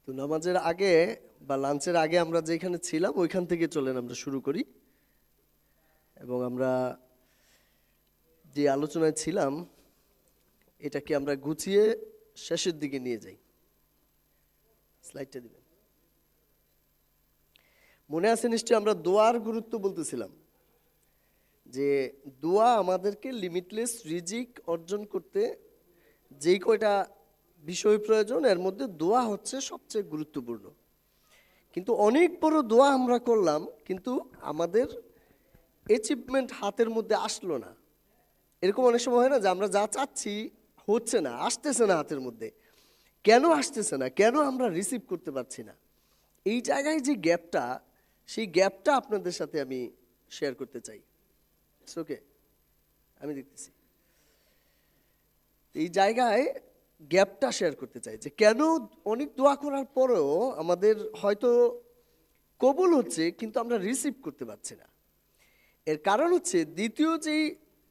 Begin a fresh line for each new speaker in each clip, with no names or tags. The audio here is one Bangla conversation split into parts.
তো নামাজের আগে বা লাঞ্চের আগে আমরা যেখানে ছিলাম ওইখান থেকে চলেন আমরা শুরু করি এবং আমরা যে আলোচনায় ছিলাম এটাকে আমরা গুছিয়ে শেষের দিকে নিয়ে যাই। স্লাইডটা দিবেন। মনে আছে নিশ্চয়ই আমরা দোয়ার গুরুত্ব বলতেছিলাম যে দোয়া আমাদেরকে লিমিটলেস রিজিক অর্জন করতে যেই কয়টা বিষয় প্রয়োজন এর মধ্যে দোয়া হচ্ছে সবচেয়ে গুরুত্বপূর্ণ। কিন্তু অনেক বড় দোয়া আমরা করলাম কিন্তু আমাদের অ্যাচিভমেন্ট হাতের মধ্যে আসলো না। এরকম অনেক সময় হয় না যে আমরা যা চাচ্ছি হচ্ছে না, আসতেছে না হাতের মধ্যে। কেন আসতেছে না? কেন আমরা রিসিভ করতে পারছি না? এই জায়গায় যে গ্যাপটা, সেই গ্যাপটা আপনাদের সাথে আমি শেয়ার করতে চাই। ওকে, আমি দেখতেছি এই জায়গায় গ্যাপটা শেয়ার করতে চাই যে কেন অনেক দোয়া করার পরেও আমাদের হয়তো কবুল হচ্ছে কিন্তু আমরা রিসিভ করতে পারছি না। এর কারণ হচ্ছে দ্বিতীয় যেই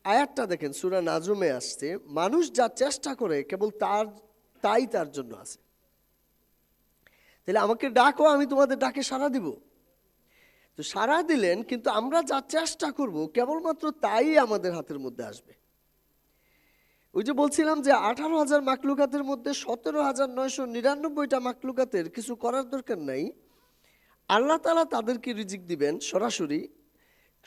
আয়াতটা দেখেন সূরা নাজমে আসছে, মানুষ যা চেষ্টা করে কেবল তাই তার জন্য আছে। তাহলে আমাকে ডাকো, আমি তোমাদের ডাকে সাড়া দিব। তো সাড়া দিলেন, কিন্তু আমরা যা চেষ্টা করব কেবলমাত্র তাই আমাদের হাতের মধ্যে আসবে। ওই যে বলছিলাম যে 18,000 মাকলুকাতের মধ্যে 17,999টা মাকলুকাতের কিছু করার দরকার নাই। আল্লাহ তাআলা তাদেরকে রিজিক দিবেন সরাসরি।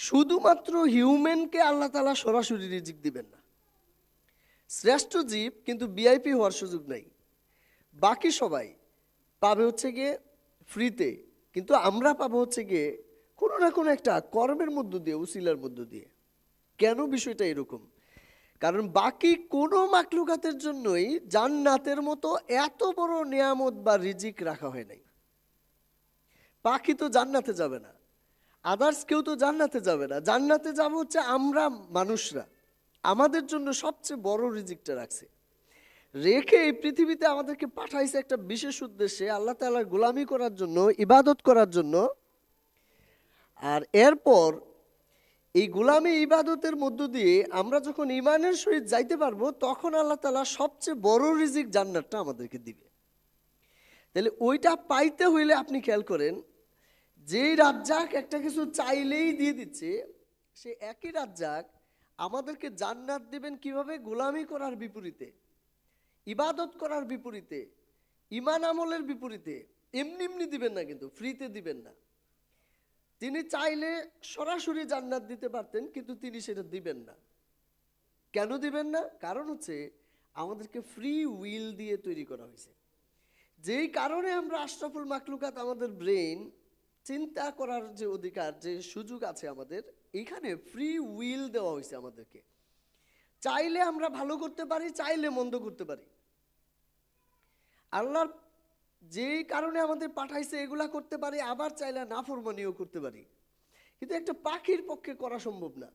শুধুমাত্র হিউম্যানকে আল্লাহ তাআলা সরাসরি রিজিক দিবেন না। শ্রেষ্ঠ জীব কিন্তু ভিআইপি হওয়ার সুযোগ নাই। বাকি সবাই পাবে হচ্ছে গিয়ে ফ্রিতে, কিন্তু আমরা পাবো হচ্ছে গিয়ে কোনো না কোনো একটা কর্মের মধ্য দিয়ে, উসিলার মধ্য দিয়ে। কেন বিষয়টা এরকম? কারণ বাকি কোনো মাকলুকাতের জন্যই জান্নাতের মতো এত বড় নিয়ামত বা রিজিক রাখা হয় নাই। পাখি তো জান্নাতে যাবে না, আদার্স কেউ তো জান্নাতে যাবে না। জান্নাতে যাবো হচ্ছে আমরা মানুষরা। আমাদের জন্য সবচেয়ে বড় রিজিকটা রাখছে, রেখে এই পৃথিবীতে আমাদেরকে পাঠাইছে একটা বিশেষ উদ্দেশ্যে, আল্লাহ তাআলার গোলামি করার জন্য, ইবাদত করার জন্য। আর এরপর এই গোলামি ইবাদতের মধ্য দিয়ে আমরা যখন ইমানের সহিত যাইতে পারবো তখন আল্লাহ তাআলা সবচেয়ে বড় রিজিক জান্নাতটা আমাদেরকে দিবে। তাহলে ওইটা পাইতে হইলে আপনি খেয়াল করেন, যেই রাজ্জাক একটা কিছু চাইলেই দিয়ে দিচ্ছে, সে একই রাজ্জাক আমাদেরকে জান্নাত দিবেন কিভাবে? গোলামি করার বিপরীতে, ইবাদত করার বিপরীতে, ইমান আমলের বিপরীতে। এমনি এমনি দিবেন না, কিন্তু ফ্রিতে দিবেন না। তিনি চাইলে সরাসরি জান্নাত দিতে পারতেন, কিন্তু তিনি সেটা দিবেন না। কেন দিবেন না? কারণ হচ্ছে আমাদেরকে ফ্রি উইল দিয়ে তৈরি করা হয়েছে। যেই কারণে আমরা আশরাফুল মাকলুকাত, আমাদের ব্রেন চিন্তা করার যে অধিকার, যে সুযোগ আছে আমাদের, এইখানে ফ্রি উইল দেওয়া হয়েছে আমাদেরকে। চাইলে আমরা ভালো করতে পারি, চাইলে মন্দ করতে পারি। আল্লাহর যেই কারণে আমাদের পাঠাইছে এগুলা করতে পারি, আবার চাইলে নাফরমানিও করতে পারি। কিন্তু একটা পাখির পক্ষে করা সম্ভব না,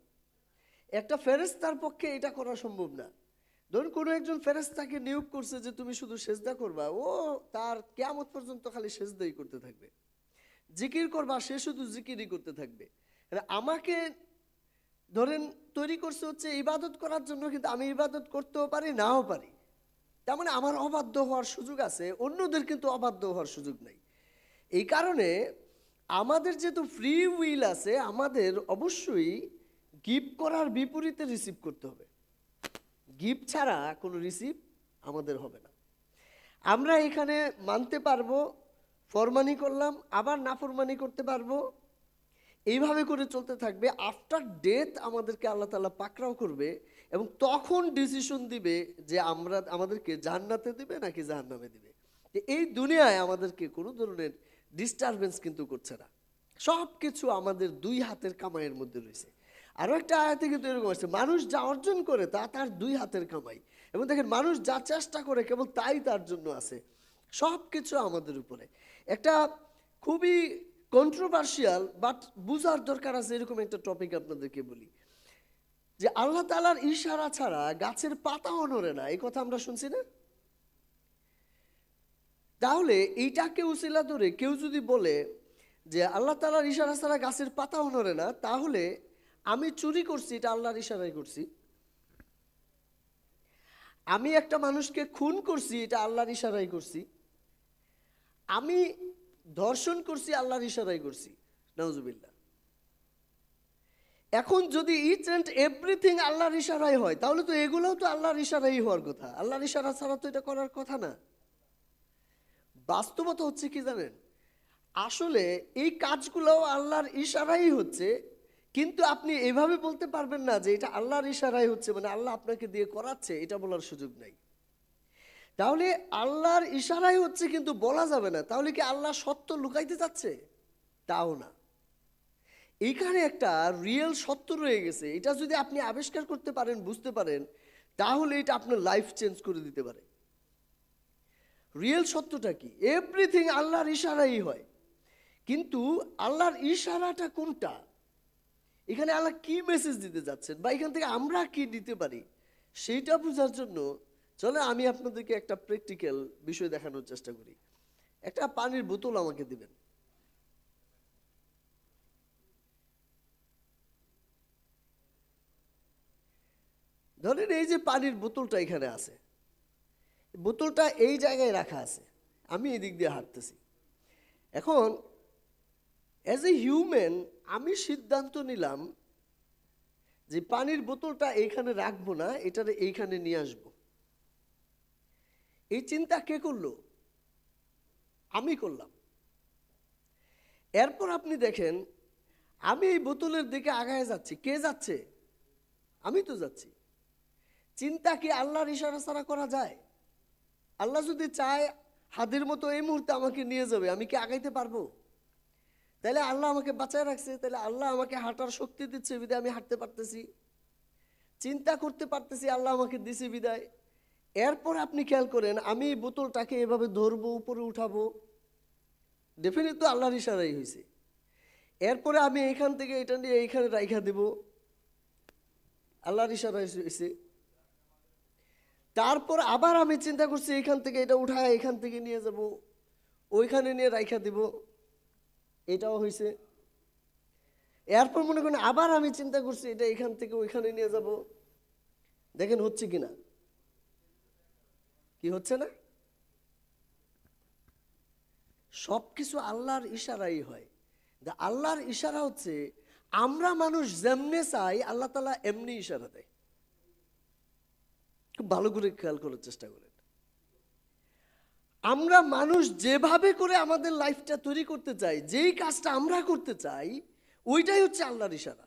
একটা ফেরেশতার পক্ষে এটা করা সম্ভব না। ধরুন কোনো একজন ফেরেশতাকে নিয়োগ করছে যে তুমি শুধু সেজদা করবা, ও তার কিয়ামত পর্যন্ত খালি সেজদাই করতে থাকবে। জিকির করবা, সে শুধু জিকিরই করতে থাকবে। আমাকে ধরেন তৈরি করছে হচ্ছে ইবাদত করার জন্য, কিন্তু আমি ইবাদত করতেও পারি, নাও পারি। তার মানে আমার অবাধ্য হওয়ার সুযোগ আছে, অন্যদের কিন্তু অবাধ্য হওয়ার সুযোগ নাই। এই কারণে আমাদের যেহেতু ফ্রি উইল আছে, আমাদের অবশ্যই গিভ করার বিপরীতে রিসিভ করতে হবে। গিভ ছাড়া কোনো রিসিভ আমাদের হবে না। আমরা এখানে মানতে পারবো, ফরমানি করলাম, আবার নাফরমানি করতে পারবো, এইভাবে করে চলতে থাকবে। আফটার ডেথ আমাদেরকে আল্লাহ তাআলা পাকড়াও করবে এবং তখন ডিসিশন দিবে যে আমাদেরকে জান্নাতে দিবে নাকি জাহান্নামে দিবে। এই দুনিয়ায় আমাদেরকে কোনো ধরনের ডিস্টারবেন্স কিন্তু করছে না। সব কিছু আমাদের দুই হাতের কামাইয়ের মধ্যে রয়েছে। আরও একটা আয়াতে কিন্তু এরকম আছে, মানুষ যা অর্জন করে তা তার দুই হাতের কামাই। এবং দেখেন, মানুষ যা চেষ্টা করে কেবল তাই তার জন্য আছে। সব কিছু আমাদের উপরে। একটা খুবই কন্ট্রোভার্সিয়াল বাট বুঝার দরকার আছে এরকম একটা টপিক আপনাদেরকে বলি, যে আল্লাহ তাআলার ইশারা ছাড়া গাছের পাতাও নড়ে না। এই কথা আমরা শুনছি না? তাহলে এইটাকে উসিলা ধরে কেউ যদি বলে যে আল্লাহ তাআলার ইশারা ছাড়া গাছের পাতাও নড়ে না, তাহলে আমি চুরি করছি, এটা আল্লাহর ইশারায় করছি। আমি একটা মানুষকে খুন করছি, এটা আল্লাহর ইশারায় করছি। আমি ধর্ষণ করছি আল্লাহর ইশারায় করছি, নাউজুবিল্লাহ। এখন যদি ইচ অ্যান্ড এভরিথিং আল্লাহর ইশারায় হয়, তাহলে তো এগুলোও তো আল্লাহর ইশারাই হওয়ার কথা। আল্লাহর ইশারা ছাড়া তো এটা করার কথা না। বাস্তবতা হচ্ছে কি জানেন, আসলে এই কাজগুলোও আল্লাহর ইশারাই হচ্ছে, কিন্তু আপনি এভাবে বলতে পারবেন না যে এটা আল্লাহর ইশারাই হচ্ছে, মানে আল্লাহ আপনাকে দিয়ে করাচ্ছে, এটা বলার সুযোগ নাই। তাহলে আল্লাহর ইশারাই হচ্ছে কিন্তু বলা যাবে না, তাহলে কি আল্লাহ সত্য লুকাইতে চাচ্ছে? তাও না। এইখানে একটা রিয়েল সত্য রয়ে গেছে, এটা যদি আপনি আবিষ্কার করতে পারেন, বুঝতে পারেন, তাহলে এটা আপনার লাইফ চেঞ্জ করে দিতে পারে। রিয়েল সত্যটা কি? এভরিথিং আল্লাহর ইশারাই হয়, কিন্তু আল্লাহর ইশারাটা কোনটা? এখানে আল্লাহ কি মেসেজ দিতে যাচ্ছেন, বা এখান থেকে আমরা কি দিতে পারি, সেইটা বোঝার জন্য চলে আমি আপনাদেরকে একটা প্র্যাকটিক্যাল বিষয় দেখানোর চেষ্টা করি। একটা পানির বোতল আমাকে দিবেন। ধরেন এই যে পানির বোতলটা এখানে আছে, বোতলটা এই জায়গায় রাখা আছে, আমি এই দিক দিয়ে হাঁটতেছি। এখন অ্যাজ এ হিউম্যান আমি সিদ্ধান্ত নিলাম যে পানির বোতলটা এইখানে রাখবো না, এটারে এইখানে নিয়ে আসবো। এই চিন্তা কে করলো? আমি করলাম। এরপর আপনি দেখেন আমি এই বোতলের দিকে আগায় যাচ্ছি। কে যাচ্ছে? আমি তো যাচ্ছি। চিন্তা কি আল্লাহর ইশারা ছাড়া করা যায়? আল্লাহ যদি চায় হাদির মতো এই মুহূর্তে আমাকে নিয়ে যাবে, আমি কি আগাইতে পারবো? তাহলে আল্লাহ আমাকে বাঁচায় রাখছে, তাহলে আল্লাহ আমাকে হাঁটার শক্তি দিচ্ছে বিদায় আমি হাঁটতে পারতেছি, চিন্তা করতে পারতেছি, আল্লাহ আমাকে দিছে বিদায়। এরপর আপনি খেয়াল করেন আমি বোতলটাকে এভাবে ধরবো, উপরে উঠাবো, ডেফিনেটলি তো আল্লাহর ইশারাই হয়েছে। এরপরে আমি এখান থেকে এটা নিয়ে এইখানে রাইখা দেব, আল্লাহর ইশারা হয়েছে। তারপর আবার আমি চিন্তা করছি এখান থেকে এটা উঠায় এখান থেকে নিয়ে যাব, ওইখানে নিয়ে রাইখা দিব, এটাও হয়েছে। এরপর মনে করেন আবার আমি চিন্তা করছি এটা এখান থেকে ওইখানে নিয়ে যাব। দেখেন হচ্ছে কিনা, কি হচ্ছে না? সবকিছু আল্লাহর ইশারাই হয়। আল্লাহর ইশারা হচ্ছে আমরা মানুষ যেমনে চাই আল্লাহ তাআলা এমনি ইশারা দেয়। খুব ভালো করে খেয়াল করার চেষ্টা করেন। আমরা মানুষ যেভাবে করে আমাদের লাইফটা তৈরি করতে চাই, যেই কাজটা আমরা করতে চাই, ওইটাই হচ্ছে আল্লাহর ইশারা।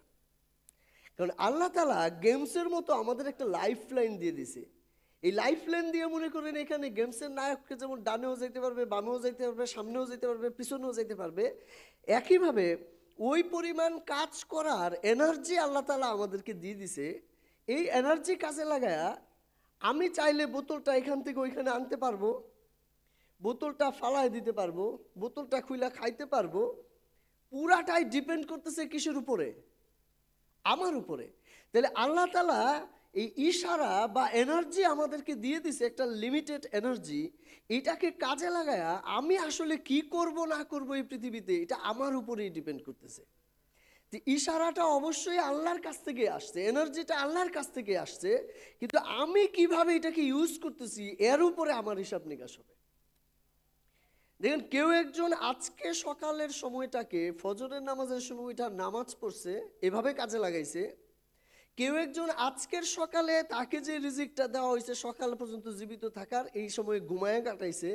কারণ আল্লাহ তাআলা গেমসের মতো আমাদের একটা লাইফ লাইন দিয়ে দিছে। এই লাইফ লাইন দিয়ে মনে করেন এখানে গেমসের নায়ককে যেমন ডানেও যেতে পারবে, বামেও যেতে পারবে, সামনেও যেতে পারবে, পিছনেও যেতে পারবে, একইভাবে ওই পরিমাণ কাজ করার এনার্জি আল্লাহ তাআলা আমাদেরকে দিয়ে দিছে। এই এনার্জি কাজে লাগায়া আমি চাইলে বোতলটা এখান থেকে ওইখানে আনতে পারবো, বোতলটা ফালায় দিতে পারবো, বোতলটা খুইলা খাইতে পারবো। পুরাটাই ডিপেন্ড করতেছে কিসের উপরে? আমার উপরে। তাহলে আল্লাহ তাআলা এই ইশারা বা এনার্জি আমাদেরকে দিয়ে দিছে, একটা লিমিটেড এনার্জি। এটাকে কাজে লাগায়া আমি আসলে কি করব না করব এই পৃথিবীতে, এটা আমার উপরেই ডিপেন্ড করতেছে। তো ইশারাটা অবশ্যই আল্লাহর কাছ থেকে আসছে, এনার্জিটা আল্লাহর কাছ থেকে আসছে, কিন্তু আমি কিভাবে এটাকে ইউজ করতেছি এর উপরে আমার হিসাব নিকাশ হবে। দেখেন কেউ একজন আজকে সকালের সময়টাকে, ফজরের নামাজের সময়টা নামাজ পড়ছে, এভাবে কাজে লাগাইছে। কেউ একজন আজকের সকালে তাকে যে রিজিকটা দেওয়া হয়েছে সকাল পর্যন্ত জীবিত থাকার, এই সময় ঘুমায় কাটাইছে।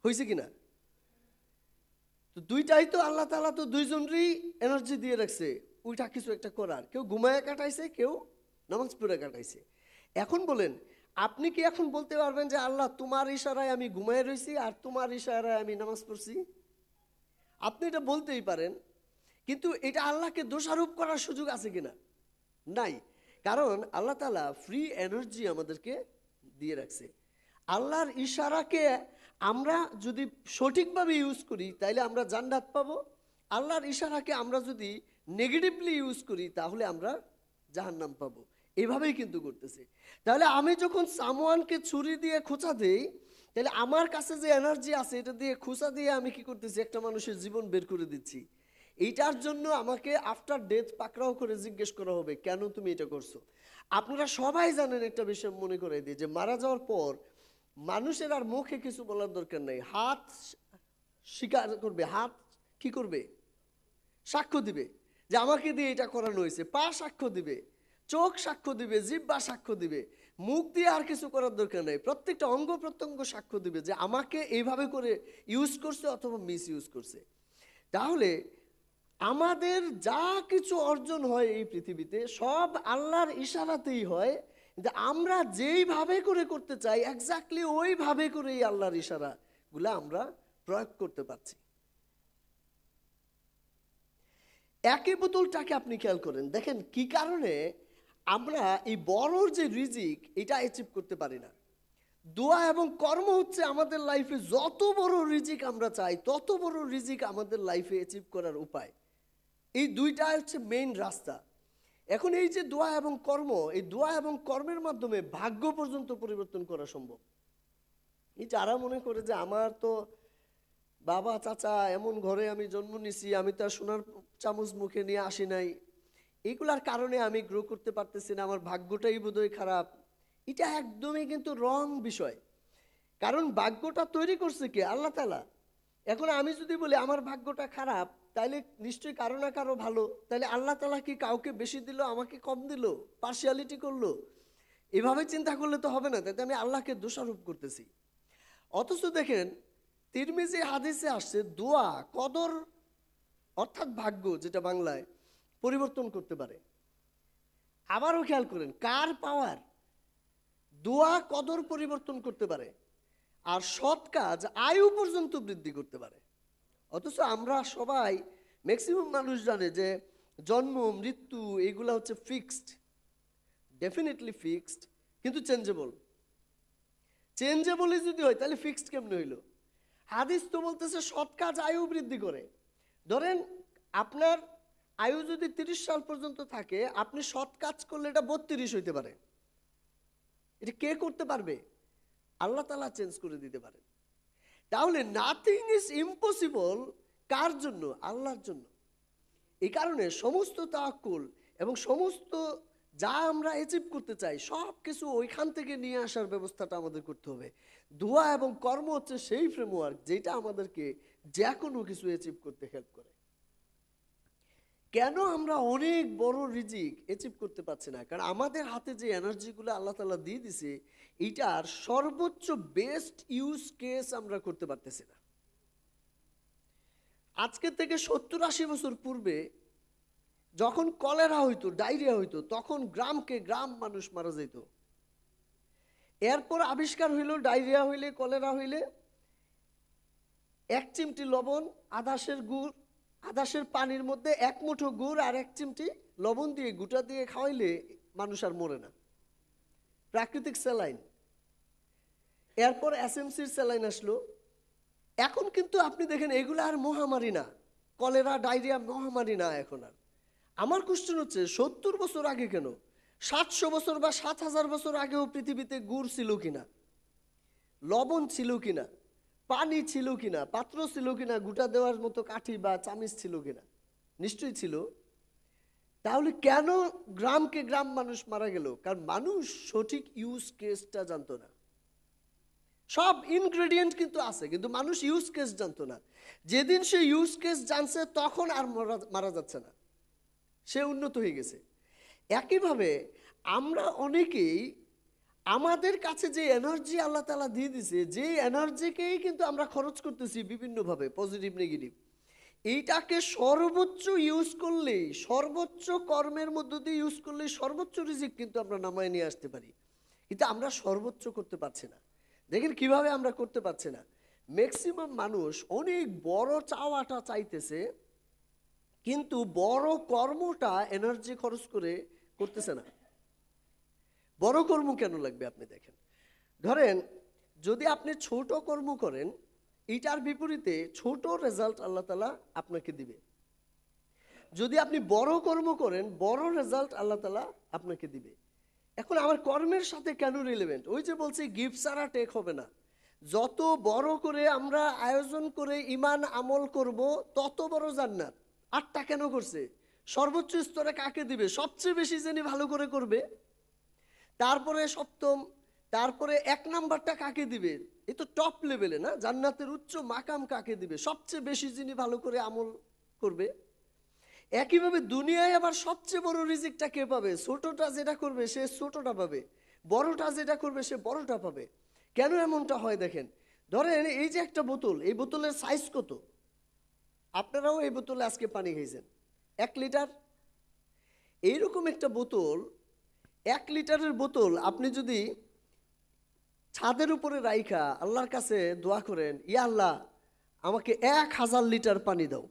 হয়েছে কিনা? তো দুইটাই তো আল্লাহ তাআলা তো দুইজনেরই এনার্জি দিয়ে রাখছে ওইটা কিছু একটা করার। কেউ ঘুমায় কাটাইছে, কেউ নামাজ পড়ে কাটাইছে। এখন বলেন আপনি কি এখন বলতে পারবেন যে আল্লাহ তোমার ইশারায় আমি ঘুমায় রয়েছি আর তোমার ইশারায় আমি নামাজ পড়ছি? আপনি এটা বলতেই পারেন, কিন্তু এটা আল্লাহকে দোষারোপ করার সুযোগ আছে কিনা? নাই। কারণ আল্লাহ তাআলা ফ্রি এনার্জি আমাদেরকে দিয়ে রাখছে। আল্লাহর ইশারাকে আমরা যদি সঠিকভাবে ইউজ করি তাহলে আমরা জান্নাত পাবো। আল্লাহর ইশারাকে আমরা যদি নেগেটিভলি ইউজ করি তাহলে আমরা জাহান্নাম পাবো। এভাবেই কিন্তু করতেছে। তাহলে আমি যখন সামওয়ানকে ছুরি দিয়ে খোঁচা দেই, তাহলে আমার কাছে যে এনার্জি আছে এটা দিয়ে খোঁচা দিয়ে আমি কি করতেছি? একটা মানুষের জীবন বের করে দিচ্ছি। এইটার জন্য আমাকে আফটার ডেথ পাকড়াও করে জিজ্ঞেস করা হবে কেন তুমি এটা করছো। আপনারা সবাই জানেন একটা বিষয়, মনে করে দিই যে মারা যাওয়ার পর মানুষের আর মুখে কিছু বলার দরকার নেই, হাত স্বীকার করবে, হাত কি করবে, সাক্ষ্য দিবে যে আমাকে দিয়ে এটা করানো হয়েছে, পা সাক্ষ্য দিবে, চোখ সাক্ষ্য দিবে, জিহ্বা সাক্ষ্য দিবে, মুখ দিয়ে আর কিছু করার দরকার নেই, প্রত্যেকটা অঙ্গ প্রত্যঙ্গ সাক্ষ্য দিবে যে আমাকে এইভাবে করে ইউজ করছে অথবা মিস ইউজ করছে। তাহলে আমাদের যা কিছু অর্জন হয় এই পৃথিবীতে সব আল্লাহর ইশারাতেই হয়, যে আমরা যেইভাবে করে করতে চাই এক্স্যাক্টলি ওইভাবে করে এই আল্লাহর ইশারাগুলো আমরা প্রয়োগ করতে পারছি। একই বোতলটাকে আপনি খেয়াল করেন, দেখেন কি কারণে আমরা এই বড় যে রিজিক এটা অ্যাচিভ করতে পারি না। দোয়া এবং কর্ম হচ্ছে আমাদের লাইফে যত বড় রিজিক আমরা চাই তত বড় রিজিক আমাদের লাইফে অ্যাচিভ করার উপায়। এই দুইটা হচ্ছে মেইন রাস্তা। এখন এই যে দোয়া এবং কর্ম, এই দোয়া এবং কর্মের মাধ্যমে ভাগ্য পর্যন্ত পরিবর্তন করা সম্ভব। এই যারা মনে করে যে আমার তো বাবা চাচা এমন ঘরে আমি জন্ম নিছি, আমি তো আর সোনার চামচ মুখে নিয়ে আসি নাই, এইগুলার কারণে আমি গ্রো করতে পারতেছি না, আমার ভাগ্যটাই বোধহয় খারাপ, এটা একদমই কিন্তু রং বিষয়। কারণ ভাগ্যটা তৈরি করছে কে? আল্লাহ তাআলা। এখন আমি যদি বলি আমার ভাগ্যটা খারাপ, তাইলে নিশ্চয়ই কারো না কারো ভালো। তাইলে আল্লাহ তাআলা কি কাউকে বেশি দিল, আমাকে কম দিল, পার্সিয়ালিটি করলো? এভাবে চিন্তা করলে তো হবে না, তাতে আমি আল্লাহকে দোষারোপ করতেছি। অথচ দেখেন তিরমিজি হাদিসে আসছে দোয়া কদর অর্থাৎ ভাগ্য, যেটা বাংলায় পরিবর্তন করতে পারে। আবারও খেয়াল করেন কার পাওয়ার, দোয়া কদর পরিবর্তন করতে পারে, আর সৎ কাজ আয়ু পর্যন্ত বৃদ্ধি করতে পারে। অথচ আমরা সবাই ম্যাক্সিমাম মানুষ জানে যে জন্ম মৃত্যু এগুলা হচ্ছে ফিক্সড, ডেফিনেটলি ফিক্সড, কিন্তু চেঞ্জেবল। চেঞ্জেবলই যদি হয় তাহলে ফিক্সড কেমনে হইল? হাদিস তো বলতেছে সৎ কাজ আয়ু বৃদ্ধি করে। ধরেন আপনার আয়ু যদি 30 সাল পর্যন্ত থাকে, আপনি সৎ কাজ করলে এটা 32 হইতে পারে। এটা কে করতে পারবে? আল্লাহ তাআলা চেঞ্জ করে দিতে পারেন। তাহলে নাথিং ইজ ইম্পসিবল কার জন্য? আল্লাহর জন্য। এই কারণে সমস্ত তাওয়াক্কুল এবং সমস্ত যা আমরা অ্যাচিভ করতে চাই সব কিছু ওইখান থেকে নিয়ে আসার ব্যবস্থাটা আমাদের করতে হবে। দোয়া এবং কর্ম হচ্ছে সেই ফ্রেমওয়ার্ক যেটা আমাদেরকে যে কোনো কিছু অ্যাচিভ করতে হেল্প করে। কেন আমরা অনেক বড় রিজিক অ্যাচিভ করতে পারছি না? কারণ আমাদের হাতে যে এনার্জিগুলো আল্লাহ তাআলা দিয়ে দিছে এইটার সর্বোচ্চ বেস্ট ইউজ কেস আমরা করতে পারতেছি না। আজকে থেকে 70-80 বছর পূর্বে যখন কলেরা হইতো, ডায়রিয়া হইতো, তখন গ্রামকে গ্রাম মানুষ মারা যেত। এরপর আবিষ্কার হইল ডায়রিয়া হইলে, কলেরা হইলে 1 চিমটি লবণ, আদাসের গুড়, আদাসের পানির মধ্যে 1 মুঠো গুড় আর 1 চিমটি লবণ দিয়ে গুটা দিয়ে খাওয়াইলে মানুষ আর মরে না। প্রাকৃতিক স্যালাইন। এরপর এসএমসির স্যালাইন আসলো। এখন কিন্তু আপনি দেখেন এগুলো আর মহামারী না, কলেরা ডায়রিয়া মহামারী না এখন আর। আমার কোশ্চেন হচ্ছে 70 বছর আগে কেন, 700 বছর বা 7000 বছর আগেও পৃথিবীতে গুড় ছিল কিনা, লবণ ছিল কিনা, পানি ছিল কিনা, পাত্র ছিল কিনা, গুটা দেওয়ার মতো কাঠি বা চামিচ ছিল কিনা? নিশ্চয়ই ছিল। তাহলে কেন গ্রামকে গ্রাম মানুষ মারা গেল? কারণ মানুষ সঠিক ইউজ কেসটা জানতো না। সব ইনগ্রেডিয়েন্ট কিন্তু আছে, কিন্তু মানুষ ইউজ কেস জানতো না। যেদিন সে ইউজ কেস জানছে তখন আর মারা যাচ্ছে না, সে উন্নত হয়ে গেছে। একইভাবে আমরা অনেকেই আমাদের কাছে যে এনার্জি আল্লাহ তাআলা দিয়ে দিছে, যে এনার্জিকেই কিন্তু আমরা খরচ করতেছি বিভিন্নভাবে, পজিটিভ নেগেটিভ, এইটাকে সর্বোচ্চ ইউজ করলেই, সর্বোচ্চ কর্মের মধ্য দিয়ে ইউজ করলেই সর্বোচ্চ রিজিক কিন্তু আমরা নামায় নিয়ে আসতে পারি। কিন্তু আমরা সর্বোচ্চ করতে পারছি না। দেখেন কিভাবে আমরা করতে পারছি না। ম্যাক্সিমাম মানুষ অনেক বড় চাওয়াটা চাইতেছে, কিন্তু বড় কর্মটা এনার্জি খরচ করে করতেছে না। বড় কর্ম কেন লাগবে? আপনি দেখেন, ধরেন যদি আপনি ছোট কর্ম করেন, এইটার বিপরীতে ছোট রেজাল্ট আল্লাহ তাআলা আপনাকে দিবে। যদি আপনি বড় কর্ম করেন, বড় রেজাল্ট আল্লাহ তাআলা আপনাকে দিবে। এখন আমার কর্মের সাথে কেন রিলেভেন্ট? ওই যে বলছি গিফট ছাড়া টেক হবে না। যত বড় করে আমরা আয়োজন করে ইমান আমল করব তত বড় জান্নাত। 8টা কেন করছে? সর্বোচ্চ স্তরে কাকে দিবে? সবচেয়ে বেশি যিনি ভালো করে করবে। তারপরে সপ্তম তারপরে 1 নাম্বারটা কাকে দিবে? এই তো টপ লেভেলে না, জান্নাতের উচ্চ মাকাম কাকে দিবে? সবচেয়ে বেশি যিনি ভালো করে আমল করবে। একইভাবে দুনিয়ায় আবার সবচেয়ে বড় রিজিকটা কে পাবে? ছোটটা যেটা করবে সে ছোটটা পাবে, বড়টা যেটা করবে সে বড়টা পাবে। কেন এমনটা হয় দেখেন, ধরেন এই যে একটা বোতল, এই বোতলের সাইজ কত? আপনারাও এই বোতলে আজকে পানি খেয়েছেন, 1 লিটার। এইরকম একটা বোতল, 1 লিটারের বোতল আপনি যদি ছাদের উপরে রাইখা আল্লাহর কাছে দোয়া করেন, ইয়া আল্লাহ আমাকে 1000 লিটার পানি দাও,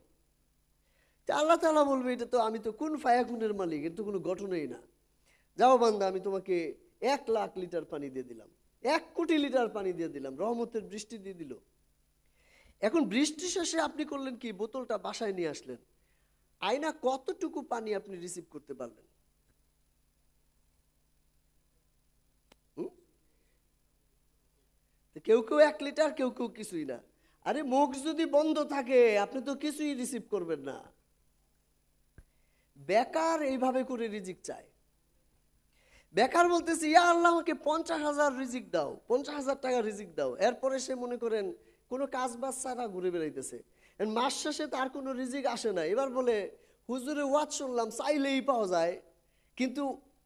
তা আল্লাহ তাআলা বলবে এটা তো আমি তো কোন ফায়াকুনের মালিক, এটা তো কোনো ঘটনাই না। যাও বান্দা, আমি তোমাকে 1,00,000 লিটার পানি দিয়ে দিলাম, 1,000,000,000 লিটার পানি দিয়ে দিলাম, রহমতের বৃষ্টি দিয়ে দিল। এখন বৃষ্টি শেষে আপনি করলেন কি? বোতলটা বাসায় নিয়ে আসলেন। আয়না কতটুকু পানি আপনি রিসিভ করতে পারলেন? হুম? তো কেউ কেউ 1 লিটার, কেউ কেউ কিছুই না। আরে মুখ যদি বন্ধ থাকে আপনি তো কিছুই রিসিভ করবেন না। বেকার এইভাবে করে রিজিক চায়। বেকার বলতেছে ইয়া আল্লাহ আমাকে 50,000 রিজিক দাও, 50,000 টাকা রিজিক দাও। এরপরে সে মনে করেন কোনো কাজ বাজ ছাড়া ঘুরে বেড়াইতেছে, মাস শেষে তার কোনো রিজিক আসে না। এবার বলে হুজুরে ওয়াজ শুনলাম চাইলেই পাওয়া যায়, কিন্তু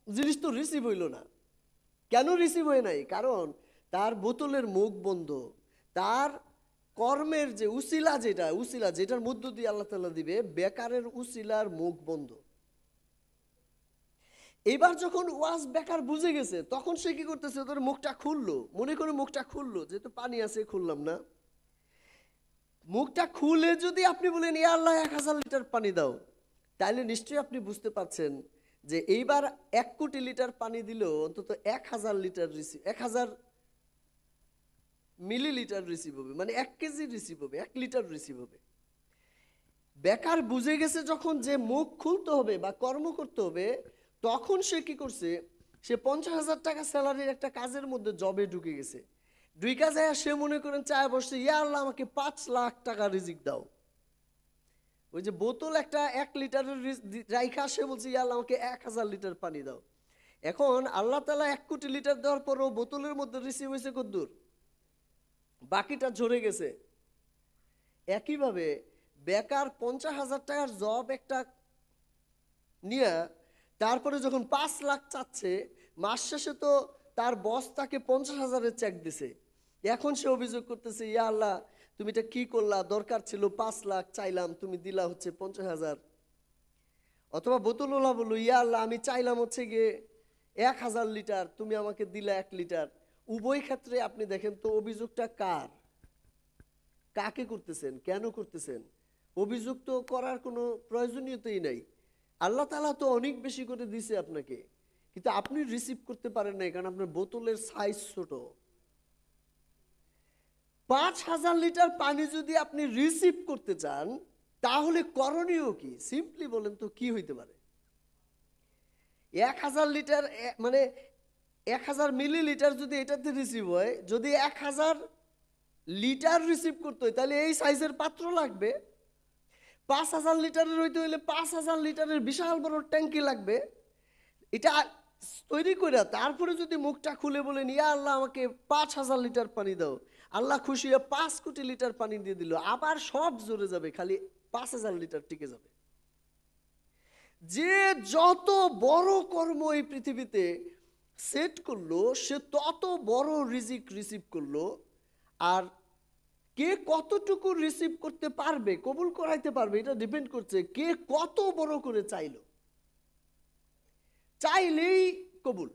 জিনিস তো রিসিভ হইল না। কেন রিসিভ হয় নাই? কারণ তার বোতলের মুখ বন্ধ। তার কর্মের যে উসিলা, যেটার মধ্য দিয়ে আল্লাহ তাআলা দিবে, বেকারের উসিলার মুখ বন্ধ। এইবার যখন ওয়াজ বেকার বুঝে গেছে, তখন সে কি করতেছে? তোর মুখটা খুললো, মনে করে মুখটা খুললো, যেহেতু পানি আছে খুললাম না। মুখটা খুলে যদি আপনি বলেন ইয়া আল্লাহ 1000 লিটার পানি দাও, তাহলে নিশ্চয়ই আপনি বুঝতে পারছেন যে এইবার 1,000,000,000 লিটার পানি দিলেও অন্তত 1000 লিটার রিসিভ, 1000 মিলিলিটার রিসিভ হবে, মানে 1 কেজি রিসিভ হবে, 1 লিটার রিসিভ হবে। বেকার বুঝে গেছে যখন যে মুখ খুলতে হবে বা কর্ম করতে হবে, তখন সে কি করছে? সে 50,000 টাকা স্যালারির একটা কাজের মধ্যে জবে ঢুকে গেছে। ঢুইকা যায় সে মনে করেন চায় বসছে, ইয়া আল্লাহ আমাকে 5,00,000 টাকা রিজিক দাও। ওই যে বোতল একটা 1 লিটারের রাইখা সে বলছে ইয়া আল্লাহ আমাকে 1000 লিটার পানি দাও। এখন আল্লাহ তাআলা 1,000,000,000 দেওয়ার পরও বোতলের মধ্যে রিসিভ হয়েছে কদ্দুর? বাকিটা ঝরে গেছে। একইভাবে বেকার 50,000 টাকার জব একটা নিয়ে তারপরে যখন 5,00,000 চাচ্ছে, মাস শেষে তো তার বস তাকে 50,000-এর চেক দিছে। এখন সে অভিযোগ করতেছে ইয়া আল্লাহ তুমি এটা কি করলা, দরকার ছিল 5,00,000 চাইলাম, তুমি দিলা হচ্ছে 50,000। অথবা বোতলওয়ালা বললো ইয়া আল্লাহ আমি চাইলাম হচ্ছে গিয়ে 1,000 লিটার, তুমি আমাকে দিলা 1 লিটার। উভয় ক্ষেত্রে আপনি দেখেন তো অভিযোগটা কার? কাকে করতেছেন, কেন করতেছেন? অভিযোগ তো করার কোনো প্রয়োজনীয়তাই নাই। আল্লাহ তাআলা তো অনেক বেশি করে দিছে আপনাকে, কিন্তু আপনি রিসিভ করতে পারেন নাই কারণ আপনার বোতলের সাইজ ছোট। 5,000 লিটার পানি যদি আপনি রিসিভ করতে চান, তাহলে করণীয় কি? সিম্পলি বলেন তো কি হইতে পারে? 1,000 লিটার মানে 1,000 মিলিলিটার যদি এটাতে রিসিভ হয়, যদি 1,000 লিটার রিসিভ করতে হয় তাহলে এই সাইজের পাত্র লাগবে। 5,000 লিটারের হইতে হইলে 5,000 লিটারের বিশাল বড় ট্যাঙ্কি লাগবে। এটা তৈরি করে তারপরে যদি মুখটা খুলে বলেন ইয়া আল্লাহ আমাকে 5,000 লিটার পানি দাও, আল্লাহ খুশি হয়ে 5,000,000,000 পানি দিয়ে দিল, আবার সব জুড়ে যাবে, খালি 5,000 লিটার টিকে যাবে। যে যত বড় কর্ম এই পৃথিবীতে সেট করলো, সে তত বড় রিজিক রিসিভ করলো। আর কে কতটুকু রিসিভ করতে পারবে, কবুল করাইতে পারবে, এটা ডিপেন্ড করছে কে কত বড় করে চাইলো। চাইলেই কবুল,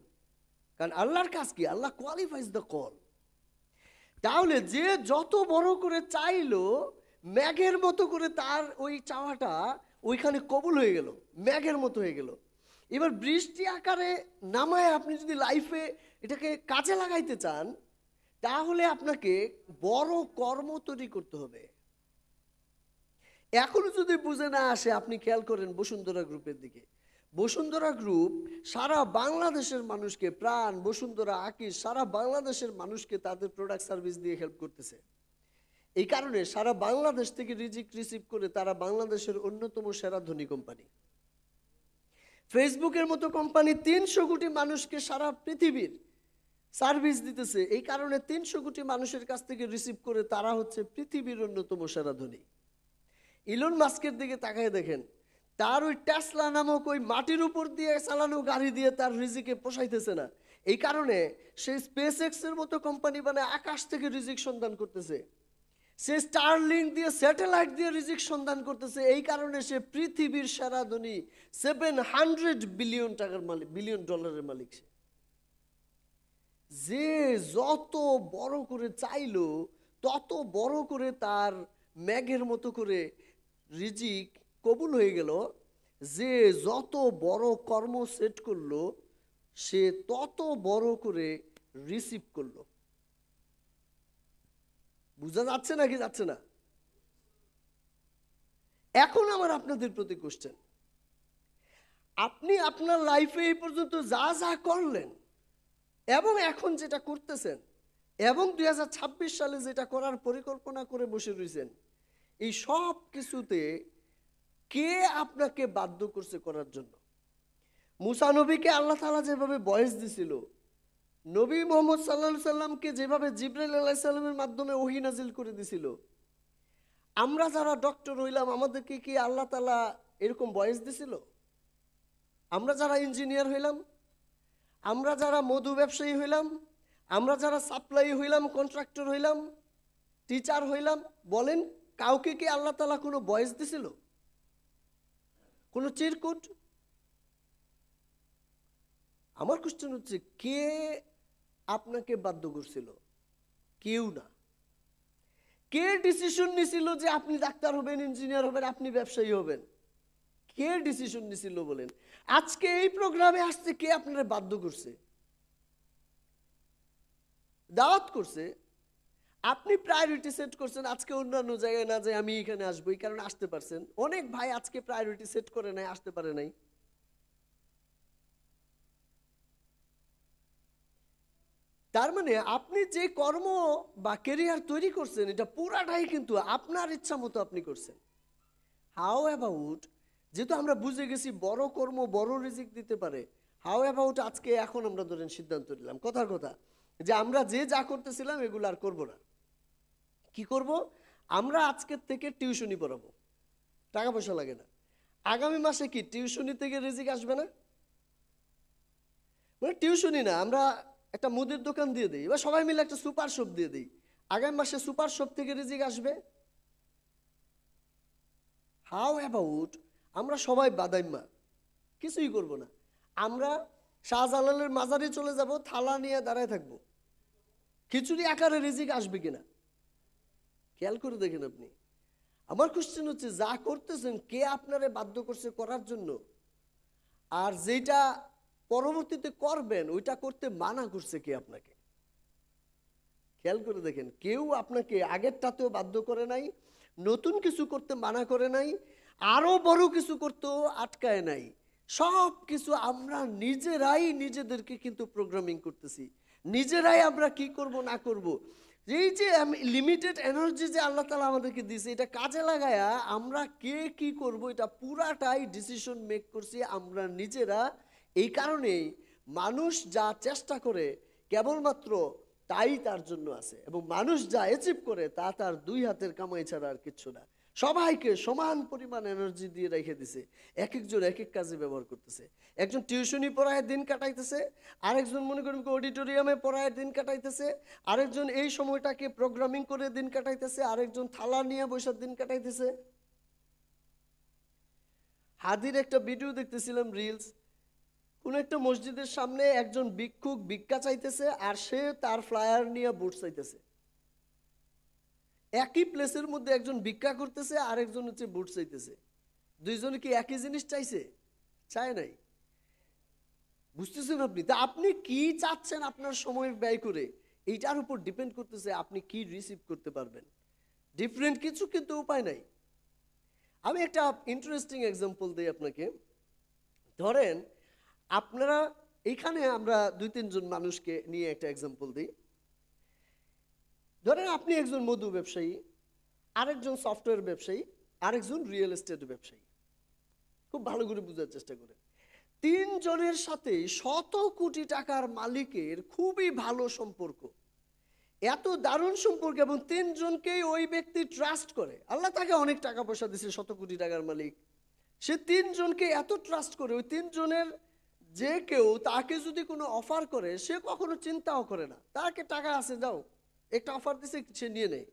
কারণ আল্লাহর কাজ কি? আল্লাহ কোয়ালিফাইজ দ্য কল। তাহলে যে যত বড় করে চাইলো, ম্যাগের মতো করে তার ওই চাওয়াটা ওইখানে কবুল হয়ে গেল, ম্যাগের মতো হয়ে গেল। এবার বৃষ্টি আকারে নামায় আপনি যদি লাইফে এটাকে কাজে লাগাইতে চান, তাহলে আপনাকে বড় কর্ম তৈরি করতে হবে। এখনো যদি বুঝে না আসে, আপনি খেয়াল করেন বসুন্ধরা গ্রুপের দিকে। বসুন্ধরা গ্রুপ সারা বাংলাদেশের মানুষকে, প্রাণ বসুন্ধরা আকিস সারা বাংলাদেশের মানুষকে তাদের প্রোডাক্ট সার্ভিস দিয়ে হেল্প করতেছে। এই কারণে সারা বাংলাদেশ থেকে রিজিক রিসিভ করে তারা বাংলাদেশের অন্যতম সেরা ধনী কোম্পানি। ফেসবুকের মতো কোম্পানি 300 কোটি মানুষকে সারা পৃথিবীর সার্ভিস দিতেছে, এই কারণে 300 কোটি মানুষের কাছ থেকে রিসিভ করে তারা হচ্ছে পৃথিবীর অন্যতম সেরা ধনী। ইলন মাস্কের দিকে তাকায় দেখেন, তার ওই টেসলা নামক ওই মাটির উপর দিয়ে চালানো গাড়ি দিয়ে তার রিজিকে পোষাইতেছে না, এই কারণে সে স্পেস এক্স এর মতো কোম্পানি বানায় আকাশ থেকে রিজিক সন্ধান করতেছে। সে স্টারলিংক দিয়ে স্যাটেলাইট দিয়ে রিজিক সন্ধান করতেছে, এই কারণে সে পৃথিবীর সেরা ধনী। 700 বিলিয়ন টাকার মালিক, বিলিয়ন ডলারের মালিক সে। যে যত বড় করে চাইলো তত বড় করে তার ম্যাগের মতো করে রিজিক কবুল হয়ে গেল। যে যত বড় কর্ম সেট করলো সে তত বড় করে রিসিভ করলো। বুঝা যাচ্ছে নাকি যাচ্ছে না? এখন আমার আপনাদের প্রতি কোশ্চেন, আপনি আপনার লাইফে এই পর্যন্ত যা যা করলেন এবং এখন যেটা করতেছেন এবং 2026 সালে যেটা করার পরিকল্পনা করে বসে রয়েছেন, এই সব কিছুতে কে আপনাকে বাধ্য করছে করার জন্য? মুসা নবীকে আল্লাহ তাআলা যেভাবে বয়স দিছিল, নবী মোহাম্মদ সাল্লাল্লাহু আলাইহি সাল্লামকে যেভাবে জিবরাইল আলাইহিস সালামের মাধ্যমে ওহী নাজিল করে দিছিল, আমরা যারা ডক্টর হইলাম আমাদেরকে কি আল্লাহ তাআলা এরকম বয়স দিছিল? আমরা যারা ইঞ্জিনিয়ার হইলাম, আমরা যারা মধু ব্যবসায়ী হইলাম, আমরা যারা সাপ্লাই হইলাম, কন্ট্রাক্টর হইলাম, টিচার হইলাম, বলেন কাউকে কি আল্লাহ তাআলা কোনো বয়স দিছিল? কোনো চিরকুট? আমার কোশ্চেন হচ্ছে, কে আপনাকে বাধ্য করছিল? কেউ না। কে ডিসিশন নিছিল যে আপনি ডাক্তার হবেন, ইঞ্জিনিয়ার হবেন, আপনি ব্যবসায়ী হবেন? কে ডিসিশন নিছিল বলেন? আজকে এই প্রোগ্রামে আসতে কে আপনারা বাধ্য করছে? দাওয়াত করছে, আপনি প্রায়োরিটি সেট করছেন আজকে অন্যান্য জায়গায় না যে আমি এখানে আসবো, এই কারণে আসতে পারছেন। অনেক ভাই আজকে প্রায়োরিটি সেট করে নাই, আসতে পারে নাই। তার মানে আপনি যে কর্ম বা কেরিয়ার তৈরি করছেন এটা পুরাটাই কিন্তু আপনার ইচ্ছা মতো আপনি করছেন। হাউ অ্যাবাউট, যেহেতু আমরা বুঝে গেছি বড় কর্ম বড় রিজিক দিতে পারে, হাউ অ্যাবাউট আজকে এখন আমরা ধরেন সিদ্ধান্ত নিলাম, কথার কথা, যে আমরা যে যা করতেছিলাম এগুলো আর করবো না। কি করব? আমরা আজকের থেকে টিউশনি পড়াবো, টাকা পয়সা লাগে না। আগামী মাসে কি টিউশনি থেকে রিজিক আসবে না? মানে টিউশনি না, আমরা একটা মুদির দোকান দিয়ে দিই বা সবাই মিলে একটা সুপার শপ দিয়ে দিই, আগামী মাসে সুপার শপ থেকে রিজিক আসবে। হাউ অ্যাবাউট আমরা সবাই বাদাইম্মা, কিছুই করব না, আমরা শাহজালালের মাজারে চলে যাব, থালা নিয়ে দাঁড়ায় থাকবো, খিচুড়ি আকারে রিজিক আসবে কিনা খেয়াল করে দেখেন আপনি। আমার কোশ্চেন হচ্ছে, যা করতেছেন কে আপনারে বাধ্য করছে করার জন্য? আর যেটা পরবর্তীতে করবেন ওইটা করতে মানা করছে কে আপনাকে? খেয়াল করে দেখেন, কেউ আপনাকে আগেরটাতেও বাধ্য করে নাই, নতুন কিছু করতে মানা করে নাই, আরো বড় কিছু করতেও আটকায় নাই। সব কিছু আমরা নিজেরাই নিজেদেরকে কিন্তু প্রোগ্রামিং করতেছি, নিজেরাই আমরা কি করব না করব। এই যে লিমিটেড এনার্জি যে আল্লাহ তাআলা আমাদেরকে দিয়েছে, এটা কাজে লাগায়া আমরা কে কি করব এটা পুরাটাই ডিসিশন মেক করছি আমরা নিজেরা। এই কারণেই মানুষ যা চেষ্টা করে কেবলমাত্র তাই তার জন্য আছে, এবং মানুষ যা অ্যাচিভ করে তা তার দুই হাতের কামাই ছাড়া আর কিচ্ছু না। সবাইকে সমান পরিমাণ এনার্জি দিয়ে রেখে দিছে, এক একজন এক এক কাজে ব্যবহার করতেছে। একজন টিউশনি পড়ায় দিন কাটাইতেছে, আরেকজন মনে করেন অডিটোরিয়ামে পড়ায় দিন কাটাইতেছে, আরেকজন এই সময়টাকে প্রোগ্রামিং করে দিন কাটাইতেছে, আরেকজন থালা নিয়ে বসে দিন কাটাইতেছে। হাদির একটা ভিডিও দেখতেছিলাম, রিলস, কোন একটা মসজিদের সামনে একজন ভিক্ষুক ভিক্ষা চাইতেছে আর সে তার ফ্লায়ার নিয়ে ভোট চাইতেছে। একই প্লেসের মধ্যে একজন ভিক্ষা করতেছে আর একজন হচ্ছে ভোট চাইতেছে। দুইজনে কি একই জিনিস চাইছে? চায় নাই। বুঝতেছেন আপনি? তা আপনি কি চাচ্ছেন আপনার সময় ব্যয় করে, এইটার উপর ডিপেন্ড করতেছে আপনি কি রিসিভ করতে পারবেন। ডিফারেন্ট কিছু কিন্তু উপায় নাই। আমি একটা ইন্টারেস্টিং এক্সাম্পল দিই আপনাকে। ধরেন আপনারা এইখানে আমরা 2-3 জন মানুষকে নিয়ে একটা এক্সাম্পল দিই। ধরেন আপনি একজন মধু ব্যবসায়ী, আরেকজন সফটওয়্যার ব্যবসায়ী, আরেকজন রিয়েল এস্টেট ব্যবসায়ী। খুব ভালো করে বোঝার চেষ্টা করেন। তিনজনের সাথে শত কোটি টাকার মালিকের খুবই ভালো সম্পর্ক, এত দারুণ সম্পর্ক, এবং তিনজনকেই ওই ব্যক্তি ট্রাস্ট করে। আল্লাহ তাকে অনেক টাকা পয়সা দিচ্ছে, শত কোটি টাকার মালিক। সে তিনজনকে এত ট্রাস্ট করে, ওই তিনজনের যে কেউ তাকে যদি কোনো অফার করে সে কখনো চিন্তাও করে না, তাকে টাকা আছে যাও, একটা অফার দিছে সে নিয়ে নেয়।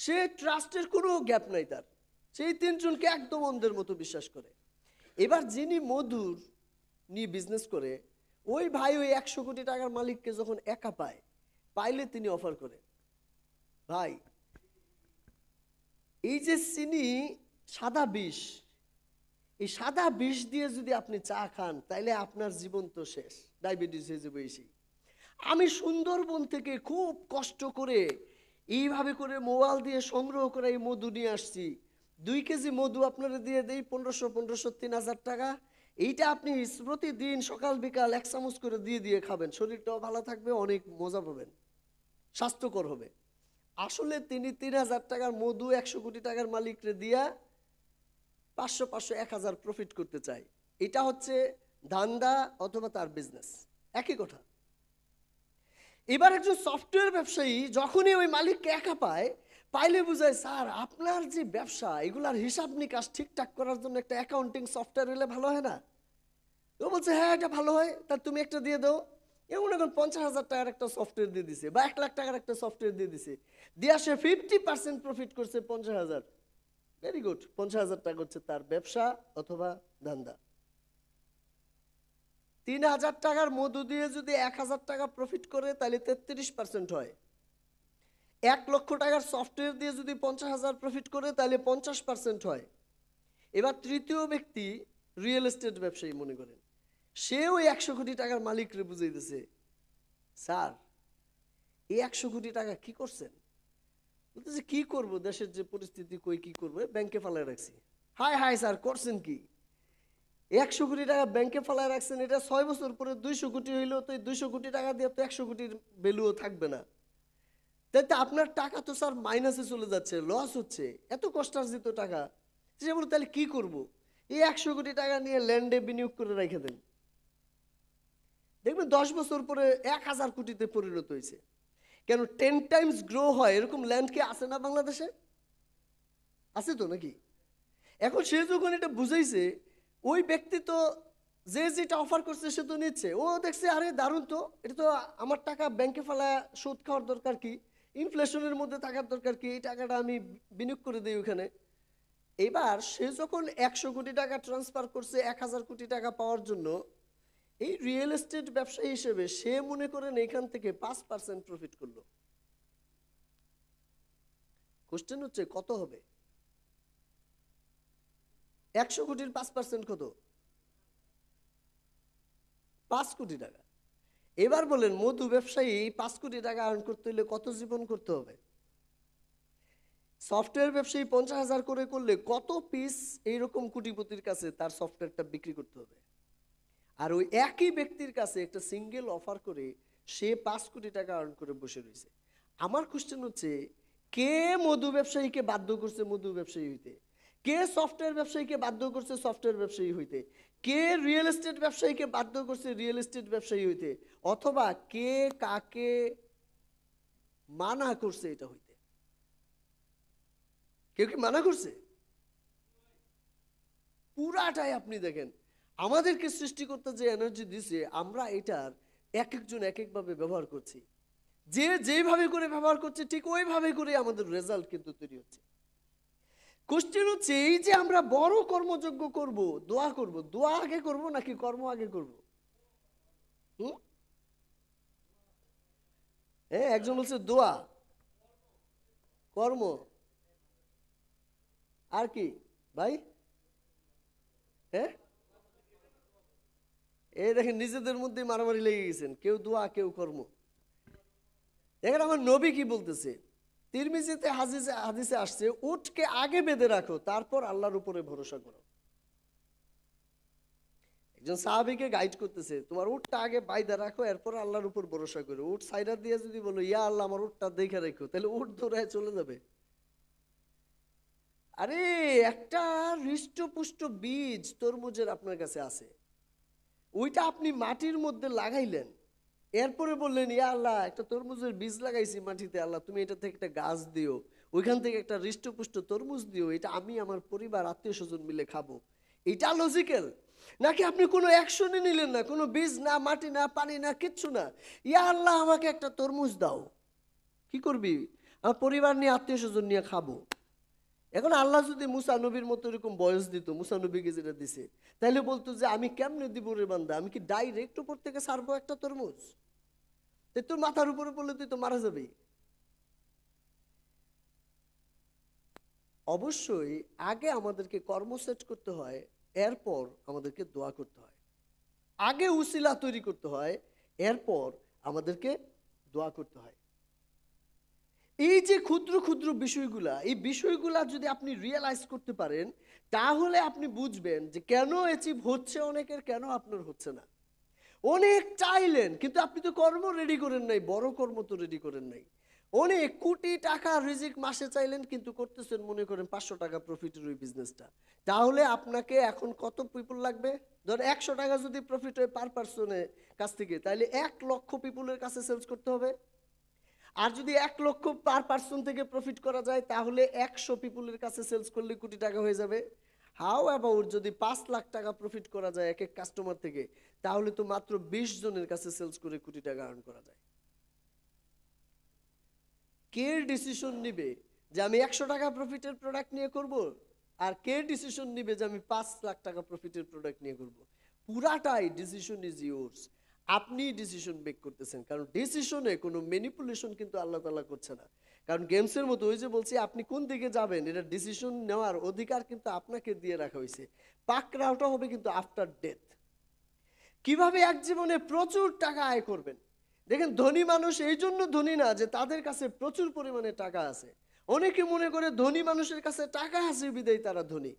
সে ট্রাস্টের কোনো গ্যাপ নাই তার, সেই তিনজনকে একদম অন্ধের মতো বিশ্বাস করে। এবার যিনি মধুর নিয়ে বিজনেস করে, ওই ভাই ওই 100 কোটি টাকার মালিককে যখন একা পাইলে তিনি অফার করে, ভাই এই যে চিনি সাদা বিষ, এই সাদা বিষ দিয়ে যদি আপনি চা খান তাইলে আপনার জীবন তো শেষ, ডায়াবেটিস হয়ে যাবে। এসে আমি সুন্দরবন থেকে খুব কষ্ট করে এইভাবে করে মোবাইল দিয়ে সংগ্রহ করে এই মধু নিয়ে আসছি, 2 কেজি মধু আপনারা দিয়ে দেই 1500 3000 টাকা। এইটা আপনি প্রতিদিন সকাল বিকাল 1 চামচ করে দিয়ে খাবেন, শরীরটাও ভালো থাকবে, অনেক মজা পাবেন, স্বাস্থ্যকর হবে। আসলে তিনি 3000 টাকার মধু 100 কোটি টাকার মালিকরে দিয়া 500 1000 প্রফিট করতে চায়। এটা হচ্ছে ধান্দা অথবা তার বিজনেস, একই কথা। এবার একজন সফটওয়্যার ব্যবসায়ী যখনই ওই মালিককে একা পাইলে বুঝায়, স্যার আপনার যে ব্যবসা এগুলার হিসাব নিকাশ ঠিকঠাক করার জন্য একটা অ্যাকাউন্টিং সফটওয়্যার হলে ভালো হয় না? তো বলছে হ্যাঁ এটা ভালো হয়, তা তুমি একটা দিয়ে দাও। এমন এখন 50,000 টাকার একটা সফটওয়্যার দিয়ে দিছে, বা 1 লাখ টাকার একটা সফটওয়্যার দিয়ে দিছে, দিয়ে সে 50% প্রফিট করছে 50,000। ভেরি গুড, 50,000 টাকা হচ্ছে তার ব্যবসা অথবা ধান্দা। 3,000 টাকার মধু দিয়ে যদি 1,000 টাকা প্রফিট করে তাহলে 33% হয়। 1 লক্ষ টাকার সফটওয়্যার দিয়ে যদি 50,000 প্রফিট করে তাহলে 50% হয়। এবার তৃতীয় ব্যক্তি রিয়েল এস্টেট ব্যবসায়ী মনে করেন, সেও 100 কোটি টাকার মালিকরে বুঝাইতেছে, স্যার এই 100 কোটি টাকা কি করছেন? বলতেছে কি করব, দেশের যে পরিস্থিতি, কই কি করবো, ব্যাংকে ফালায় রাখছি। হায় হায় স্যার করছেন কি? 100 কোটি টাকা ব্যাংকে ফালায় রাখছেন, এটা 6 বছর পরে 200 কোটি হইলো, তো এই 200 কোটি টাকা দিয়ে তো 100 কোটির ভ্যালুও থাকবে না। তাই তো আপনার টাকা তো স্যার মাইনাসে চলে যাচ্ছে, লস হচ্ছে, এত কষ্টার্জিত টাকা। সে বলে তাহলে কি করব? এই 100 কোটি টাকা নিয়ে ল্যান্ডে বিনিয়োগ করে রেখে দেন, দেখবেন 10 বছর পরে 1000 কোটিতে পরিণত হয়েছে। কেন 10 টাইমস গ্রো হয় এরকম ল্যান্ড কি আছে না বাংলাদেশে? আছে তো নাকি? এখন সে যখন এটা বুঝাইছে, ওই ব্যক্তি তো যে যেটা অফার করছে সে তো নিচ্ছে, ও দেখছে আরে দারুণ তো, এটা তো আমার টাকা ব্যাংকে ফেলা সুদ খাওয়ার দরকার কি, ইনফ্লেশনের মধ্যে থাকার দরকার কি, এই টাকাটা আমি বিনিয়োগ করে দিই ওখানে। এবার সে যখন 100 কোটি টাকা ট্রান্সফার করছে 1000 কোটি টাকা পাওয়ার জন্য, এই রিয়েল এস্টেট ব্যবসায়ী হিসেবে সে মনে করেন এখান থেকে 5% প্রফিট করলো। কোশ্চেন হচ্ছে কত হবে? 100 কোটির 5% কত? 5 কোটি টাকা। এবার বলেন মধু ব্যবসায়ী 5 কোটি টাকা আর্ন করতে হলে কত জীবন করতে হবে? সফটওয়্যার ব্যবসায়ী 50,000 করে করলে কত পিস এইরকম কোটিপতির কাছে তার সফটওয়্যারটা বিক্রি করতে হবে? আর ওই একই ব্যক্তির কাছে একটা সিঙ্গেল অফার করে সে 5 কোটি টাকা আর্ন করে বসে রয়েছে। আমার কোশ্চেন হচ্ছে, কে মধু ব্যবসায়ীকে বাধ্য করছে মধু ব্যবসায়ী হইতে? কে সফটওয়্যার ব্যবসায়ীকে বাধ্য করছে সফটওয়্যার ব্যবসায়ী হইতে? কে রিয়েল এস্টেট ব্যবসায়ীকে বাধ্য করছে রিয়েল এস্টেট ব্যবসায়ী হইতে? অথবা কে কাকে মানা করছে এটা হইতে? কেউ কি মানা করছে? পুরাটাই আপনি দেখেন, আমাদেরকে সৃষ্টি করতে যে এনার্জি দিছে, আমরা এটার এক একজন এক একভাবে ব্যবহার করছি। যে যেভাবে করে ব্যবহার করছে ঠিক ওইভাবে করে আমাদের রেজাল্ট কিন্তু তৈরি হচ্ছে। কোশ্চেন হচ্ছে এই যে আমরা বড় কর্মযজ্ঞ করব, দোয়া করব, দোয়া আগে করব নাকি কর্ম আগে করব? হুম? হ্যাঁ, একজন বলছে দোয়া, কর্ম, আর কি ভাই? হ্যাঁ, এই দেখেন নিজেদের মধ্যে মারামারি লেগে গেছেন, কেউ দোয়া কেউ কর্ম। দেখেন আমার নবী কি বলতেছে, তিরমিজিতে হাদিসে আসছে, উটকে আগে বেঁধে রাখো, তারপর আল্লাহর উপরে ভরসা করো। একজন সাহাবীকে গাইড করতেছে, তোমার উটটা আগে বাইধা রাখো, এরপর আল্লাহর উপর ভরসা করো। উট সাইডা দিয়ে যদি বলো ইয়া আল্লাহ আমার উটটা দেখে রাখো, তাহলে উট দৌড়ায় চলে যাবে। আরে একটা হৃষ্টপুষ্ট বীজ তরমুজের আপনার কাছে আছে, ওইটা আপনি মাটির মধ্যে লাগাইলেন, এরপরে বললেন ইয়া আল্লাহ একটা তরমুজের বীজ লাগাইছি মাটিতে, আল্লাহ তুমি এটা থেকে একটা গাছ দিও, ওইখান থেকে একটা হৃষ্টপুষ্ট তরমুজ দিও, এটা আমি আমার পরিবার আত্মীয় স্বজন মিলে খাবো। এটা লজিক্যাল? নাকি আপনি কোনো অ্যাকশনই নিলেন না, কোনো বীজ না, মাটি না, পানি না, কিচ্ছু না, ইয়া আল্লাহ আমাকে একটা তরমুজ দাও। কি করবি? আমার পরিবার নিয়ে আত্মীয় স্বজন নিয়ে খাবো। এখন আল্লাহ যদি মুসা নবীর মতো এরকম বয়স দিত, মুসা নবীকে যেটা দিছে, তাহলে বলতো যে আমি কেমনে দিব রে বান্দা, আমি কি ডাইরেক্ট উপর থেকে ছাড়বো একটা তরমুজ? তোর মাথার উপরে পড়লে তুই তো মারা যাবি। অবশ্যই আগে আমাদেরকে কর্ম সেট করতে হয়, এরপর আমাদেরকে দোয়া করতে হয়। আগে উসিলা তৈরি করতে হয়, এরপর আমাদেরকে দোয়া করতে হয়। এই যে ক্ষুদ্র ক্ষুদ্র বিষয়গুলা, এই বিষয়গুলা যদি আপনি রিয়েলাইজ করতে পারেন, তাহলে আপনি বুঝবেন যে কেন অ্যাচিভ হচ্ছে অনেকের, কেন আপনার হচ্ছে না। অনেক চাইলেন কিন্তু আপনি তো কর্ম রেডি করেন নাই, বড় কর্ম তো রেডি করেন নাই। অনেক কোটি টাকা রিজিক মাসে চাইলেন কিন্তু করতেছেন মনে করেন 500 টাকা প্রফিটের ওই বিজনেসটা। তাহলে আপনাকে এখন কত পিপল লাগবে? ধর 100 টাকা যদি প্রফিট হয় পার পার্সনের কাছ থেকে, তাহলে 1 লক্ষ পিপলের কাছে সেলস করতে হবে। আর যদি 1 লক্ষ পার পার্সন থেকে প্রফিট করা যায়, তাহলে 100 পিপলের কাছে সেলস করলে কোটি টাকা হয়ে যাবে। হাউ অ্যাবাউট যদি 5 লাখ টাকা প্রফিট করা যায় এক এক কাস্টমার থেকে, তাহলে তো মাত্র 20 জনের কাছে সেলস করে কোটি টাকা আর্ন করা যায়। কে ডিসিশন নিবে যে আমি 100 টাকা প্রফিটের প্রোডাক্ট নিয়ে করব, আর কে ডিসিশন নিবে যে আমি 5 লাখ টাকা প্রফিটের প্রোডাক্ট নিয়ে করব? পুরাটাই ডিসিশন ইজ ইয়োর্স। আপনি ডিসিশন মেক করতেছেন, কারণ ডিসিশনে কোনো ম্যানিপুলেশন কিন্তু আল্লাহ তাআলা করছে না। কারণ গেমসের মতো ওই যে বলছি আপনি কোন দিকে যাবেন, এটা ডিসিশন নেওয়ার অধিকার কিন্তু আপনাকে দিয়ে রাখা হয়েছে। পাকড়াওটা হবে কিন্তু আফটার ডেথ। কিভাবে এক জীবনে প্রচুর টাকা আয় করবেন? দেখেন, ধনী মানুষ এই জন্য ধনী না যে তাদের কাছে প্রচুর পরিমাণে টাকা আছে। অনেকে মনে করে ধনী মানুষের কাছে টাকা আছে বিধায় তারা ধনী।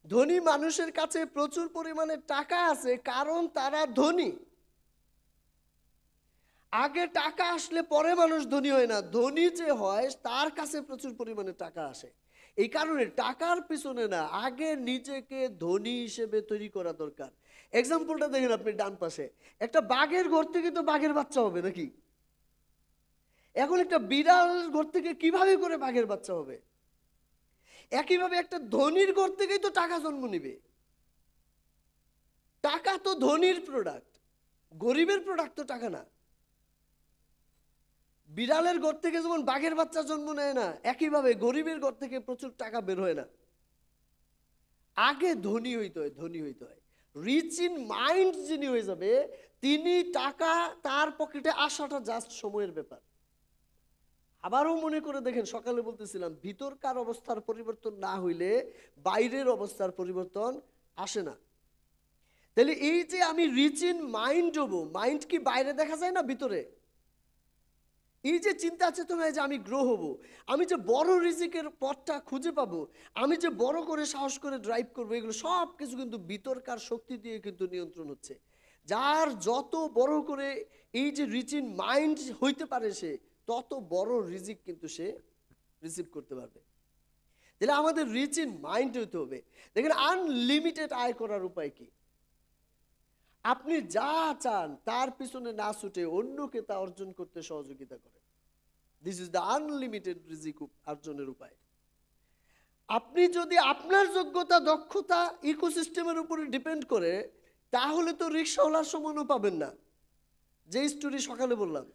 ধনী মানুষের কাছে প্রচুর পরিমাণে টাকা আছে কারণ তারা ধনী। আগে টাকা আসলে পরে মানুষ ধনী হয় না, ধনী যে হয় তার কাছে প্রচুর পরিমাণে টাকা আসে। এই কারণে টাকার পিছনে না, আগে নিজেকে ধনী হিসেবে তৈরি করা দরকার। এক্সাম্পলটা দেখেন আপনি ডান পাশে, একটা বাঘের ঘর থেকে তো বাঘের বাচ্চা হবে নাকি? এখন একটা বিড়াল ঘর থেকে কিভাবে করে বাঘের বাচ্চা হবে? একইভাবে একটা ধনীর ঘর থেকেই তো টাকা জন্ম নিবে। টাকা তো ধনীর প্রোডাক্ট, গরিবের প্রোডাক্ট তো টাকা না। বিড়ালের ঘর থেকে যেমন বাঘের বাচ্চা জন্ম নেয় না, একইভাবে গরিবের ঘর থেকে প্রচুর টাকা বের হয় না। আগে ধনী হইতে হয়, ধনী হইতে হয়। রিচ ইন মাইন্ড যিনি হয়ে যাবে, তিনি টাকা তার পকেটে আসাটা জাস্ট সময়ের ব্যাপার। আবারও মনে করে দেখেন, সকালে বলতেছিলাম ভিতরকার অবস্থার পরিবর্তন না হইলে বাইরের অবস্থার পরিবর্তন আসে না। তাহলে এই যে আমি রিচ ইন মাইন্ড হবো, মাইন্ড কি বাইরে দেখা যায় না, ভিতরে? এই যে চিন্তা চেতনায় যে আমি গ্রো হব, আমি যে বড় রিজিকের পথটা খুঁজে পাবো, আমি যে বড় করে সাহস করে ড্রাইভ করবো, এগুলো সব কিছু কিন্তু ভিতরকার শক্তি দিয়ে কিন্তু নিয়ন্ত্রণ হচ্ছে। যার যত বড় করে এই যে রিচ ইন মাইন্ড হইতে পারে, সে তত বড় রিজিক কিন্তু সে রিসিভ করতে পারবে। তাহলে আমাদের রিচ ইন মাইন্ড হইতে হবে। দেখেন, আনলিমিটেড আয় করার উপায় কি? আপনি যা চান তার পিছনে না ছুটে অন্যকে তা অর্জন করতে সহযোগিতা করেন। দিস ইজ দ্য আনলিমিটেড রিজিক অর্জনের উপায়। আপনি যদি আপনার যোগ্যতা দক্ষতা ইকোসিস্টেমের উপরে ডিপেন্ড করে, তাহলে তো রিক্সাওয়ালার সমানও পাবেন না, যে স্টোরি সকালে বললাম।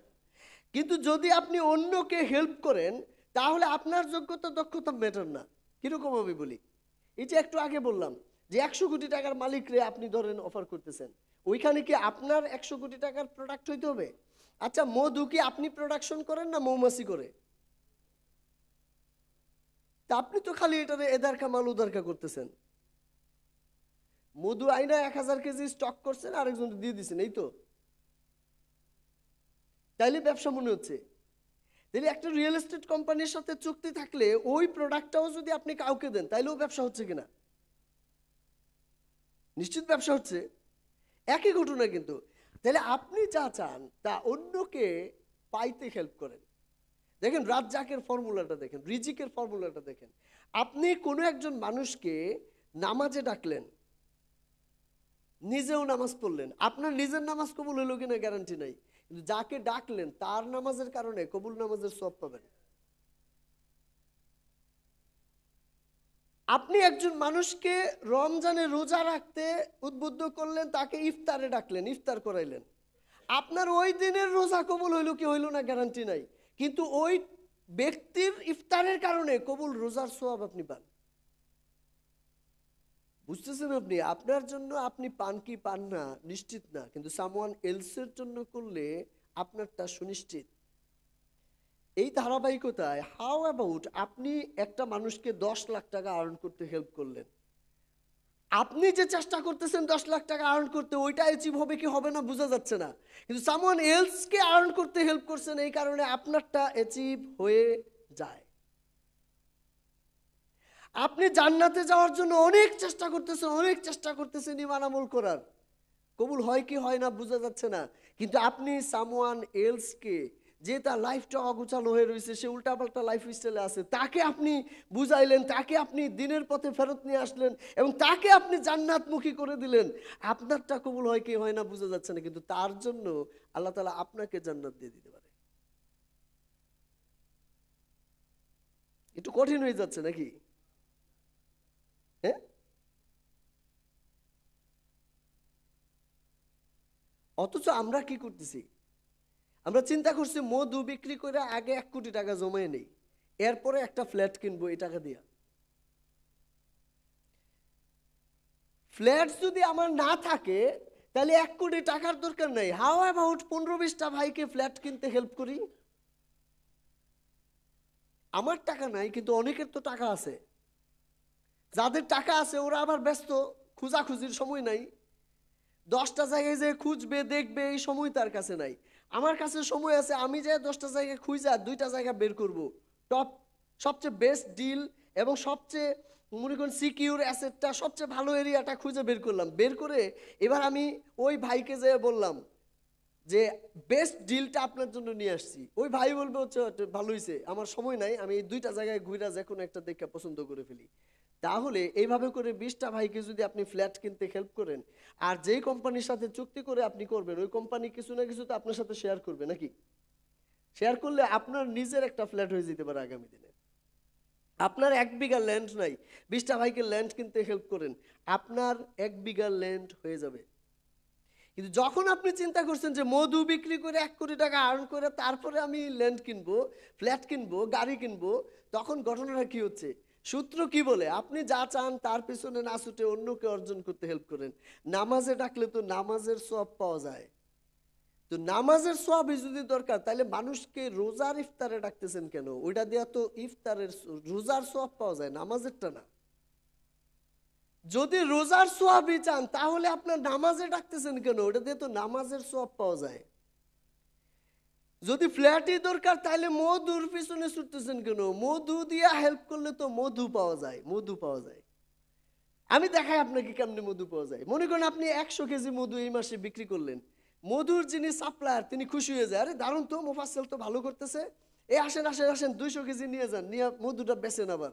কিন্তু যদি আপনি অন্যকে হেল্প করেন, তাহলে আপনার যোগ্যতা দক্ষতা ম্যাটার না। কিরকম আমি বলি, এই যে একটু আগে বললাম যে 100 কোটি টাকার মালিকরে আপনি ধরেন অফার করতেছেন, ওইখানে কি আপনার 100 কোটি টাকার প্রোডাক্ট হইতে হবে? আচ্ছা, মধু কি আপনি প্রোডাকশন করেন না মৌমাছি করে? তা আপনি তো খালি এটারে এদারকা মাল উদারকা করতেছেন। মধু আইনা 1000 কেজি স্টক করছেন, আরেকজন দিয়ে দিচ্ছেন, এই তো। তাইলে ব্যবসা মনে হচ্ছে। তাহলে একটা রিয়েল এস্টেট কোম্পানির সাথে চুক্তি থাকলে ওই প্রোডাক্টটাও যদি আপনি কাউকে দেন, তাইলেও ব্যবসা হচ্ছে কিনা? নিশ্চিত ব্যবসা হচ্ছে। একই ঘটনা কিন্তু। তাহলে আপনি যা চান তা অন্যকে পাইতে হেল্প করেন। দেখেন রাজ্জাকের ফর্মুলাটা দেখেন, রিজিকের ফর্মুলাটা দেখেন। আপনি কোনো একজন মানুষকে নামাজে ডাকলেন, নিজেও নামাজ পড়লেন, আপনার নিজের নামাজ কবুল হইল কিনা গ্যারান্টি নাই, কিন্তু যাকে ডাকলেন তার নামাজের কারণে কবুল নামাজের সওয়াব পাবেন। আপনি একজন মানুষকে রমজানে রোজা রাখতে উদ্বুদ্ধ করলেন, তাকে ইফতারে ডাকলেন, ইফতার করাইলেন, আপনার ওই দিনের রোজা কবুল হইল কি হইল না গ্যারান্টি নাই, কিন্তু ওই ব্যক্তির ইফতারের কারণে কবুল রোজার সওয়াব আপনি পান। বুঝতেছেন আপনি? আপনার জন্য আপনি পান কি পান না নিশ্চিত না, কিন্তু সামওয়ান এলসের জন্য করলে আপনারটা সুনিশ্চিত। এই ধারাবাহিকতায় হাউ অ্যাবাউট আপনি একটা মানুষকে 10 লাখ টাকা আর্ন করতে হেল্প করলেন, আপনি যে চেষ্টা করতেছেন 10 লাখ টাকা আর্ন করতে, ওইটা অ্যাচিভ হবে কি হবে না বোঝা যাচ্ছে না, কিন্তু সামওয়ান এলসকে আর্ন করতে হেল্প করছেন, এই কারণে আপনারটা অ্যাচিভ হয়ে যায়। আপনি জান্নাতে যাওয়ার জন্য অনেক চেষ্টা করতেছেন, অনেক চেষ্টা করতেছেন ঈমান আমল করার, কবুল হয় কি হয় না বোঝা যাচ্ছে না, কিন্তু আপনি সামওয়ান এলসকে, যে তার লাইফটা অগোছালো হয়ে রয়েছে, সে উল্টাপাল্টা লাইফ স্টাইলে আছে, তাকে আপনি বুঝাইলেন, তাকে আপনি দিনের পথে ফেরত নিয়ে আসলেন এবং তাকে আপনি জান্নাতমুখী করে দিলেন। আপনারটা কবুল হয় কি হয় না বোঝা যাচ্ছে না, কিন্তু তার জন্য আল্লাহ তাআলা আপনাকে জান্নাত দিয়ে দিতে পারে। একটু কঠিন হয়ে যাচ্ছে নাকি? হ্যাঁ, অথচ আমরা কি করতেছি? আমরা চিন্তা করছি মধু বিক্রি করে আগে 1 কোটি টাকা জমায়ে নেই, এরপরে একটা ফ্ল্যাট কিনবো এই টাকা দিয়া। ফ্ল্যাট যদি আমার না থাকে তাহলে 1 কোটি টাকার দরকার নাই, হাউ অ্যাবাউট 15-20টা ভাইকে ফ্ল্যাট কিনতে হেল্প করি। আমার টাকা নাই কিন্তু অনেকের তো টাকা আছে, যাদের টাকা আছে ওরা আবার ব্যস্ত, খোঁজাখুঁজির সময় নাই, 10টা জায়গায় যে খুঁজবে দেখবে এই সময় তার কাছে নাই। আমার কাছে সময় আছে, আমি যে 10টা জায়গায় খুঁজা 2টা জায়গা বের করব, টপ, সবচেয়ে বেস্ট ডিল এবং সবচেয়ে মনে করেন সিকিউর অ্যাসেটটা, সবচেয়ে ভালো এরিয়াটা খুঁজে বের করলাম, বের করে এবার আমি ওই ভাইকে যে বললাম যে বেস্ট ডিলটা আপনার জন্য নিয়ে আসছি, ওই ভাই বলবে হচ্ছে ভালো হয়েছে, আমার সময় নাই, আমি এই 2টা জায়গায় ঘুরে যে কোনো একটা দেখে পছন্দ করে ফেলি। তাহলে এইভাবে করে 20টা ভাইকে যদি আপনি ফ্ল্যাট কিনতে হেল্প করেন, আর যেই কোম্পানির সাথে চুক্তি করে আপনি করবেন, ওই কোম্পানি কিছু না কিছু তো আপনার সাথে শেয়ার করবে নাকি? শেয়ার করলে আপনার নিজের একটা ফ্ল্যাট হয়ে যেতে পারে আগামী দিনে। আপনার 1 বিঘা ল্যান্ড নাই, 20টা ভাইকে ল্যান্ড কিনতে হেল্প করেন, আপনার 1 বিঘা ল্যান্ড হয়ে যাবে। কিন্তু যখন আপনি চিন্তা করছেন যে মধু বিক্রি করে 1 কোটি টাকা আর্ন করে তারপরে আমি ল্যান্ড কিনবো, ফ্ল্যাট কিনবো, গাড়ি কিনবো, তখন ঘটনাটা কি হচ্ছে? সূত্র কি বলে? আপনি যা চান তার পিছনে না ছুটে অন্যকে অর্জন করতে হেল্প করেন। নামাজে ডাকলে তো নামাজের সওয়াব পাওয়া যায়, তো নামাজের সওয়াবই যদি দরকার, তাহলে মানুষকে রোজার ইফতারে ডাকতেছেন কেন? ওইটা দিয়া তো ইফতারের রোজার সওয়াব পাওয়া যায়, নামাজেরটা না। যদি রোজার সোয়াবই চান তাহলে আপনার নামাজে ডাকতেছেন কেন? ওটা দিয়ে তো নামাজের সোয়াব পাওয়া যায়। যদি ফ্ল্যাটই দরকার তাহলে মধুর পিছনে ছুটতেছেন কেন? মধু দিয়ে হেল্প করলে তো মধু পাওয়া যায়, মধু পাওয়া যায়। আমি দেখাই আপনাকে কেমনে মধু পাওয়া যায়। মনে করেন আপনি 100 কেজি মধু এই মাসে বিক্রি করলেন, মধুর যিনি সাপ্লায়ার তিনি খুশি হয়ে যায়, আরে দারুণ তো, মোফাজ্জল তো ভালো করতেছে, এই আসেন আসেন আসেন 200 কেজি নিয়ে যান, নিয়ে মধুটা বেচেন। আবার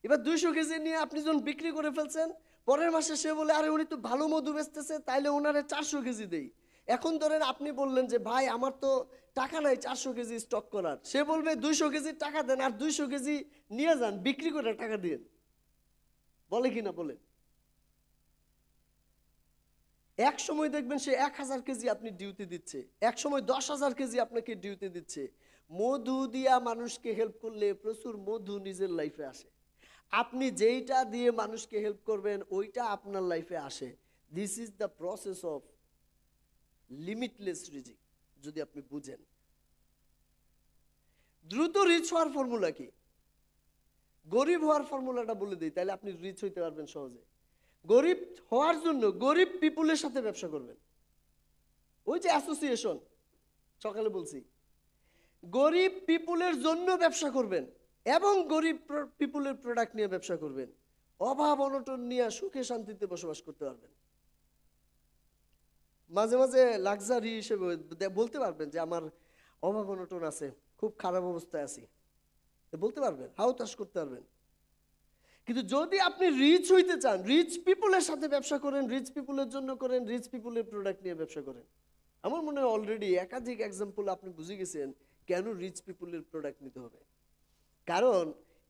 এবার 200 কেজি নিয়ে আপনি যখন বিক্রি করে ফেলছেন, পরের মাসে সে বলে আরে উনি তো ভালো মধু বেচতেছে, তাইলে ওনারে 400 কেজি দেই। এখন ধরেন আপনি বললেন যে ভাই আমার তো টাকা নাই 400 কেজি স্টক করার, সে বলবে 200 কেজির টাকা দেন আর 200 কেজি নিয়ে যান, বিক্রি করে টাকা দিন। বলে কিনা বলেন? এক সময় দেখবেন সে 1000 কেজি আপনি ডিউটি দিচ্ছে, এক সময় 10,000 কেজি আপনাকে ডিউটি দিচ্ছে। মধু দিয়া মানুষকে হেল্প করলে প্রচুর মধু নিজের লাইফে আসে। আপনি যেইটা দিয়ে মানুষকে হেল্প করবেন ওইটা আপনার লাইফে আসে। This is the process of limitless রিজিক। যদি আপনি বুঝেন, দ্রুত রিচ হওয়ার ফর্মুলা কি? গরিব হওয়ার ফর্মুলাটা বলে দিই, তাহলে আপনি রিচ হইতে পারবেন সহজে। গরিব হওয়ার জন্য গরিব পিপুলের সাথে ব্যবসা করবেন। ওই যে অ্যাসোসিয়েশন সকালে বলছি, গরিব পিপুলের জন্য ব্যবসা করবেন এবং গরিব পিপুলের প্রোডাক্ট নিয়ে ব্যবসা করবেন। অভাব অনটন নিয়ে সুখে শান্তিতে বসবাস করতে পারবেন। মাঝে মাঝে লাক্সারি হিসেবে বলতে পারবেন যে আমার অভাব অনটন আছে, খুব খারাপ অবস্থায় আছি, বলতে পারবেন, হাউতাশ করতে পারবেন। কিন্তু যদি আপনি রিচ হইতে চান, রিচ পিপুলের সাথে ব্যবসা করেন, রিচ পিপুলের জন্য করেন, রিচ পিপুলের প্রোডাক্ট নিয়ে ব্যবসা করেন। আমার মনে হয় অলরেডি একাধিক এক্সাম্পল আপনি বুঝে গেছেন কেন রিচ পিপুলের প্রোডাক্ট নিতে হবে। কারণ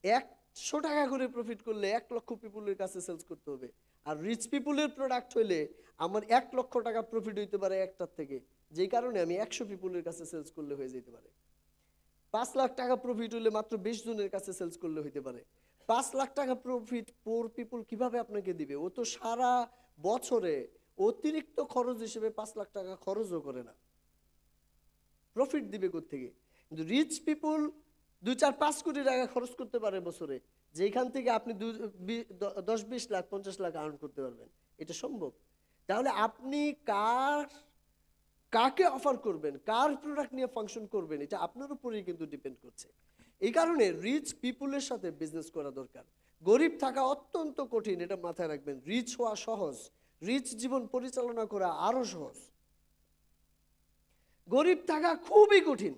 100 টাকা করে প্রফিট করলে 1 লক্ষ পিপুলের কাছে সেলস করতে হবে। আর রিচ পিপুলের প্রোডাক্ট হইলে আমার 1 লক্ষ টাকা প্রফিট হইতে পারে একটার থেকে, যেই কারণে আমি 100 পিপুলের কাছে সেলস করলে হয়ে যেতে পারে। 5 লাখ টাকা প্রফিট হলে মাত্র 20 জনের কাছে সেলস করলে হইতে পারে। 5 লাখ টাকা প্রফিট পোর পিপুল কিভাবে আপনাকে দিবে? ও তো সারা বছরে অতিরিক্ত খরচ হিসেবে 5 লাখ টাকা খরচও করে না, প্রফিট দিবে কোত্থেকে? কিন্তু রিচ পিপুল 2, 4, 5 কোটি টাকা খরচ করতে পারে বছরে, যেখান থেকে আপনি 10, 20 লাখ 50 লাখ আর্ন করতে পারবেন। এটা সম্ভব। তাহলে আপনি কাকে অফার করবেন, কার প্রোডাক্ট নিয়ে ফাংশন করবেন, এটা আপনার উপরেই কিন্তু ডিপেন্ড করছে। এই কারণে রিচ পিপুলের সাথে বিজনেস করা দরকার। গরিব থাকা অত্যন্ত কঠিন, এটা মাথায় রাখবেন। রিচ হওয়া সহজ, রিচ জীবন পরিচালনা করা আরো সহজ। গরিব থাকা খুবই কঠিন।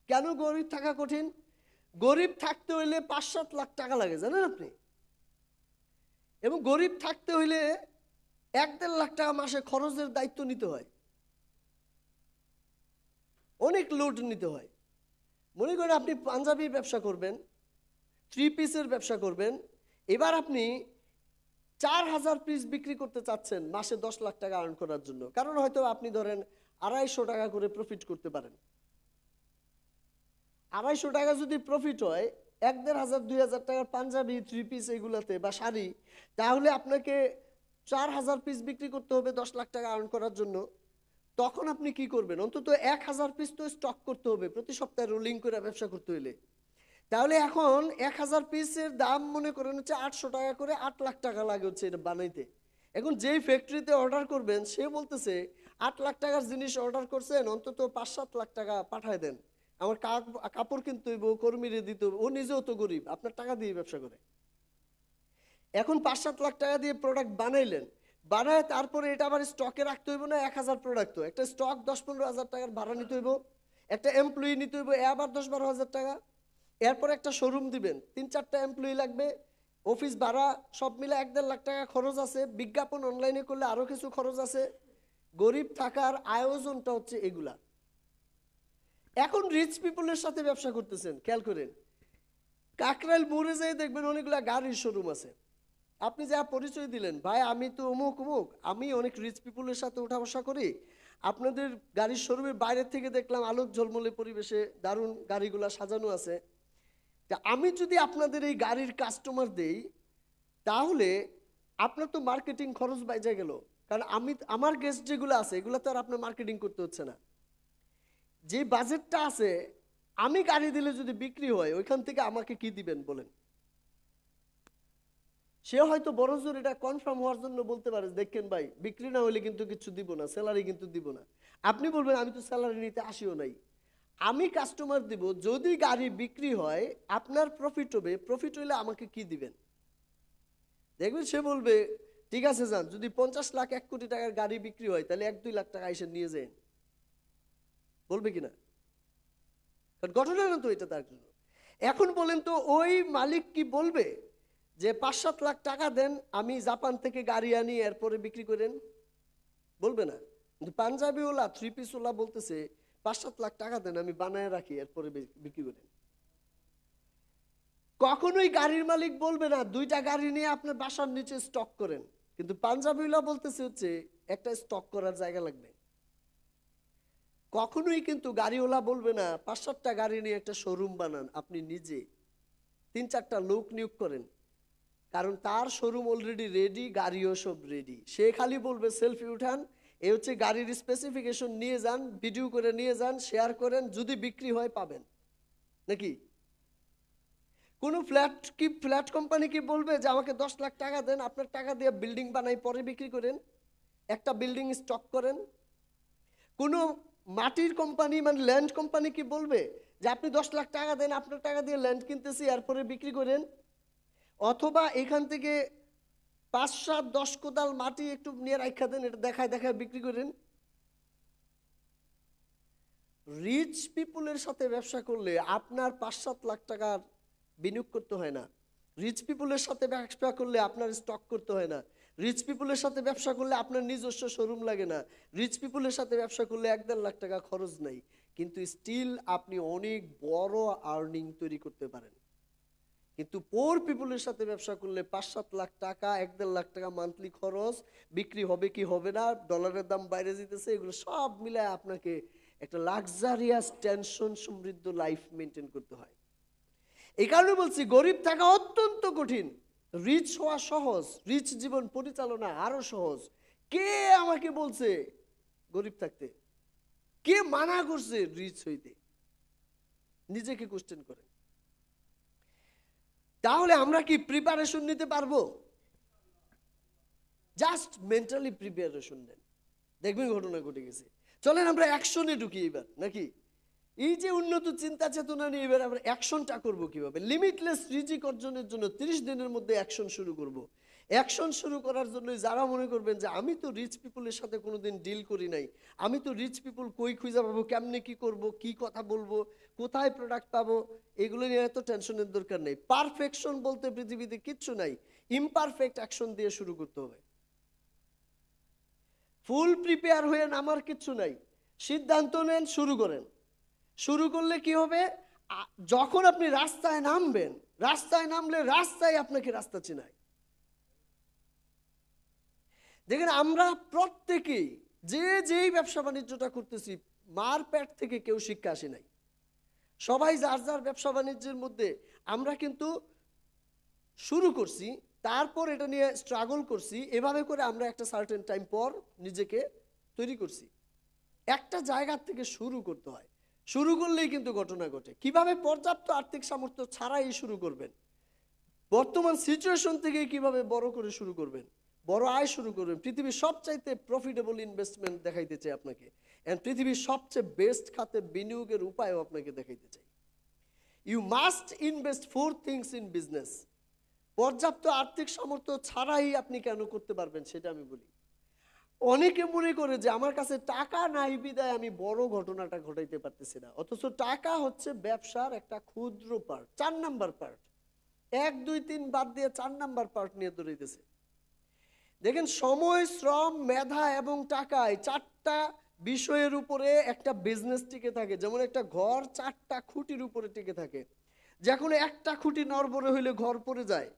কেন গরিব থাকা কঠিন? গরিব থাকতে হইলে 5-7 লাখ টাকা লাগে, জানেন আপনি? এবং গরিব থাকতে হইলে 1-1.5 লাখ টাকা মাসে খরচের দায়িত্ব নিতে হয়, অনেক লোড নিতে হয়। মনে করেন আপনি পাঞ্জাবির ব্যবসা করবেন, 3 পিসের ব্যবসা করবেন, এবার আপনি 4000 পিস বিক্রি করতে চাচ্ছেন মাসে 10 লাখ টাকা আর্ন করার জন্য। কারণ হয়তো আপনি ধরেন 250 টাকা করে প্রফিট করতে পারেন। 250 টাকা যদি প্রফিট হয়, 1500 2000 টাকার পাঞ্জাবি 3 পিস এগুলাতে বা শাড়ি, তাহলে আপনাকে 4000 পিস বিক্রি করতে হবে 10 লাখ টাকা আর্ন করার জন্য। তখন আপনি কি করবেন? অন্তত 1000 পিস তো স্টক করতে হবে প্রতি সপ্তাহে রোলিং করে ব্যবসা করতে হইলে। তাহলে এখন 1000 পিসের দাম মনে করেন হচ্ছে 800 টাকা করে, 8 লাখ টাকা লাগে হচ্ছে এটা বানাইতে। এখন যেই ফ্যাক্টরিতে অর্ডার করবেন সে বলতেছে 8 লাখ টাকার জিনিস অর্ডার করছেন, অন্তত 5-7 লাখ টাকা পাঠায় দেন, আমার কাপড় কিনতে হইব, কর্মীরে দিতে হইব। ও নিজেও তো গরিব, আপনার টাকা দিয়ে ব্যবসা করে। এখন 5-7 লাখ টাকা দিয়ে প্রোডাক্ট বানাইলেন, বানায় তারপরে এটা আবার স্টকে রাখতে হইব না? 1000 প্রোডাক্ট, তো একটা স্টক 10-15 হাজার টাকার ভাড়া নিতে হইব, একটা এমপ্লয়ি নিতে হইব, এ আবার 10-12 হাজার টাকা। এরপর একটা শোরুম দিবেন, 3-4টা এমপ্লয়ি লাগবে, অফিস ভাড়া সব মিলে 1-1.5 লাখ টাকা খরচ আছে, বিজ্ঞাপন অনলাইনে করলে আরো কিছু খরচ আছে। গরিব থাকার আয়োজনটা হচ্ছে এগুলা। এখন রিচ পিপলের সাথে ব্যবসা করতেছেন, খেয়াল করেন, কাকরাইল মোড়ে যেয়ে দেখবেন অনেকগুলা গাড়ির শোরুম আছে। আপনি যা পরিচয় দিলেন, ভাই আমি তো অমুক অমুক, আমি অনেক রিচ পিপুলের সাথে উঠা বসা করি, আপনাদের গাড়ির শোরুমের বাইরে থেকে দেখলাম আলোক ঝলমলে পরিবেশে দারুণ গাড়িগুলা সাজানো আছে। তা আমি যদি আপনাদের এই গাড়ির কাস্টমার দেই, তাহলে আপনার তো মার্কেটিং খরচ বাইজা গেল। কারণ আমার গেস্ট যেগুলো আছে এগুলো তো আর আপনার মার্কেটিং করতে হচ্ছে না। যে বাজেটটা আছে, আমি গাড়ি দিলে যদি বিক্রি হয়, ওইখান থেকে আমাকে কি দিবেন বলেন? সে হয়তো বড় জোর এটা কনফার্ম হওয়ার জন্য বলতে পারে, দেখেন ভাই বিক্রি না হলে কিন্তু কিছু দিব না, স্যালারি কিন্তু দিব না। আপনি বলবেন আমি তো স্যালারি নিতে আসিও নাই। আমি কাস্টমার দিব, যদি গাড়ি বিক্রি হয় আপনার প্রফিট হবে, প্রফিট হইলে আমাকে কি দিবেন? দেখবেন সে বলবে ঠিক আছে যান, যদি 50 লাখ 1 কোটি টাকার গাড়ি বিক্রি হয় তাহলে 1-2 লাখ টাকা এসে নিয়ে যান, বলবে কিনা? কারণ ঘটনা না তো এটা তার জন্য। এখন বলেন তো ওই মালিক কি বলবে যে 5-7 লাখ টাকা দেন, আমি জাপান থেকে গাড়ি আনি এরপরে বিক্রি করেন? বলবে না। কিন্তু পাঞ্জাবিওয়ালা 3 পিসওয়ালা বলতেছে 5-7 লাখ টাকা দেন, আমি বানায় রাখি এরপরে বিক্রি করেন। কখনোই গাড়ির মালিক বলবে না 2টা গাড়ি নিয়ে আপনার বাসার নিচে স্টক করেন। কিন্তু পাঞ্জাবিওয়ালা বলতেছে হচ্ছে একটা স্টক করার জায়গা লাগবে। কখনোই কিন্তু গাড়িওয়ালা বলবে না 5-7টা গাড়ি নিয়ে একটা শোরুম বানান, আপনি নিজে 3-4টা লোক নিয়োগ করেন। কারণ তার শোরুম অলরেডি রেডি, গাড়িও সব রেডি। সে খালি বলবে সেলফি উঠান, এ হচ্ছে গাড়ির স্পেসিফিকেশন নিয়ে যান, ভিডিও করে নিয়ে যান, শেয়ার করেন, যদি বিক্রি হয় পাবেন। নাকি কোনো ফ্ল্যাট কোম্পানি কি বলবে যে আমাকে 10 লাখ টাকা দেন, আপনার টাকা দিয়ে বিল্ডিং বানাই পরে বিক্রি করেন, একটা বিল্ডিং স্টক করেন? কোনো মাটির কোম্পানি মানে ল্যান্ড কোম্পানি কি বলবে যে আপনি 10 লাখ টাকা দেন, আপনার টাকা দিয়ে ল্যান্ড কিনতেছি এরপরে বিক্রি করেন? অথবা এখান থেকে 5-7-10 কোদাল মাটি একটু নিয়ে রাখা দেন, এটা দেখায় দেখায় বিক্রি করেন? রিচ পিপুলের সাথে ব্যবসা করলে আপনার 5-7 লাখ টাকার বিনিয়োগ করতে হয় না। রিচ পিপুলের সাথে ব্যবসা করলে আপনার স্টক করতে হয় না। রিচ পিপুলের সাথে ব্যবসা করলে আপনার নিজস্ব শোরুম লাগে না। রিচ পিপুলের সাথে ব্যবসা করলে 1-1.5 লাখ টাকা খরচ নাই, কিন্তু স্টিল আপনি অনেক বড় আর্নিং তৈরি করতে পারেন। কিন্তু পোর পিপুলের সাথে ব্যবসা করলে 5-7 লাখ টাকা, 1-1.5 লাখ টাকা মান্থলি খরচ, বিক্রি হবে কি হবে না, ডলারের দাম বাইরে যেতেছে, এগুলো সব মিলায় আপনাকে একটা লাক্সারিয়াস টেনশন সমৃদ্ধ লাইফ মেনটেন করতে হয়। এই কারণে বলছি গরিব থাকা অত্যন্ত কঠিন, রিচ হওয়া সহজ, রিচ জীবন পরিচালনা আরো সহজ। কে আমাকে বলছে গরিব থাকতে? কে মানা করছে রিচ হইতে? নিজেকে কোশ্চেন করেন। তাহলে আমরা কি প্রিপারেশন নিতে পারবো? জাস্ট মেন্টালি প্রিপারেশন নেন, দেখবেন ঘটনা ঘটে গেছে। চলেন আমরা অ্যাকশনে ঢুকি এবার, নাকি? এই যে উন্নত চিন্তা চেতনা নিয়ে এবার আমরা অ্যাকশনটা করবো কিভাবে? লিমিটলেস রিজিক অর্জনের জন্য 30 দিনের মধ্যে অ্যাকশন শুরু করব। অ্যাকশন শুরু করার জন্য যারা মনে করবেন যে আমি তো রিচ পিপুলের সাথে কোনোদিন ডিল করি নাই, আমি তো রিচ পিপুল কই খুঁজে পাবো, কেমনে কি করব, কি কথা বলবো, কোথায় প্রোডাক্ট পাবো, এগুলো নিয়ে এত টেনশনের দরকার নেই। পারফেকশন বলতে পৃথিবীতে কিচ্ছু নাই, ইমপারফেক্ট অ্যাকশন দিয়ে শুরু করতে হবে। ফুল প্রিপেয়ার হয়ে নামার কিচ্ছু নাই, সিদ্ধান্ত নেন, শুরু করেন। শুরু করলে কি হবে? যখন আপনি রাস্তায় নামবেন, রাস্তায় নামলে রাস্তায় আপনাকে রাস্তা চেনায়। দেখেন আমরা প্রত্যেকেই যে যেই ব্যবসা বাণিজ্যটা করতেছি, মার পেট থেকে কেউ শিক্ষা আসে নাই। সবাই যার যার ব্যবসা বাণিজ্যের মধ্যে আমরা কিন্তু শুরু করছি, তারপর এটা নিয়ে স্ট্রাগল করছি, এভাবে করে আমরা একটা সার্টেন টাইম পর নিজেকে তৈরি করছি। একটা জায়গা থেকে শুরু করতে হয়, শুরু করলেই কিন্তু ঘটনা ঘটে। কিভাবে পর্যাপ্ত আর্থিক সামর্থ্য ছাড়াই শুরু করবেন, বর্তমান সিচুয়েশন থেকে কিভাবে বড় করে শুরু করবেন, বড় আয় শুরু করবেন। পৃথিবীর সবচাইতে প্রফিটেবল ইনভেস্টমেন্ট দেখাইতে চাই আপনাকে, এন্ড পৃথিবীর সবচেয়ে বেস্ট খাতে বিনিয়োগের উপায়ও আপনাকে দেখাইতে চাই। You must invest 4 things in business. পর্যাপ্ত আর্থিক সামর্থ্য ছাড়াই আপনি কেন করতে পারবেন সেটা আমি বলি। অনেকে মনে করে যে আমার কাছে টাকা নাই বিদায় আমি বড় ঘটনাটা ঘটাইতে পারতেছি না, অথচ টাকা হচ্ছে ব্যবসার একটা ক্ষুদ্র পার্ট, 4 নাম্বার পার্ট। 1, 2, 3 বাদ দিয়ে 4 নাম্বার পার্ট নিয়ে দৌড়াইতেছে। দেখেন সময়, শ্রম, মেধা এবং টাকায় 4টা বিষয়ের উপরে একটা বিজনেস টিকে থাকে। যেমন একটা ঘর 4টা খুঁটির উপরে টিকে থাকে, যখন একটা খুঁটি নড়বড়ে হইলে ঘর পড়ে যায়।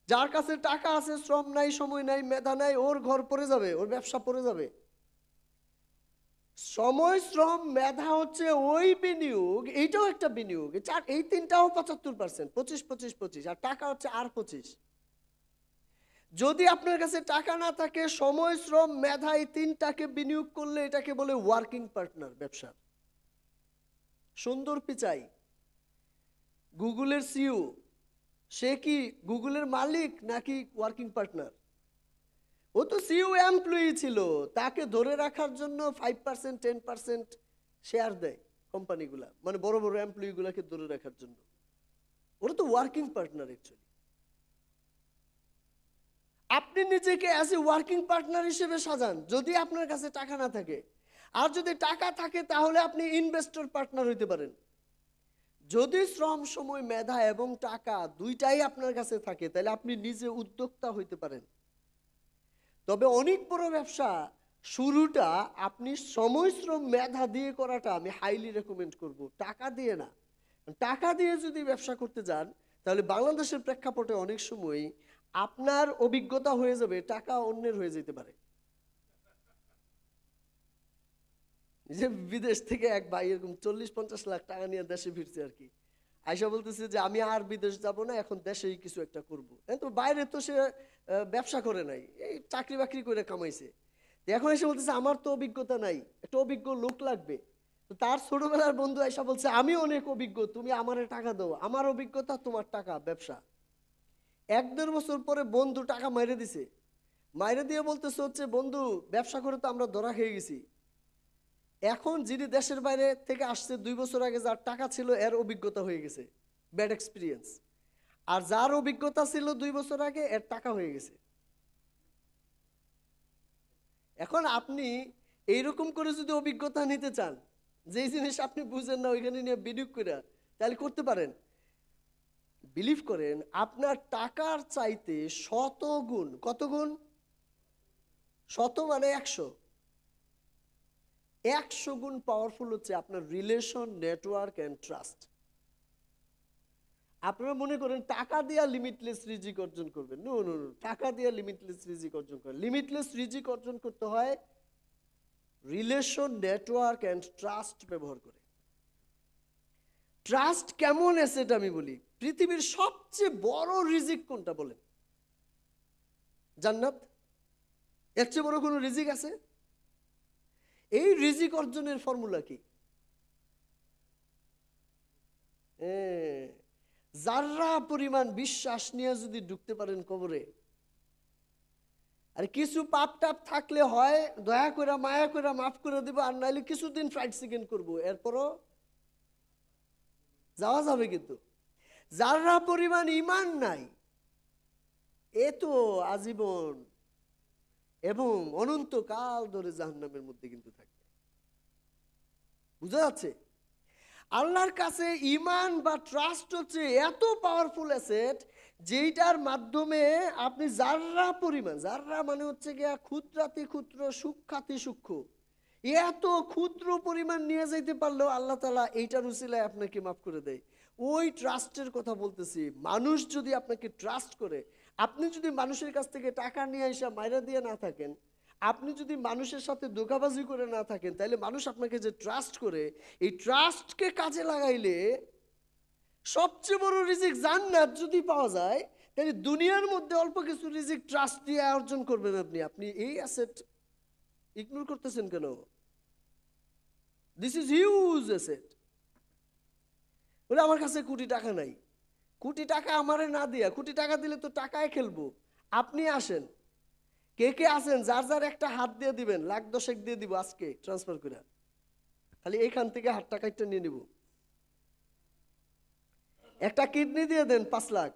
যার কাছে টাকা আছে, শ্রম নাই, সময় নাই, মেধা নাই, ওর ঘর পড়ে যাবে, ওর ব্যবসা পড়ে যাবে। সময়, শ্রম, মেধা হচ্ছে ওই বিনিয়োগ, এইটাও একটা বিনিয়োগ। এই তিনটাও 75%, 25 25 25, আর টাকা হচ্ছে আর 25। যদি আপনার কাছে টাকা না থাকে, সময়, শ্রম, মেধা এই তিনটাকে বিনিয়োগ করলে এটাকে বলে ওয়ার্কিং পার্টনার ব্যবসা। সুন্দর পিচাই গুগলের সিইও, সে কি গুগলের মালিক নাকি ওয়ার্কিং পার্টনার? ও তো সিইও এমপ্লয়ি ছিল, তাকে ধরে রাখার জন্য 5% 10% শেয়ার দেয় কোম্পানিগুলা, মানে বড় বড় এমপ্লয়িগুলাকে ধরে রাখার জন্য। ওরা তো ওয়ার্কিং পার্টনার অ্যাকচুয়ালি। আপনি নিজেকে অ্যাজ এ ওয়ার্কিং পার্টনার হিসেবে সাজান যদি আপনার কাছে টাকা না থাকে। আর যদি টাকা থাকে তাহলে আপনি ইনভেস্টর পার্টনার হইতে পারেন। যদি শ্রম, সময়, মেধা এবং টাকা দুইটাই আপনার কাছে থাকে তাহলে আপনি নিজে উদ্যোক্তা হইতে পারেন। তবে অনেক বড় ব্যবসা শুরুটা আপনি সময়, শ্রম, মেধা দিয়ে করাটা আমি হাইলি রেকমেন্ড করব, টাকা দিয়ে না। টাকা দিয়ে যদি ব্যবসা করতে যান তাহলে বাংলাদেশের প্রেক্ষাপটে অনেক সময় আপনার অভিজ্ঞতা হয়ে যাবে, টাকা অন্যের হয়ে যেতে পারে। যে বিদেশ থেকে এক ভাই এরকম 40-50 লাখ টাকা নিয়ে দেশে ফিরছে আর কি, আয়সা বলতেছে যে আমি আর বিদেশ যাব না, এখন দেশেই কিছু একটা করবো। তো বাইরে তো সে ব্যবসা করে নাই, এই চাকরি বাকরি করে কামাইছে। এখন এসে বলতেছে আমার তো অভিজ্ঞতা নাই, একটা অভিজ্ঞ লোক লাগবে। তো তার ছোটবেলার বন্ধু আয়সা বলছে আমি অনেক অভিজ্ঞ, তুমি আমারে টাকা দাও, আমার অভিজ্ঞতা তোমার টাকা, ব্যবসা। 1-1.5 বছর পরে বন্ধু টাকা মাইরে দিছে, মাইরে দিয়ে বলতেছে হচ্ছে বন্ধু ব্যবসা করে তো আমরা ধরা খেয়ে গেছি। এখন যিনি দেশের বাইরে থেকে আসছে 2 বছর আগে, যার টাকা ছিল এর অভিজ্ঞতা হয়ে গেছে, ব্যাড এক্সপিরিয়েন্স। আর যার অভিজ্ঞতা ছিল 2 বছর আগে এর টাকা হয়ে গেছে। এখন আপনি এইরকম করে যদি অভিজ্ঞতা নিতে চান যেই জিনিস আপনি বুঝেন না ওইখানে নিয়ে বিনিয়োগ করে তাহলে করতে পারেন। বিলিভ করেন আপনার টাকার চাইতে শত গুণ, কত গুণ? শত মানে 100, 100 গুণ পাওয়ারফুল হচ্ছে আপনার রিলেশন, নেটওয়ার্ক অ্যান্ড ট্রাস্ট। আপনারা মনে করেন টাকা দিয়ে লিমিটলেস রিজিক অর্জন করবেন। নো নো নো, টাকা দিয়ে লিমিটলেস রিজিক অর্জন করেন। লিমিটলেস রিজিক অর্জন করতে হয় রিলেশন, নেটওয়ার্ক অ্যান্ড ট্রাস্ট ব্যবহার করে। ট্রাস্ট কেমন অ্যাসেট আমি বলি, পৃথিবীর সবচেয়ে বড় রিজিক কোনটা বলেন? জান্নাত। এর চেয়ে বড় কোনো রিজিক আছে? এই রিজিক অর্জনের ফর্মুলা কি? যারা পরিমাণ বিশ্বাস নিয়ে যদি ঢুকতে পারেন কবরে, আর কিছু পাপ টাপ থাকলে হয় দয়া করে মায়া করে মাফ করে দেব, আর নাইলে কিছুদিন ফ্রাইড চিকেন করবো, এরপরও যাওয়া যাবে। কিন্তু যারা পরিমাণ ইমান নাই, এ তো আজীবন এবং অনন্তকাল ধরে জাহান্নামের মধ্যে কিন্তু থাকবে। বুঝা যাচ্ছে? আল্লাহর কাছে ইমান বা ট্রাস্ট হচ্ছে এত পাওয়ারফুল অ্যাসেট, যেইটার মাধ্যমে আপনি যাররা পরিমাণ, যাররা মানে হচ্ছে গিয়া ক্ষুদ্রাতি ক্ষুদ্র, সূক্ষ্মাতি সূক্ষ্ম, এত ক্ষুদ্র পরিমাণ নিয়ে যাইতে পারলেও আল্লাহ তাআলা এইটার উসিলায় আপনাকে মাফ করে দেয়। ওই ট্রাস্টের কথা বলতেছি। মানুষ যদি আপনাকে ট্রাস্ট করে, আপনি যদি মানুষের কাছ থেকে টাকা নিয়ে এসে মাইরা দিয়ে না থাকেন, আপনি যদি মানুষের সাথে ধোঁকাবাজি করে না থাকেন, তাহলে মানুষ আপনাকে যে ট্রাস্ট করে, এই ট্রাস্টকে কাজে লাগাইলে সবচেয়ে বড় রিজিক জান্নাত যদি পাওয়া যায়, তাহলে দুনিয়ার মধ্যে অল্প কিছু রিজিক ট্রাস্ট দিয়ে অর্জন করবেন আপনি। আপনি এই অ্যাসেট ইগনোর করতেছেন কেন? This is huge asset. বলে আমার কাছে কোটি টাকা নাই, কোটি টাকা আমারে না দিয়া, কোটি টাকা দিলে তো টাকায় খেলবো। আপনি আসেন, কে কে আছেন, যার যার একটা হাত দিয়ে দিবেন, 1,10,000 দিয়ে দিব আজকে ট্রান্সফার করে। খালি এইখান থেকে হাতটা কাটটা নিয়ে নিব। একটা কিডনি দিয়ে দেন 5 লাখ,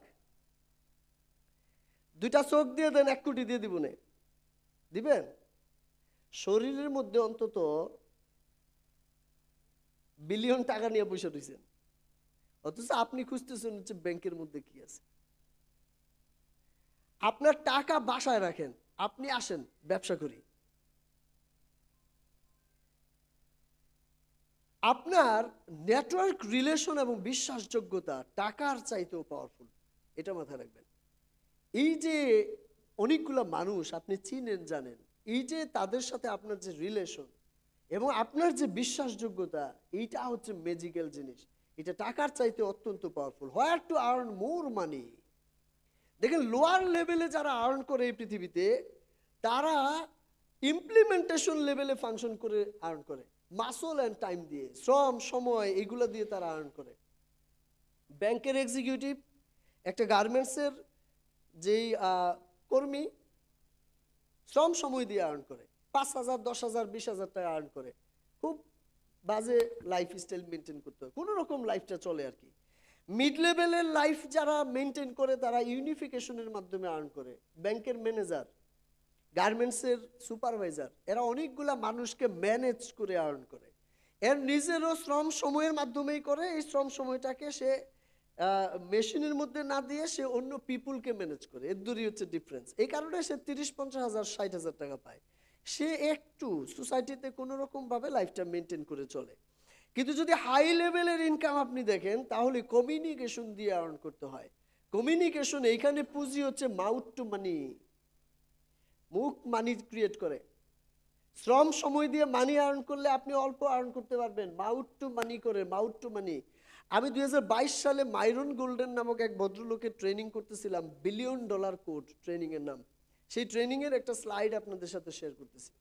2টা চোখ দিয়ে দেন 1 কোটি দিয়ে দিব। দিবেন? শরীরের মধ্যে অন্তত বিলিয়ন টাকা নিয়ে বসে রয়েছেন, অথচ আপনি খুঁজতেছেন হচ্ছে ব্যাংকের মধ্যে কি আছে। আপনার টাকা বাসায় রাখেন, আপনি আসেন ব্যবসা করি। আপনার নেটওয়ার্ক, রিলেশন এবং বিশ্বাসযোগ্যতা টাকার চাইতেও পাওয়ারফুল, এটা মাথায় রাখবেন। এই যে অনেকগুলো মানুষ আপনি চিনেন, জানেন, এই যে তাদের সাথে আপনার যে রিলেশন এবং আপনার যে বিশ্বাসযোগ্যতা, এইটা হচ্ছে ম্যাজিক্যাল জিনিস। এটা টাকার চাইতে অত্যন্ত powerful. Where to earn more money. দেখেন, লোয়ার লেভেলে যারা আর্ন করে এই পৃথিবীতে, তারা ইমপ্লিমেন্টেশন লেভেলে ফাংশন করে আর্ন করে, মাসল অ্যান্ড টাইম দিয়ে, শ্রম, সময়, এগুলো দিয়ে তারা আর্ন করে। ব্যাংকের এক্সিকিউটিভ, একটা গার্মেন্টসের যেই কর্মী, শ্রম সময় দিয়ে আর্ন করে 5,000, 10,000, 20,000 টাকা আর্ন করে। খুব বাজে লাইফ স্টাইল মেনটেন করতে হয়, কোনো রকম লাইফটা চলে আর কি। মিড লেভেলের লাইফ যারা মেনটেন করে, তারা ইউনিফিকেশনের মাধ্যমে আর্ন করে। ব্যাংকের ম্যানেজার, গার্মেন্টসের সুপারভাইজার, এরা অনেকগুলা মানুষকে ম্যানেজ করে আর্ন করে। এর নিজেরও শ্রম সময়ের মাধ্যমেই করে। এই শ্রম সময়টাকে সে মেশিনের মধ্যে না দিয়ে সে অন্য পিপুলকে ম্যানেজ করে। এর দূরই হচ্ছে ডিফারেন্স। এই কারণে সে 30-50,000, 60,000 টাকা পায়। সে একটু সোসাইটিতে কোনো রকমভাবে লাইফটা মেনটেন করে চলে। কিন্তু যদি হাই লেভেলের ইনকাম আপনি দেখেন, তাহলে কমিউনিকেশন দিয়ে আর্ন করতে হয়। কমিউনিকেশন, এইখানে পুঁজি হচ্ছে মাউথ টু মানি। মুখ মানি ক্রিয়েট করে। শ্রম সময় দিয়ে মানি আর্ন করলে আপনি অল্প আর্ন করতে পারবেন, মাউথ টু মানি করে, মাউথ টু মানি। আমি 2022 সালে মাইরন গোল্ডেন নামক এক ভদ্রলোকের ট্রেনিং করতেছিলাম, $1 বিলিয়ন কোড ট্রেনিং এর নাম। সেই ট্রেনিং এর একটা স্লাইড আপনাদের সাথে শেয়ার করতেছি।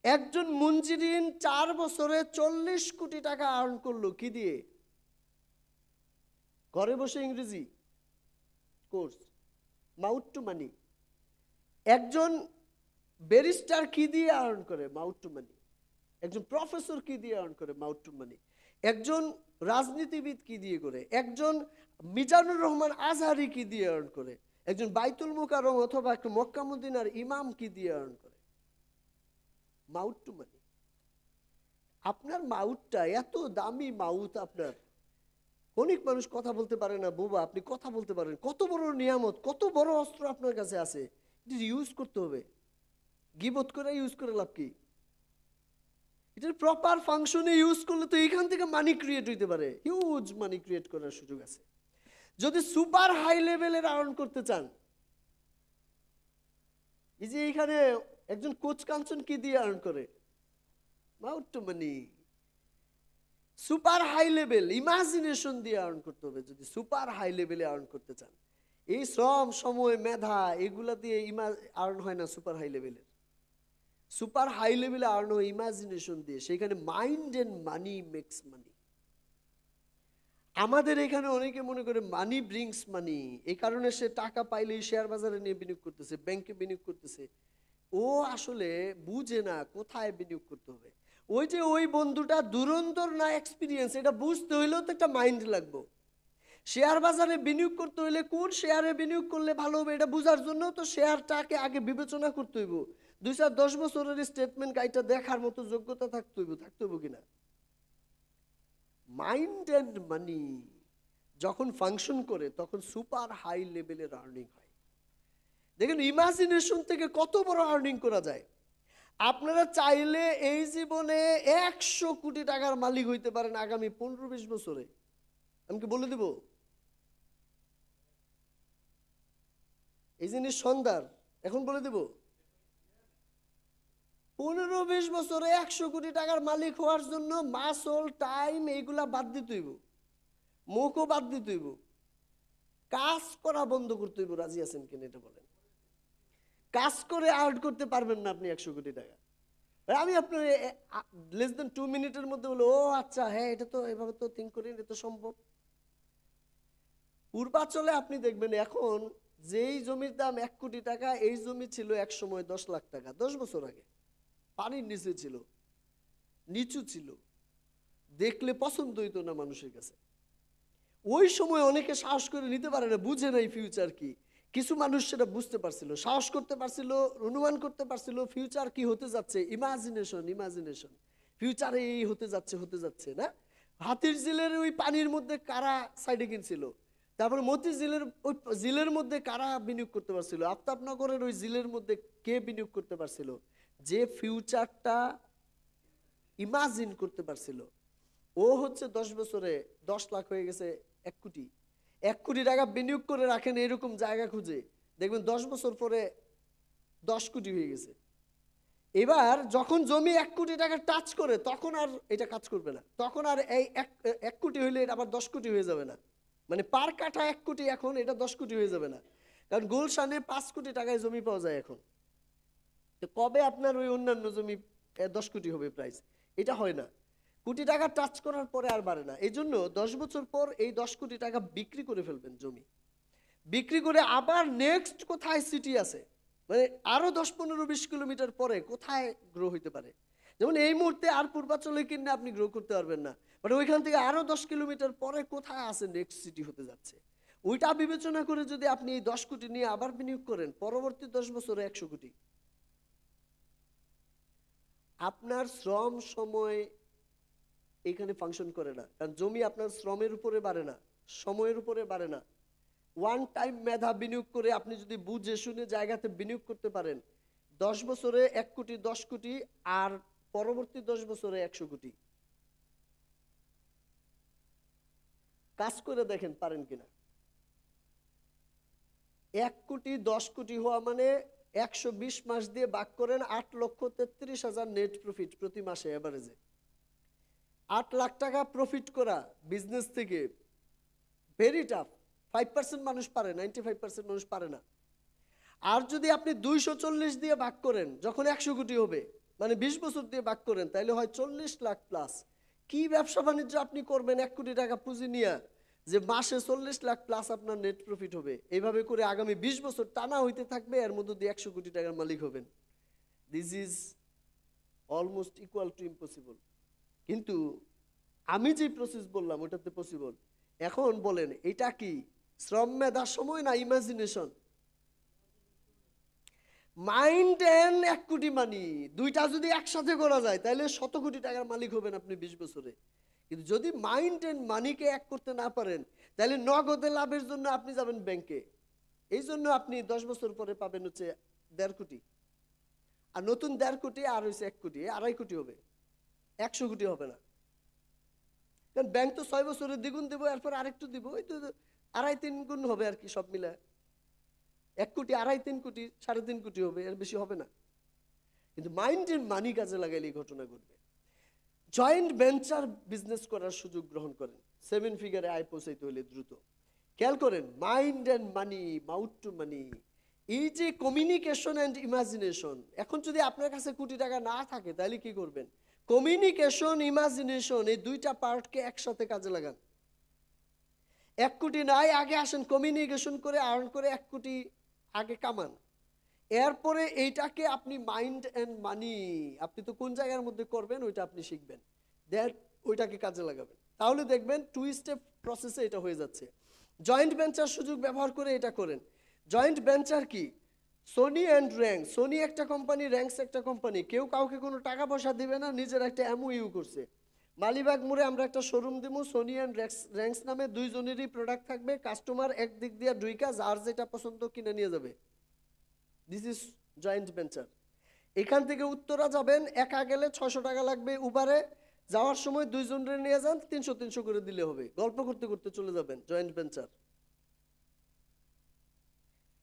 একজন মুঞ্জিরিন 4 বছরে 40 কোটি টাকা আর্ন করলো। কি দিয়ে? ঘরে বসে ইংরেজি কোর্স, মাউথ টু মানি। একজন ব্যারিস্টার কি দিয়ে আর্ন করে? মাউথ টু মানি। একজন প্রফেসর কি দিয়ে আর্ন করে? মাউথ টু মানি। একজন রাজনীতিবিদ কি দিয়ে করে? একজন মিজানুর রহমান আজহারি কি দিয়ে আর্ন করে? একজন বাইতুল মুকাররম অথবা একটা মক্কা মদিনার ইমাম কি দিয়ে আর্ন করে? মাউথ টু মানি। আপনার মাউথটা এত দামি মাউথ আপনার, অনেক মানুষ কথা বলতে পারে না, বোবা আপনি কথা বলতে পারেন, কত বড় নিয়ামত, কত বড় অস্ত্র আপনার কাছে আছে, এটা ইউজ করতে হবে। গিবত করে ইউজ করে লাভ কি? এটার প্রপার ফাংশনে ইউজ করলে তো এখান থেকে মানি ক্রিয়েট হইতে পারে, হিউজ মানি ক্রিয়েট করার সুযোগ আছে। যদি সুপার হাই লেভেলের আর্ন করতে চান, এই যে এখানে একজন কোচ কাঞ্চন কি দিয়ে আর্ন করে? Mouth to money. Super high level imagination দিয়ে আর্ন করতে হবে যদি সুপার হাই লেভেলে আর্ন করতে চান। এই শ্রম, সময়, মেধা এগুলা দিয়ে আর্ন হয় না সুপার হাই লেভেলের। সুপার হাই লেভেলে আর্ন হয় ইমাজিনেশন দিয়ে, সেখানে মাইন্ড এন্ড মানি মেক্স মানি। আমাদের এখানে অনেকে মনে করে মানি ব্রিংস মানি, এই কারণে সে টাকা পাইলেই শেয়ার বাজারে নিয়ে বিনিয়োগ করতেছে, ব্যাংকে বিনিয়োগ করতেছে। ও আসলে বুঝে না কোথায় বিনিয়োগ করতে হবে। ওই যে ওই বন্ধুটা দুরন্তর না এক্সপিরিয়েন্স, এটা বুঝতে হইলেও তো একটা মাইন্ড লাগবে। শেয়ার বাজারে বিনিয়োগ করতে হইলে কোন শেয়ারে বিনিয়োগ করলে ভালো হবে এটা বোঝার জন্য তো শেয়ারটাকে আগে বিবেচনা করতে হইব। 2-10 বছরের স্টেটমেন্ট গাইডটা দেখার মতো যোগ্যতা থাকতে হইব কিনা। মাইন্ড অ্যান্ড মানি যখন ফাংশন করে তখন সুপার হাই লেভেলের আর্নিং হয়। দেখেন ইমাজিনেশন থেকে কত বড় আর্নিং করা যায়। আপনারা চাইলে এই জীবনে 100 কোটি টাকার মালিক হইতে পারেন আগামী 15-20 বছরে। আমি কি বলে দেব? এই জিনিস সন্ধ্যার এখন বলে দেব। 15-20 বছরে 100 কোটি টাকার মালিক হওয়ার জন্য মাসল, টাইম এইগুলা বাদ দিতে হইব, মুখও বাদ দিতে হইব, কাজ করা বন্ধ করতে হইব। রাজি আছেন কিনা এটা বলেন? কাজ করে আর্ন করতে পারবেন না আপনি 100 কোটি টাকা। আমি আপনার লেস দেন 2 মিনিটের মধ্যে বলে, ও আচ্ছা হ্যাঁ এটা তো এভাবে তো থিঙ্ক করি, এটা তো সম্ভব। পূর্বাচলে আপনি দেখবেন এখন যেই জমির দাম 1 কোটি টাকা, এই জমি ছিল এক সময় 10 লাখ টাকা, 10 বছর আগে। পানির নিচে ছিল, নিচু ছিল, দেখলে পছন্দ হইতো না মানুষের কাছে। ওই সময় অনেকে সাহস করে নিতে পারে না, বুঝে নাই ফিউচার কি। কিছু মানুষ সেটা বুঝতে পারছিল, সাহস করতে পারছিল, অনুমান করতে পারছিল ফিউচার কি হতে যাচ্ছে। ইমাজিনেশন ফিউচারে এই হতে যাচ্ছে না। হাতির ঝিলের ওই পানির মধ্যে কারা সাইডে কিনছিল, তারপরে মতি ঝিলের ওই ঝিলের মধ্যে কারা বিনিয়োগ করতে পারছিল, আফতাবনগরের ওই ঝিলের মধ্যে কে বিনিয়োগ করতে পারছিল, যে ফিউচারটা ইমাজিন করতে পারছিল। ও হচ্ছে 10 বছরে 10 লাখ হয়ে গেছে 1 কোটি। 1 কোটি টাকা বিনিয়োগ করে রাখেন এরকম জায়গা খুঁজে, দেখবেন 10 বছর পরে 10 কোটি হয়ে গেছে। এবার যখন জমি 1 কোটি টাকা টাচ করে তখন আর এটা কাজ করবে না, তখন আর এই 1 কোটি হইলে এটা আবার 10 কোটি হয়ে যাবে না। মানে পার কাঠা 1 কোটি, এখন এটা 10 কোটি হয়ে যাবে না। কারণ গুলশানে 5 কোটি টাকায় জমি পাওয়া যায় এখন। তো কবে আপনার ওই অন্যান্য জমি 10 কোটি হবে প্রাইস? এটা হয় না। কোটি টাকা টাচ করার পরে আর বাড়ে না। এই জন্য 10 বছর পর এই 10 কোটি টাকা বিক্রি করে ফেলবেন জমি। বিক্রি করে আবার নেক্সট কোথায় সিটি আছে, মানে আরো 10-15-20 কিলোমিটার পরে কোথায় গ্রো হইতে পারে। যেমন এই মুহূর্তে আর পূর্বাচলে কিনে আপনি গ্রো করতে পারবেন না, বাট ওইখান থেকে আরো 10 কিলোমিটার পরে কোথায় আছে নেক্সট সিটি হতে যাচ্ছে, ওইটা বিবেচনা করে যদি আপনি এই 10 কোটি নিয়ে আবার বিনিয়োগ করেন পরবর্তী 10 বছরে 100 কোটি। আপনার শ্রম, সময় এখানে ফাংশন করে না, কারণ জমি আপনার শ্রমের উপরে বাড়ে না, সময়ের উপরে বাড়ে না। ওয়ান টাইম মেধা বিনিয়োগ করে আপনি যদি বুঝে শুনে জায়গাতে বিনিয়োগ করতে পারেন, 10 বছরে 1 কোটি, 10 কোটি, আর পরবর্তী 10 বছরে 100 কোটি। কাজ করে দেখেন পারেন কিনা। 1 কোটি 10 কোটি হওয়া মানে 120 মাস দিয়ে ভাগ করেন, 8,33,000 নেট প্রফিট প্রতি মাসে এভারেজে। 8 লাখ টাকা প্রফিট করা বিজনেস থেকে ভেরি টাফ। 5% মানুষ পারে, 95% মানুষ পারে না। আর যদি আপনি 240 দিয়ে ভাগ করেন যখন 100 কোটি হবে, মানে 20 বছর দিয়ে ভাগ করেন, তাহলে হয় 40 লাখ প্লাস। কি ব্যবসা বাণিজ্য আপনি করবেন 1 কোটি টাকা পুঁজি নিয়ে যে মাসে 40 লাখ প্লাস আপনার নেট প্রফিট হবে? এইভাবে করে আগামী 20 বছর টানা হইতে থাকবে, এর মধ্যে দিয়ে 100 কোটি টাকার মালিক হবেন। This is almost equal to impossible. কিন্তু আমি যে প্রসেস বললাম ওটাতে পসিবল। এখন বলেন এটা কি শ্রম, মেধা, সময় না ইমাজিনেশন? মাইন্ড অ্যান্ড 1 কোটি মানি, দুইটা যদি একসাথে করা যায় তাহলে 100 কোটি টাকার মালিক হবেন আপনি 20 বছরে। কিন্তু যদি মাইন্ড অ্যান্ড মানিকে এক করতে না পারেন তাহলে নগদে লাভের জন্য আপনি যাবেন ব্যাংকে। এই জন্য আপনি 10 বছর পরে পাবেন হচ্ছে 1.5 কোটি, আর নতুন 1.5 কোটি আর হচ্ছে 1 কোটি, 2.5 কোটি হবে, 100 কোটি হবে না। কারণ ব্যাংক তো 6 বছরে দ্বিগুণ দিব, এরপর আরেকটু দিব, ওই তো 2.5-3 গুণ হবে আর কি সব মিলে। 1 কোটি, 2.5-3 কোটি, 3.5 কোটি হবে, এর বেশি হবে না। কিন্তু মাইন্ডের মানি কাজে লাগাইলে এই ঘটনা ঘটবে। জয়েন্ট ভেঞ্চার বিজনেস করার সুযোগ গ্রহণ করেন 7 ফিগারে আয় পৌঁছাইতে হলে দ্রুত। খেয়াল করেন, mind and money, mouth to money, এই যে কমিউনিকেশন অ্যান্ড ইমাজিনেশন। এখন যদি আপনার কাছে কোটি টাকা না থাকে তাহলে কি করবেন? কমিউনিকেশন, ইমাজিনেশন, এই দুইটা পার্টকে একসাথে কাজে লাগান। 1 কোটি নাই, আগে আসেন কমিউনিকেশন করে আর্ন করে 1 কোটি আগে কামান, এরপরে এইটাকে আপনি মাইন্ড অ্যান্ড মানি, আপনি তো কোন জায়গার মধ্যে করবেন ওইটা আপনি শিখবেন, দ্যাট ওইটাকে কাজে লাগাবেন, তাহলে দেখবেন 2 স্টেপ প্রসেসে এটা হয়ে যাচ্ছে। জয়েন্ট ভেঞ্চার সুযোগ ব্যবহার করে এটা করেন। জয়েন্ট ভেঞ্চার কি? সোনি অ্যান্ড র্যাঙ্ক, সোনি একটা কোম্পানি, র্যাঙ্কস একটা কোম্পানি, কেউ কাউকে কোনো টাকা পয়সা দিবে না, নিজের একটা এমওইউ করছে। মালিবাগ মোড়ে আমরা একটা শোরুম দিব, সোনি অ্যান্ড র্যাঙ্কস নামে, দুইজনেরই প্রোডাক্ট থাকবে, কাস্টমার একদিক দিয়ে ঢুইকা যার যেটা পছন্দ কিনে নিয়ে যাবে। This is joint venture. এখান থেকে উত্তরা যাবেন, একা গেলে 600 টাকা লাগবে, উবারে যাওয়ার সময় দুইজনরে নিয়ে যান, 300 করে দিলে হবে, গল্প করতে করতে চলে যাবেন। Joint venture.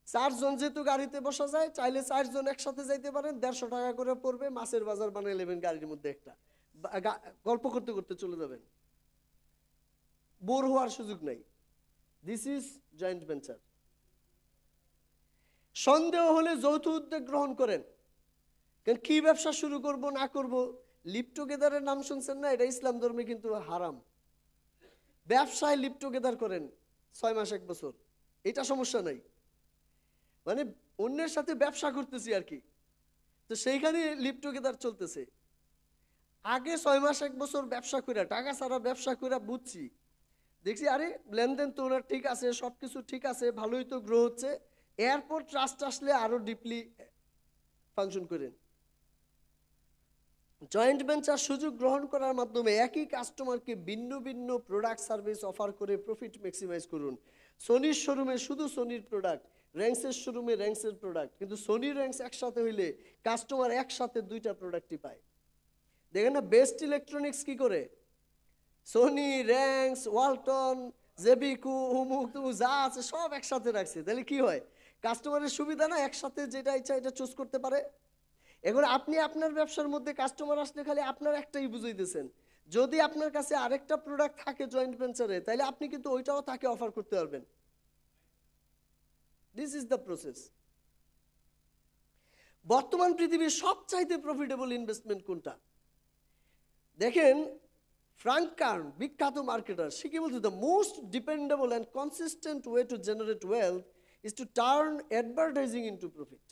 4 জন যেহেতু গাড়িতে বসা যায়, চাইলে 4 জন একসাথে যাইতে পারেন, 150 টাকা করে পড়বে, মাছের বাজার বানিয়ে নেবেন গাড়ির মধ্যে একটা, গল্প করতে করতে চলে যাবেন, বোর হওয়ার সুযোগ নাই। This is joint venture. সন্দেহ হলে যৌথ উদ্যোগ গ্রহণ করেন। কারণ কি ব্যবসা শুরু করব না করব, লিভ টুগেদারের নাম শুনছেন না? এটা ইসলাম ধর্মে কিন্তু হারাম। ব্যবসায় লিভ টুগেদার করেন 6 মাস 1 বছর, এটা সমস্যা নাই, মানে অন্যের সাথে ব্যবসা করতেছি আর কি, তো সেইখানে লিভ টুগেদার চলতেছে। আগে 6 মাস 1 বছর ব্যবসা করে, টাকা ছাড়া ব্যবসা করে বুঝছি, দেখছি আরে লেনদেন তো ওনার ঠিক আছে, সবকিছু ঠিক আছে, ভালোই তো গ্রো হচ্ছে, এরপর ট্রাস্ট আসলে আরো ডিপলি ফাংশন করেন। জয়েন্ট ভেঞ্চার সুযোগ গ্রহণ করার মাধ্যমে একই কাস্টমারকে ভিন্ন ভিন্ন প্রোডাক্ট সার্ভিস অফার করে প্রফিট ম্যাক্সিমাইজ করুন। সোনির শোরুমে শুধু সোনির প্রোডাক্ট, র্যাঙ্কসের শোরুমে র্যাঙ্কসের প্রোডাক্ট, কিন্তু সোনি র্যাঙ্কস একসাথে হইলে কাস্টমার একসাথে দুইটা প্রোডাক্টই পায়। দেখেন না বেস্ট ইলেকট্রনিক্স কি করে, সোনি, র্যাঙ্কস, ওয়ালটন, জেবিকু, হুমুক যা আছে সব একসাথে রাখছে, তাহলে কি হয়? কাস্টমারের সুবিধা না, একসাথে যেটা ইচ্ছা এটা চুজ করতে পারে। এখন আপনি আপনার ব্যবসার মধ্যে কাস্টমার আসলে খালি আপনার একটাই বুঝাইতেছেন, যদি আপনার কাছে আরেকটা প্রোডাক্ট থাকে জয়েন্ট ভেঞ্চারে, তাহলে আপনি কিন্তু ওইটাও তাকে অফার করতে পারবেন। This is the process. বর্তমান পৃথিবীর সবচাইতে প্রফিটেবল ইনভেস্টমেন্ট কোনটা? দেখেন, ফ্রাঙ্ক কার্ন বিখ্যাত মার্কেটার, সে কি বলছে, the most dependable and consistent way to generate wealth is to turn advertising into profit.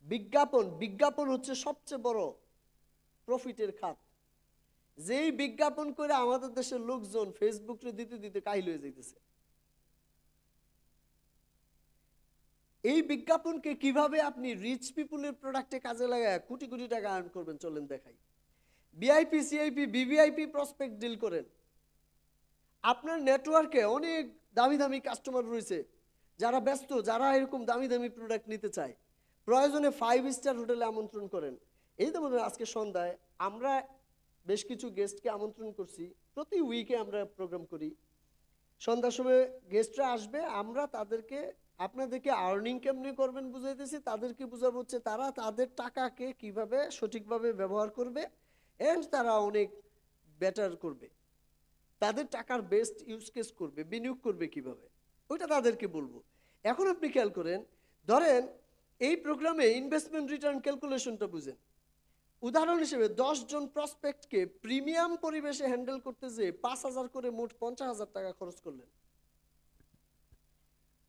বিজ্ঞাপন, বিজ্ঞাপন হচ্ছে সবচেয়ে বড় প্রফিটের খাত। যেই বিজ্ঞাপন করে আমাদের দেশের লোকজন ফেসবুকে দিতে দিতে কাহিল হয়ে যাইতেছে। এই বিজ্ঞাপনকে কিভাবে আপনি রিচ পিপুলের প্রোডাক্টে কাজে লাগায় কোটি কোটি টাকা আর্ন করবেন, চলেন দেখাই। BIP, CIP, VVIP prospect deal করেন। আপনার নেটওয়ার্কে অনেক দামি দামি কাস্টমার রয়েছে যারা ব্যস্ত, যারা এরকম দামি দামি প্রোডাক্ট নিতে চায়, প্রয়োজনে 5 স্টার হোটেলে আমন্ত্রণ করেন। এই তো আজকে সন্ধ্যায় আমরা বেশ কিছু গেস্টকে আমন্ত্রণ করছি, প্রতি উইকে আমরা প্রোগ্রাম করি, সন্ধ্যার সময় গেস্টরা আসবে, আমরা তাদেরকে আপনাদেরকে আর্নিং কেমনি করবেন বুঝাইতেছি, তাদেরকে বুঝাবো হচ্ছে তারা তাদের টাকাকে কিভাবে সঠিকভাবে ব্যবহার করবে, এন্ড তারা অনেক বেটার করবে, তাদের টাকার বেস্ট ইউজ কেস করবে, বিনিয়োগ করবে কিভাবে, ওইটা তাদেরকে বলবো। এখন আপনি খেয়াল করেন, ধরেন এই প্রোগ্রামে ইনভেস্টমেন্ট রিটার্ন ক্যালকুলেশনটা বুঝেন। উদাহরণ হিসেবে 10 জন প্রসপেক্টকে প্রিমিয়াম পরিবেশে হ্যান্ডেল করতে যেয়ে 5,000 করে মোট 50,000 টাকা খরচ করলেন।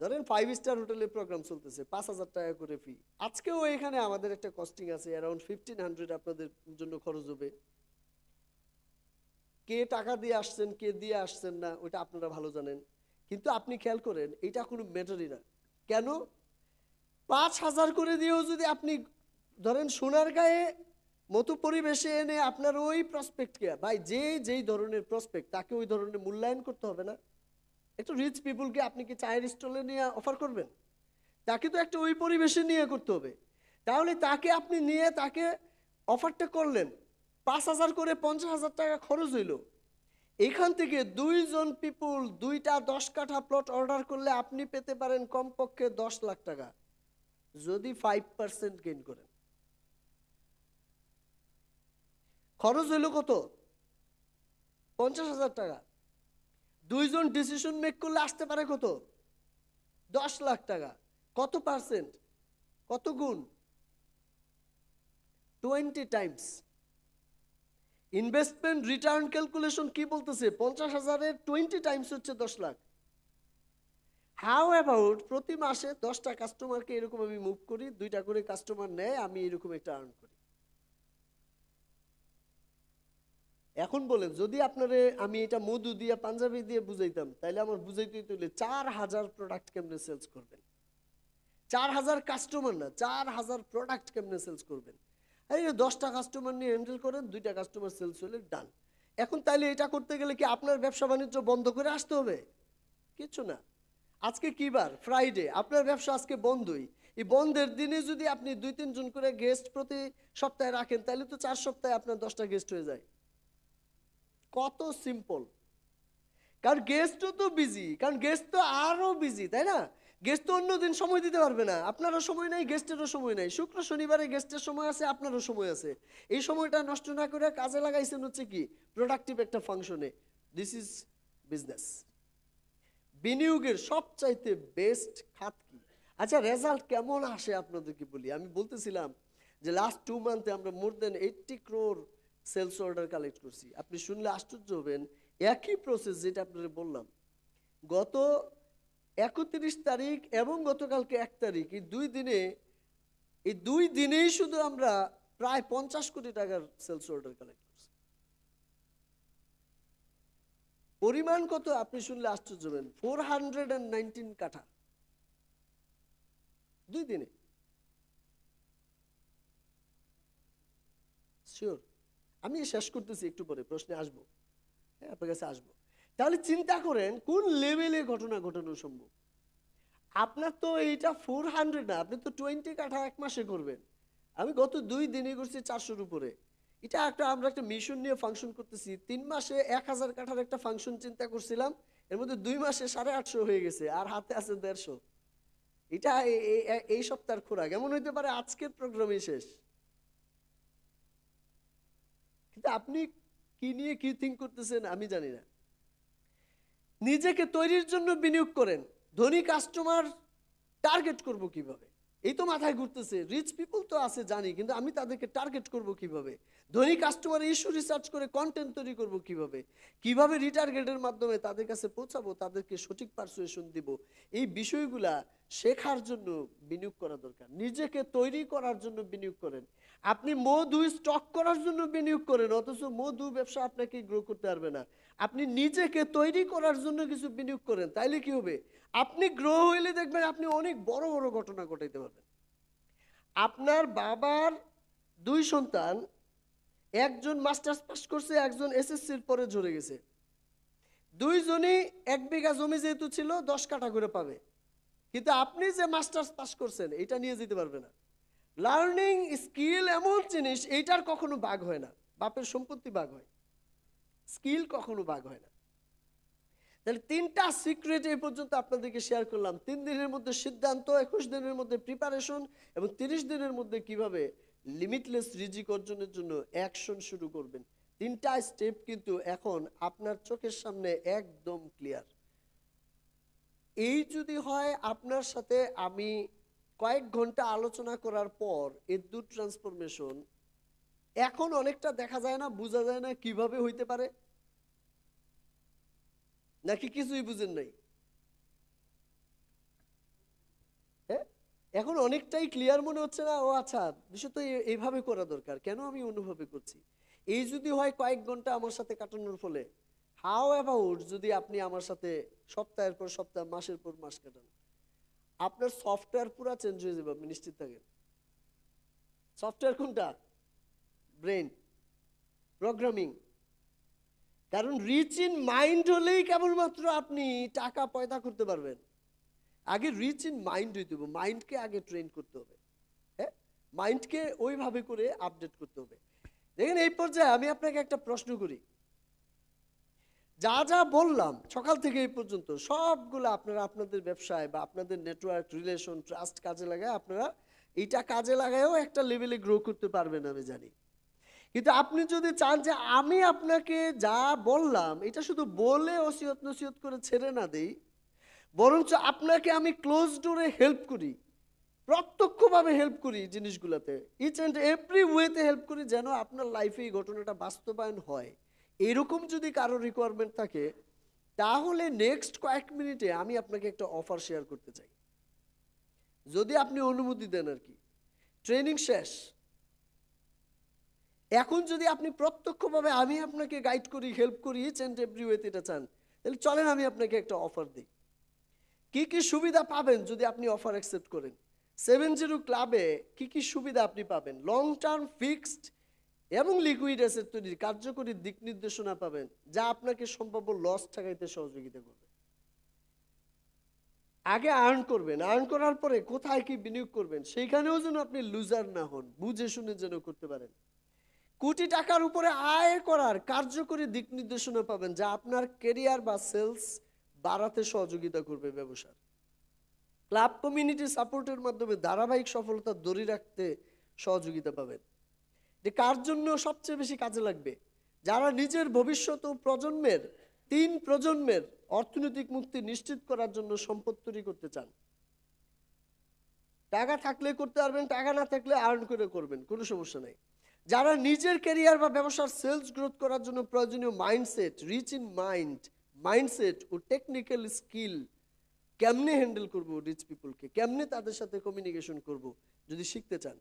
ধরেন 5 স্টার হোটেলে প্রোগ্রাম চলতেছে, 5,000 টাকা করে ফি। আজকেও এখানে আমাদের একটা কস্টিং আছে, অ্যারাউন্ড 1,500 আপনাদের জন্য খরচ হবে। কে টাকা দিয়ে আসছেন, কে দিয়ে আসছেন না, ওইটা আপনারা ভালো জানেন। কিন্তু আপনি খেয়াল করেন, এটা কোনো ম্যাটারই না। কেন? 5,000 করে দিয়েও যদি আপনি ধরেন সোনার গায়ে মতো পরিবেশে এনে আপনার ওই প্রসপেক্টকে, ভাই যেই ধরনের প্রসপেক্ট তাকে ওই ধরনের মূল্যায়ন করতে হবে না? একটু রিচ পিপুলকে আপনি কি চায়ের স্টলে নিয়ে অফার করবেন? তাকে তো একটা ওই পরিবেশে নিয়ে করতে হবে। তাহলে তাকে আপনি নিয়ে তাকে অফারটা করলেন, 5,000 করে 50,000 টাকা খরচ হইল। এখান থেকে 2 জন পিপুল 2টা 10 কাঠা প্লট অর্ডার করলে আপনি পেতে পারেন কমপক্ষে 10 লাখ টাকা, যদি 5% গেইন করেন। খরচ হইল কত? 50,000 টাকা। 2 জন ডিসিশন মেক করলে আসতে পারে কত? 10 লাখ টাকা। কত পার্সেন্ট? কত গুণ? 20 টাইমস। ইনভেস্টমেন্ট রিটার্ন ক্যালকুলেশন কি বলতেছে? 50,000-এর 20 টাইমস হচ্ছে 10 লাখ। হাউ অ্যাবাউট প্রতি মাসে 10টা কাস্টমারকে এরকম আমি মুভ করি, 2টা করে কাস্টমার নেয়, আমি এরকম একটা আর্ন করি। এখন বলেন, যদি আপনারে আমি এটা মধু দিয়ে পাঞ্জাবি দিয়ে বুঝাইতাম, তাহলে আমার বুঝাইতে হইলে 4,000 প্রোডাক্ট কেমনে সেলস করবেন? 4,000 কাস্টমার না, 4,000 প্রোডাক্ট কেমনে সেলস করবেন? এই 10টা কাস্টমার নিয়ে হ্যান্ডেল করেন, 2টা কাস্টমার সেলস হলে ডান। এখন তাইলে এটা করতে গেলে কি আপনার ব্যবসা বাণিজ্য বন্ধ করে আসতে হবে? কিছু না। আজকে কি বার? ফ্রাইডে। আপনার ব্যবসা আজকে বন্ধই। এই বন্ধের দিনে যদি আপনি 2-3 জন করে গেস্ট প্রতি সপ্তাহে রাখেন, তাহলে তো 4 সপ্তাহে আপনার 10টা গেস্ট হয়ে যায়। কত সিম্পল। কারণ গেস্টও তো বিজি, কারণ গেস্ট তো আরো বিজি, তাই না? গেস্ট তো অন্যদিন সময় দিতে পারবে না। আপনারও সময় নাই, গেস্টেরও সময় নাই। শুক্র শনিবারে গেস্টের সময় আছে, আপনারও সময় আছে। এই সময়টা নষ্ট না করে কাজে লাগাইছেন হচ্ছে কি প্রোডাক্টিভ একটা ফাংশনে। This is business. বিনিয়োগের সবচাইতে বেস্ট খাত কি? আচ্ছা, রেজাল্ট কেমন আসে আপনাদেরকে বলি। আমি বলতেছিলাম যে লাস্ট 2 মান্থে আমরা মোর দেন 80 crore সেলস অর্ডার কালেক্ট করছি। আপনি শুনলে আশ্চর্য হবেন, একই প্রসেস যেটা আপনাদের বললাম। গত 31 তারিখ এবং গতকালকে 1 তারিখ, এই দুই দিনেই শুধু আমরা প্রায় 50 কোটি টাকার সেলস অর্ডার কালেক্ট করছি। পরিমাণ কত আপনি শুনলে আশ্চর্য হবেন, 419 কাঠা 2 দিনে। শিওর। আমি শেষ করতেছি, একটু পরে প্রশ্নে আসবো। হ্যাঁ, আপনার কাছে আসবো। তাহলে চিন্তা করেন কোন লেভেলে ঘটনা ঘটানো সম্ভব। আপনার তো এইটা 400 না, আপনি তো 20 কাঠা 1 মাসে করবেন। আমি গত 2 দিনে করছি 400-র উপরে। এটা আমরা একটা মিশন নিয়ে ফাংশন করতেছি। 3 মাসে 1,000 কাঠার একটা ফাংশন চিন্তা করছিলাম, এর মধ্যে 2 মাসে 850 হয়ে গেছে, আর হাতে আছে 150। এটা এই সপ্তাহের খোরাক। এমন হইতে পারে আজকের প্রোগ্রামই শেষ। কিন্তু আপনি কি নিয়ে কি থিঙ্ক করতেছেন আমি জানি না। নিজেকে তৈরির জন্য বিনিয়োগ করেন। ধনী কাস্টমার টার্গেট করব কিভাবে, এই তো মাথায় ঘুরতেছে। রিচ পিপল তো আছে জানি, কিন্তু আমি তাদেরকে টার্গেট করব কিভাবে? ধনী কাস্টমার ইস্যু রিসার্চ করে কন্টেন্ট তৈরি করব কিভাবে? কিভাবে রিটার্গেটের মাধ্যমে তাদের কাছে পৌঁছাবো, তাদেরকে সঠিক পারসুয়েশন দিব? এই বিষয়গুলা শেখার জন্য বিনিয়োগ করা দরকার। নিজেকে তৈরি করার জন্য বিনিয়োগ করেন। আপনি মধু স্টক করার জন্য বিনিয়োগ করেন, অথচ মধু ব্যবসা আপনাকে গ্রো করতে পারবে না। আপনি নিজেকে তৈরি করার জন্য কিছু বিনিয়োগ করেন, তাইলে কি হবে? আপনি গ্রো হইলে দেখবেন আপনি অনেক বড় বড় ঘটনা ঘটাইতে পারবেন। আপনার বাবার 2 সন্তান, একজন মাস্টার্স পাস করছে, একজন এসএসসির পরে ঝরে গেছে। 2 জনই 1 বিঘা জমি যেহেতু ছিল 10 কাঠা করে পাবে। কিন্তু আপনি যে মাস্টার্স পাস করছেন এটা নিয়ে যেতে পারবে না। লার্নিং স্কিল এমন জিনিস, এইটার কখনো ভাগ হয় না। বাপের সম্পত্তি ভাগ হয়, স্কিল কখনো ভাগ হয় না। তাহলে 3টা সিক্রেট এই পর্যন্ত আপনাদেরকে শেয়ার করলাম। 3 দিনের মধ্যে সিদ্ধান্ত, 21 দিনের মধ্যে প্রিপারেশন এবং 30 দিনের মধ্যে কিভাবে লিমিটলেস রিজিক অর্জনের জন্য অ্যাকশন শুরু করবেন। 3টা স্টেপ কিন্তু এখন আপনার চোখের সামনে একদম ক্লিয়ার। এই যদি হয় আপনার সাথে আমি কয়েক ঘন্টা আলোচনা করার পর এদ্দুর ট্রান্সফরমেশন এখন অনেকটা দেখা যায় না, বোঝা যায় না কিভাবে হইতে পারে, নাকি কিছুই বুঝেন নাই? হ্যাঁ, এখন অনেকটাই ক্লিয়ার মনে হচ্ছে না? ও আচ্ছা, বিষয় তো এইভাবে করা দরকার। কেন আমি অনুভবে করছি? এই যদি হয় কয়েক ঘন্টা আমার সাথে কাটানোর ফলে, হাউ অ্যাবাউট যদি আপনি আমার সাথে সপ্তাহের পর সপ্তাহ, মাসের পর মাস কাটান? আপনার সফটওয়্যার পুরো চেঞ্জ হয়ে যাবে, আপনি নিশ্চিত থাকেন। সফটওয়্যার কোনটা? Brain, programming. কারণ রিচ ইন মাইন্ড হলেই কেবলমাত্র আপনি টাকা পয়দা করতে পারবেন। আগে রিচ ইন মাইন্ড হইতে হবে, মাইন্ডকে আগে ট্রেন করতে হবে। হ্যাঁ, মাইন্ডকে ওইভাবে করে আপডেট করতে হবে। দেখেন, এই পর্যায়ে আমি আপনাকে একটা প্রশ্ন করি। যা যা বললাম সকাল থেকে এই পর্যন্ত সবগুলো আপনারা আপনাদের ব্যবসায় বা আপনাদের নেটওয়ার্ক, রিলেশন, ট্রাস্ট কাজে লাগায় আপনারা এইটা কাজে লাগায়ও একটা লেভেলে গ্রো করতে পারবেন আমি জানি। কিন্তু আপনি যদি চান যে আমি আপনাকে যা বললাম এটা শুধু বলে ওসিয়ত নসিহত করে ছেড়ে না দেই, বরঞ্চ আপনাকে আমি ক্লোজ ডোরে হেল্প করি, প্রত্যক্ষভাবে হেল্প করি জিনিসগুলোতে, ইচ অ্যান্ড এভরি ওয়েতে হেল্প করি, যেন আপনার লাইফে এই ঘটনাটা বাস্তবায়ন হয়, এরকম যদি কারো রিকোয়ারমেন্ট থাকে, তাহলে নেক্সট কয়েক মিনিটে আমি আপনাকে একটা অফার শেয়ার করতে চাই, যদি আপনি অনুমতি দেন আর কি। ট্রেনিং শেষ, এখন যদি আপনি প্রত্যক্ষভাবে আমি আপনাকে গাইড করি, হেল্প করি, ইচ অ্যান্ড এভরি ওয়েতে এটা চান, তাহলে চলেন আমি আপনাকে একটা অফার দিই। কি কি সুবিধা পাবেন যদি আপনি অফার অ্যাকসেপ্ট করেন? 70 ক্লাবে কি কি সুবিধা আপনি পাবেন? লং টার্ম ফিক্সড এবং লিকুইড অ্যাসেট তৈরির কার্যকরী দিক নির্দেশনা পাবেন, যা আপনাকে সম্ভাব্য লস ঠেকাইতে সহযোগিতা করবে। আগে আর্ন করবেন, আর্ন করার পরে কোথায় কি বিনিয়োগ করবেন সেইখানেও যেন আপনি লুজার না হন, বুঝে শুনে যেন করতে পারেন। কোটি টাকার উপরে আয় করার কার্যকরী দিক নির্দেশনা পাবেন, যা আপনার ক্যারিয়ার বা সেলস বাড়াতে সহযোগিতা করবে ব্যবসার। ক্লাব কমিউনিটি সাপোর্টের মাধ্যমে ধারাবাহিক সফলতা ধরে রাখতে সহযোগিতা পাবেন। যে কার জন্য সবচেয়ে বেশি কাজে লাগবে? যারা নিজের ভবিষ্যৎ ও প্রজন্মের 3 প্রজন্মের অর্থনৈতিক মুক্তি নিশ্চিত করার জন্য সম্পদ তৈরি করতে চান। টাকা থাকলে করতে পারবেন, টাকা না থাকলে আর্ন করে করবেন, কোনো সমস্যা নাই। যারা নিজের ক্যারিয়ার বা ব্যবসার সেলস গ্রোথ করার জন্য প্রয়োজনীয় মাইন্ডসেট, রিচ ইন মাইন্ডসেট ও টেকনিক্যাল স্কিল, কেমনে হ্যান্ডেল করবো রিচ পিপলকে, কেমনে তাদের সাথে কমিউনিকেশন করব, যদি শিখতে চান।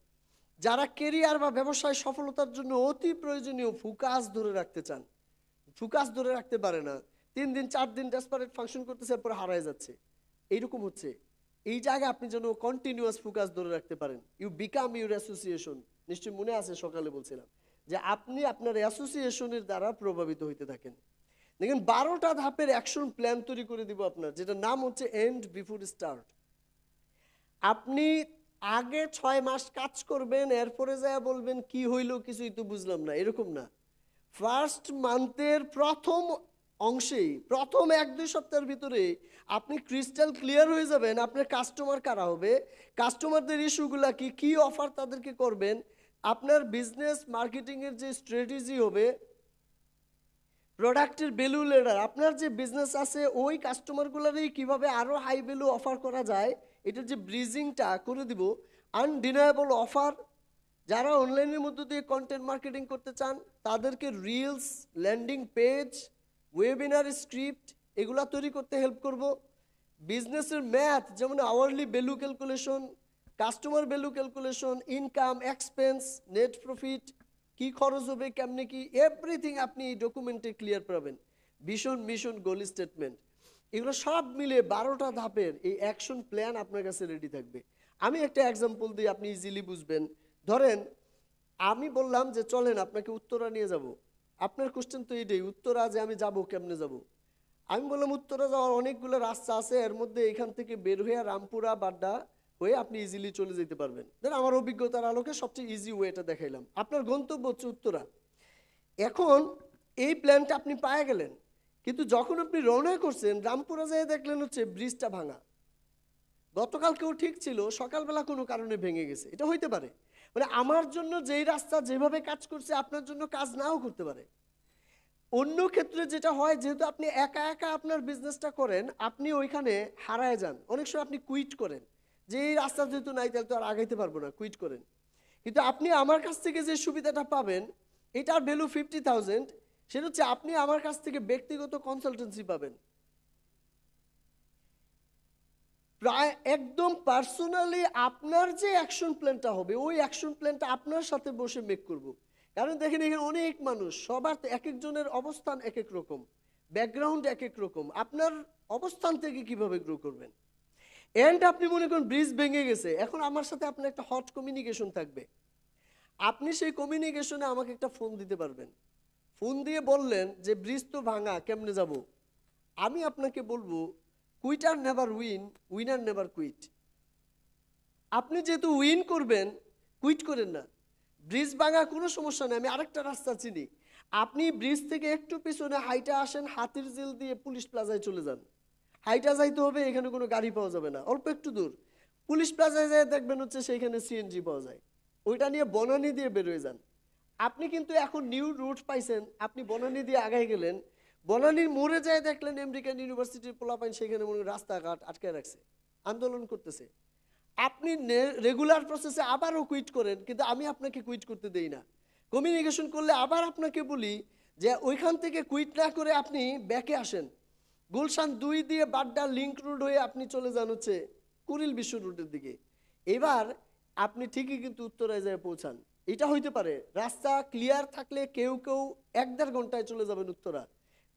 যারা কেরিয়ার বা ব্যবসায় সফলতার জন্য অতি প্রয়োজনীয় ফোকাস ধরে রাখতে চান, ফোকাস ধরে রাখতে পারে না, 3 দিন 4 দিন ডেসপারেট ফাংশন করতেছে, এরপর হারায় যাচ্ছে, এইরকম হচ্ছে। এই জায়গায় আপনি যেন কন্টিনিউয়াস ফোকাস ধরে রাখতে পারেন। You become your association. নিশ্চয়ই মনে আছে সকালে বলছিলাম যে আপনি আপনার অ্যাসোসিয়েশনের দ্বারা প্রভাবিত হইতে থাকেন। দেখেন, 12টা ধাপের অ্যাকশন প্ল্যান তৈরি করে দিব আপনার, যেটা নাম হচ্ছে এন্ড বিফোর স্টার্ট। আপনি আগে 6 মাস কাজ করবেন, এরপরে যায় বলবেন কি হইলো কিছুই তো বুঝলাম না, এরকম না। ফার্স্ট মান্থের প্রথম অংশেই, প্রথম 1-2 সপ্তাহের ভিতরে আপনি ক্রিস্টাল ক্লিয়ার হয়ে যাবেন আপনার কাস্টমার কারা হবে, কাস্টমারদের ইস্যুগুলা কি, কি অফার তাদেরকে করবেন, আপনার বিজনেস মার্কেটিংয়ের যে স্ট্র্যাটেজি হবে, প্রোডাক্টের ভ্যালু লেডার, আপনার যে বিজনেস আছে ওই কাস্টমারগুলোরই কিভাবে আরও হাই ভ্যালু অফার করা যায়, এটার যে ব্রিজিংটা করে দিব। আনডিনায়েবল অফার, যারা অনলাইনের মধ্য দিয়ে কন্টেন্ট মার্কেটিং করতে চান তাদেরকে reels, landing page, webinar script এগুলা তৈরি করতে হেল্প করব। বিজনেসের ম্যাথ, যেমন hourly value calculation, customer value calculation, income, expense, net profit, কি খরচ হবে, কেমনে কি, এভরিথিং আপনি এই ডকুমেন্টে ক্লিয়ার পাবেন। ভিশন, মিশন, গোল স্টেটমেন্ট, এগুলো সব মিলে 12টা ধাপের এই অ্যাকশন প্ল্যান আপনার কাছে রেডি থাকবে। আমি একটা এক্সাম্পল দিই, আপনি ইজিলি বুঝবেন। ধরেন আমি বললাম যে চলেন আপনাকে উত্তরা নিয়ে যাব। আপনার কোশ্চেন তো এইটাই, উত্তরা যে আমি যাব কেমনে যাব? আমি বললাম উত্তরা যাওয়ার অনেকগুলো রাস্তা আছে, এর মধ্যে এখান থেকে বের হয়ে রামপুরা বাড্ডা হয়ে আপনি ইজিলি চলে যেতে পারবেন। দেন আমার অভিজ্ঞতার আলোকে সবচেয়ে ইজি ওয়েটা দেখাইলাম। আপনার গন্তব্য হচ্ছে উত্তরা। এখন এই প্ল্যানটা আপনি পায়ে গেলেন, কিন্তু যখন আপনি রওনা করছেন রামপুরা যেয়ে দেখলেন হচ্ছে ব্রিজটা ভাঙা। গতকালকেও ঠিক ছিল, সকালবেলা কোনো কারণে ভেঙে গেছে, এটা হইতে পারে। মানে আমার জন্য যেই রাস্তা যেভাবে কাজ করছে আপনার জন্য কাজ নাও করতে পারে। অন্য ক্ষেত্রে যেটা হয়, যেহেতু আপনি একা একা আপনার বিজনেসটা করেন, আপনি ওইখানে হারায় যান, অনেক সময় আপনি কুইট করেন যে এই রাস্তা যেহেতু নাই তাহলে তো আর আগাইতে পারবো না, কুইট করেন। কিন্তু আপনি আমার কাছ থেকে যে সুবিধাটা পাবেন, এটার ভ্যালু 50,000, সেটা হচ্ছে আপনি আমার কাছ থেকে ব্যক্তিগত কনসালটেন্সি পাবেন, প্রায় একদম পার্সোনালি আপনার যে অ্যাকশন প্ল্যানটা হবে ওই অ্যাকশন প্ল্যানটা আপনার সাথে বসে মেক করব। কারণ দেখেন এখানে অনেক মানুষ, সবার এক একজনের অবস্থান এক এক রকম, ব্যাকগ্রাউন্ড এক এক রকম, আপনার অবস্থান থেকে কিভাবে গ্রো করবেন। এন্ড আপনি মনে করেন ব্রিজ ভেঙে গেছে, এখন আমার সাথে আপনার একটা হট কমিউনিকেশন থাকবে। আপনি সেই কমিউনিকেশনে আমাকে একটা ফোন দিতে পারবেন, ফোন দিয়ে বললেন যে ব্রিজ তো ভাঙা, কেমনে যাব। আমি আপনাকে বলবো quitter never win, winner never quit. আপনি যেহেতু উইন করবেন, কুইট করেন না। ব্রিজ ভাঙা কোনো সমস্যা নেই, আমি আরেকটা রাস্তা চিনি। আপনি ব্রিজ থেকে একটু পিছনে হাইটা আসেন, হাতির জেল দিয়ে পুলিশ প্লাজায় চলে যান। হাইটা যাইতে হবে, এখানে কোনো গাড়ি পাওয়া যাবে না, অল্প একটু দূর। পুলিশ প্লাজায় যায় দেখবেন হচ্ছে সেইখানে সিএনজি পাওয়া যায়, ওইটা নিয়ে বনানী দিয়ে বেরোয় যান। আপনি কিন্তু এখন নিউ রুট পাইছেন, আপনি বনানী দিয়ে আগায় গেলেন, বনানীর মোড়ে যায় দেখলেন আমেরিকান ইউনিভার্সিটির পোলাপাইন সেখানে মনে হয় রাস্তাঘাট আটকে রাখছে, আন্দোলন করতেছে। আপনি রেগুলার প্রসেসে আবারও কুইট করেন, কিন্তু আমি আপনাকে কুইট করতে দেই না। কমিউনিকেশন করলে আবার আপনাকে বলি যে ওইখান থেকে কুইট না করে আপনি ব্যাকে আসেন, গুলশান 2 দিয়ে বাড্ডা লিংক রোড হয়ে আপনি চলে যান হচ্ছে কুড়িল বিশ্ব রোডের দিকে। এবার আপনি ঠিকই কিন্তু উত্তরায় যায় পৌঁছান। এটা হইতে পারে রাস্তা ক্লিয়ার থাকলে কেউ কেউ 1-1.5 ঘন্টায় চলে যাবেন উত্তরা,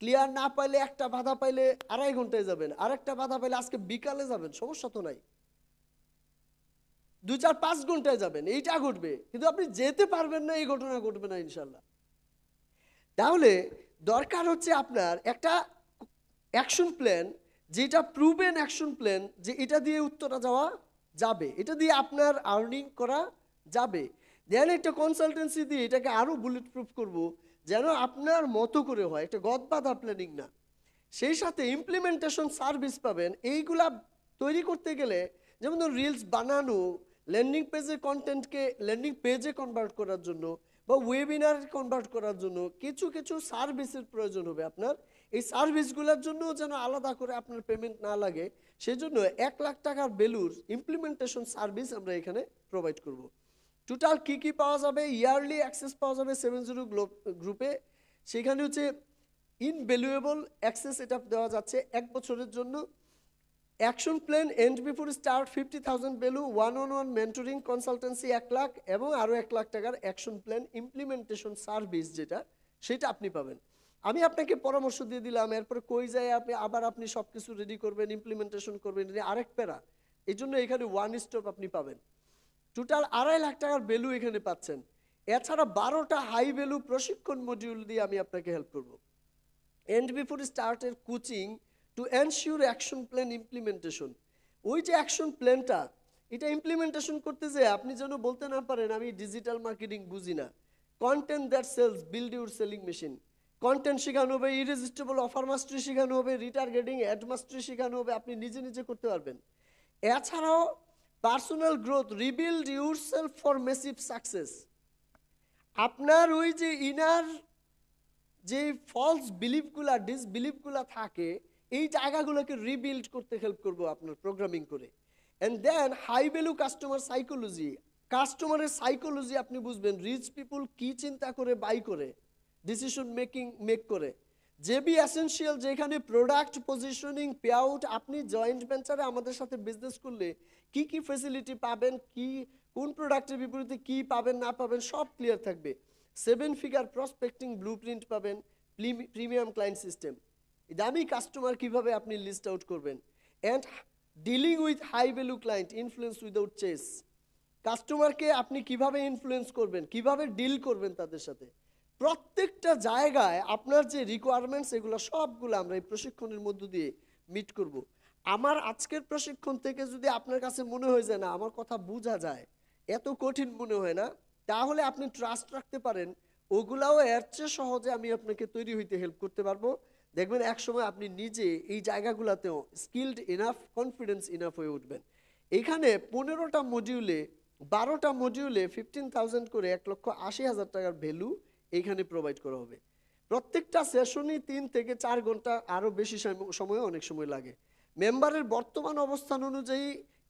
ক্লিয়ার না পাইলে একটা বাধা পাইলে 2.5 ঘন্টায় যাবেন, আরেকটা বাধা পাইলে আজকে বিকালে যাবেন, সমস্যা তো নাই। 2-4-5 ঘন্টায় যাবেন, এইটা ঘটবে, কিন্তু আপনি যেতে পারবেন না, এই ঘটনা ঘটবে না ইনশাল্লাহ। তাহলে দরকার হচ্ছে আপনার একটা অ্যাকশন প্ল্যান, যেটা প্রুভেন অ্যাকশন প্ল্যান, যে এটা দিয়ে উত্তরা যাওয়া যাবে, এটা দিয়ে আপনার আর্নিং করা যাবে। দেন একটা কনসালটেন্সি দিয়ে এটাকে আরও বুলেট প্রুফ করবো, যেন আপনার মতো করে হয়, একটা গদবাধা প্ল্যানিং না। সেই সাথে ইমপ্লিমেন্টেশন সার্ভিস পাবেন। এইগুলা তৈরি করতে গেলে যেমন ধরুন রিলস বানানো, ল্যান্ডিং পেজের কন্টেন্টকে ল্যান্ডিং পেজে কনভার্ট করার জন্য বা ওয়েবিনার কনভার্ট করার জন্য কিছু কিছু সার্ভিসের প্রয়োজন হবে আপনার। এই সার্ভিসগুলোর জন্য যেন আলাদা করে আপনার পেমেন্ট না লাগে, সেজন্য 1 লাখ টাকার ভ্যালুর ইমপ্লিমেন্টেশন সার্ভিস আমরা এখানে প্রোভাইড করব। টোটাল কি কি পাওয়া যাবে? ইয়ারলি অ্যাক্সেস পাওয়া যাবে 70 গ্রুপে। সেখানে হচ্ছে ইনভ্যালুয়েবল অ্যাক্সেস এটা দেওয়া যাচ্ছে 1 বছরের জন্য। Action plan end before start 50,000 value, 1-on-1 mentoring consultancy 1 lakh, এবং আরও 1 লাখ টাকার অ্যাকশন প্ল্যান ইমপ্লিমেন্টেশন সার্ভিস, যেটা সেটা আপনি পাবেন। আমি আপনাকে পরামর্শ দিয়ে দিলাম, এরপরে কই যায় আপনি সব কিছু রেডি করবেন, ইমপ্লিমেন্টেশন করবেন, আরেক প্যারা। এই জন্য এখানে ওয়ান স্টপ আপনি পাবেন। টোটাল 2.5 লাখ টাকার ভ্যালু এখানে পাচ্ছেন। এছাড়া 12টা হাই ভ্যালু প্রশিক্ষণ মডিউল দিয়ে আমি আপনাকে হেল্প করব। এন্ড বিফোর স্টার্টের coaching to ensure action plan implementation. ওই যে অ্যাকশন প্ল্যানটা, এটা ইমপ্লিমেন্টেশন করতে যে আপনি যেন বলতে না পারেন আমি ডিজিটাল মার্কেটিং বুঝি না। Content that sells, build your selling machine. Content শেখানো হবে, ইরেজিস্টেবল অফার মাস্টারি শেখানো হবে, রিটার্গেটিং অ্যাড মাস্টারি শেখানো হবে, আপনি নিজে নিজে করতে পারবেন। এছাড়াও personal growth, rebuild your self for massive success. আপনার ওই যে ইনার যে ফলস বিলিফগুলা, ডিসবিলিফগুলা থাকে, এই জায়গাগুলোকে রিবিল্ড করতে হেল্প করবো আপনার প্রোগ্রামিং করে। And then high value customer psychology, কাস্টমারের সাইকোলজি আপনি বুঝবেন, রিচ পিপুল কি চিন্তা করে বাই করে, ডিসিশন মেক করে। জেবি এসেনশিয়াল, যেখানে প্রোডাক্ট পজিশনিং, পে আউট, আপনি জয়েন্ট ভেঞ্চারে আমাদের সাথে বিজনেস করলে কি কি ফেসিলিটি পাবেন, কি কোন প্রোডাক্টের বিপরীতে কি পাবেন না পাবেন সব ক্লিয়ার থাকবে। 7 ফিগার প্রসপেক্টিং ব্লুপ্রিন্ট পাবেন, প্রিমিয়াম ক্লায়েন্ট সিস্টেম, দামি কাস্টমার কিভাবে আপনি লিস্ট আউট করবেন, and dealing with high value client, influence without chase. কাস্টমারকে আপনি কিভাবে ইনফ্লুয়েন্স করবেন, কিভাবে ডিল করবেন তাদের সাথে, প্রত্যেকটা জায়গায় আপনার যে রিকোয়ারমেন্টস, এগুলো সবগুলো আমরা এই প্রশিক্ষণের মধ্য দিয়ে মিট করব। আমার আজকের প্রশিক্ষণ থেকে যদি আপনার কাছে মনে হয়ে যায় না আমার কথা বোঝা যায়, এত কঠিন মনে হয় না, তাহলে আপনি ট্রাস্ট রাখতে পারেন ওগুলাও এর চেয়ে সহজে আমি আপনাকে তৈরি হইতে হেল্প করতে পারবো। দেখবেন একসময় আপনি নিজে এই জায়গাগুলোতেও স্কিলড ইনাফ, কনফিডেন্স ইনাফ হয়ে উঠবেন। এখানে 15টা মডিউলে 12টা মডিউলে 15,000 করে 1,80,000 টাকার ভ্যালু এইখানে প্রোভাইড করা হবে। প্রত্যেকটা সেশনই 3 থেকে 4 ঘন্টা, আরও বেশি সময় অনেক সময় লাগে। মেম্বারের বর্তমান অবস্থান অনুযায়ী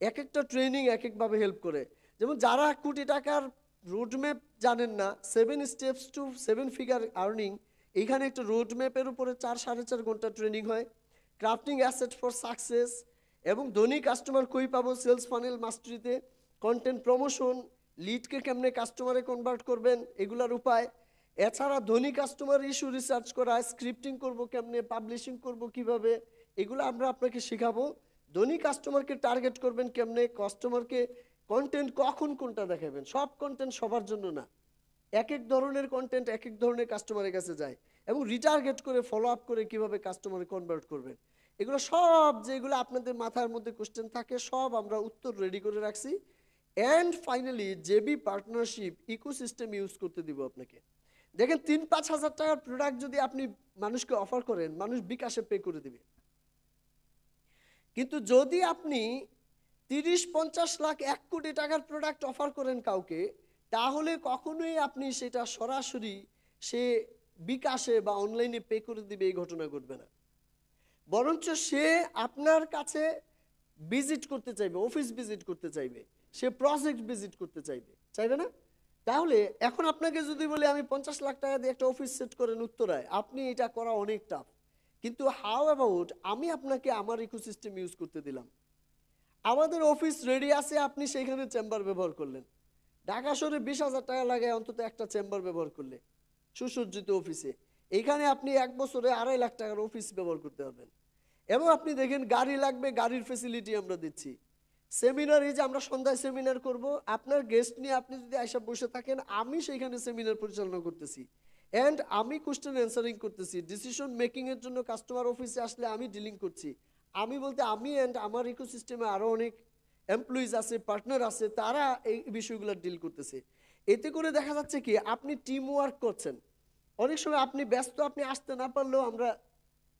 এক একটা ট্রেনিং এক একভাবে হেল্প করে। যেমন যারা কোটি টাকার রোডম্যাপ জানেন না, 7 স্টেপস টু 7 ফিগার আর্নিং, এইখানে একটা রোডম্যাপের উপরে 4-4.5 ঘন্টা ট্রেনিং হয়। ক্রাফটিং অ্যাসেট ফর সাকসেস, এবং ধনী কাস্টমার কই পাবো, সেলস ফানেল মাস্টারিতে, কন্টেন্ট প্রমোশন, লিডকে কেমনে কাস্টমারে কনভার্ট করবেন এগুলার উপায়। এছাড়া ধনী কাস্টমার ইস্যু রিসার্চ করা, স্ক্রিপ্টিং করব কেমনে, পাবলিশিং করব কিভাবে, এগুলো আমরা আপনাকে শেখাবো। ধনী কাস্টমারকে টার্গেট করবেন কেমনে, কাস্টমারকে কন্টেন্ট কখন কোনটা দেখাবেন, সব কন্টেন্ট সবার জন্য না, এক এক ধরনের কন্টেন্ট এক এক ধরনের কাস্টমারের কাছে যায়, এবং রিটার্গেট করে ফলো আপ করে কিভাবে কাস্টমারে কনভার্ট করবেন, এগুলো সব যেগুলো আপনাদের মাথার মধ্যে কোশ্চেন থাকে সব আমরা উত্তর রেডি করে রাখছি। And finally JB partnership ecosystem use করতে দিব আপনাকে। দেখেন 3-5 হাজার টাকার প্রোডাক্ট যদি আপনি মানুষকে অফার করেন, মানুষ বিকাশে পে করে দিবে। কিন্তু যদি আপনি 30-50 লাখ 1 কোটি টাকার প্রোডাক্ট অফার করেন কাউকে, তাহলে কখনোই আপনি সেটা সরাসরি সে বিকাশে বা অনলাইনে পে করে দিবে এই ঘটনা ঘটবে না, বরঞ্চ সে আপনার কাছে ভিজিট করতে চাইবে, অফিস ভিজিট করতে চাইবে, সে প্রজেক্ট ভিজিট করতে চাইবে, চাইবে না? তাহলে এখন আপনাকে যদি বলে আমি 50 লাখ টাকা দিয়ে একটা অফিস সেট করেন উত্তরায়, আপনি এটা করা অনেক টাফ। কিন্তু হাউ অ্যাবাউট আমি আপনাকে আমার ইকোসিস্টেম ইউজ করতে দিলাম, আমাদের অফিস রেডি আছে, আপনি সেইখানে চেম্বার ব্যবহার করলেন। ঢাকা শহরে 20,000 টাকা লাগে অন্তত একটা চেম্বার ব্যবহার করলে, সুসজ্জিত অফিসে। এইখানে আপনি 1 বছরে 2.5 লাখ টাকার অফিস ব্যবহার করতে পারবেন। এবং আপনি দেখেন গাড়ি লাগবে, গাড়ির ফেসিলিটি আমরা দিচ্ছি। সেমিনার, এই যে আমরা সন্ধ্যায় সেমিনার করব, আপনার গেস্ট নিয়ে আপনি যদি আইসা বসে থাকেন, আমি সেইখানে সেমিনার পরিচালনা করতেছি, অ্যান্ড আমি কোশ্চেন অ্যান্সারিং করতেছি, ডিসিশন মেকিংয়ের জন্য কাস্টমার অফিসে আসলে আমি ডিলিং করছি। আমি বলতে আমি অ্যান্ড আমার ইকোসিস্টেমে আরও অনেক এমপ্লয়িজ আছে, পার্টনার আছে, তারা এই বিষয়গুলো ডিল করতেছে। এতে করে দেখা যাচ্ছে কি আপনি টিম ওয়ার্ক করছেন। অনেক সময় আপনি ব্যস্ত, আপনি আসতে না পারলেও আমরা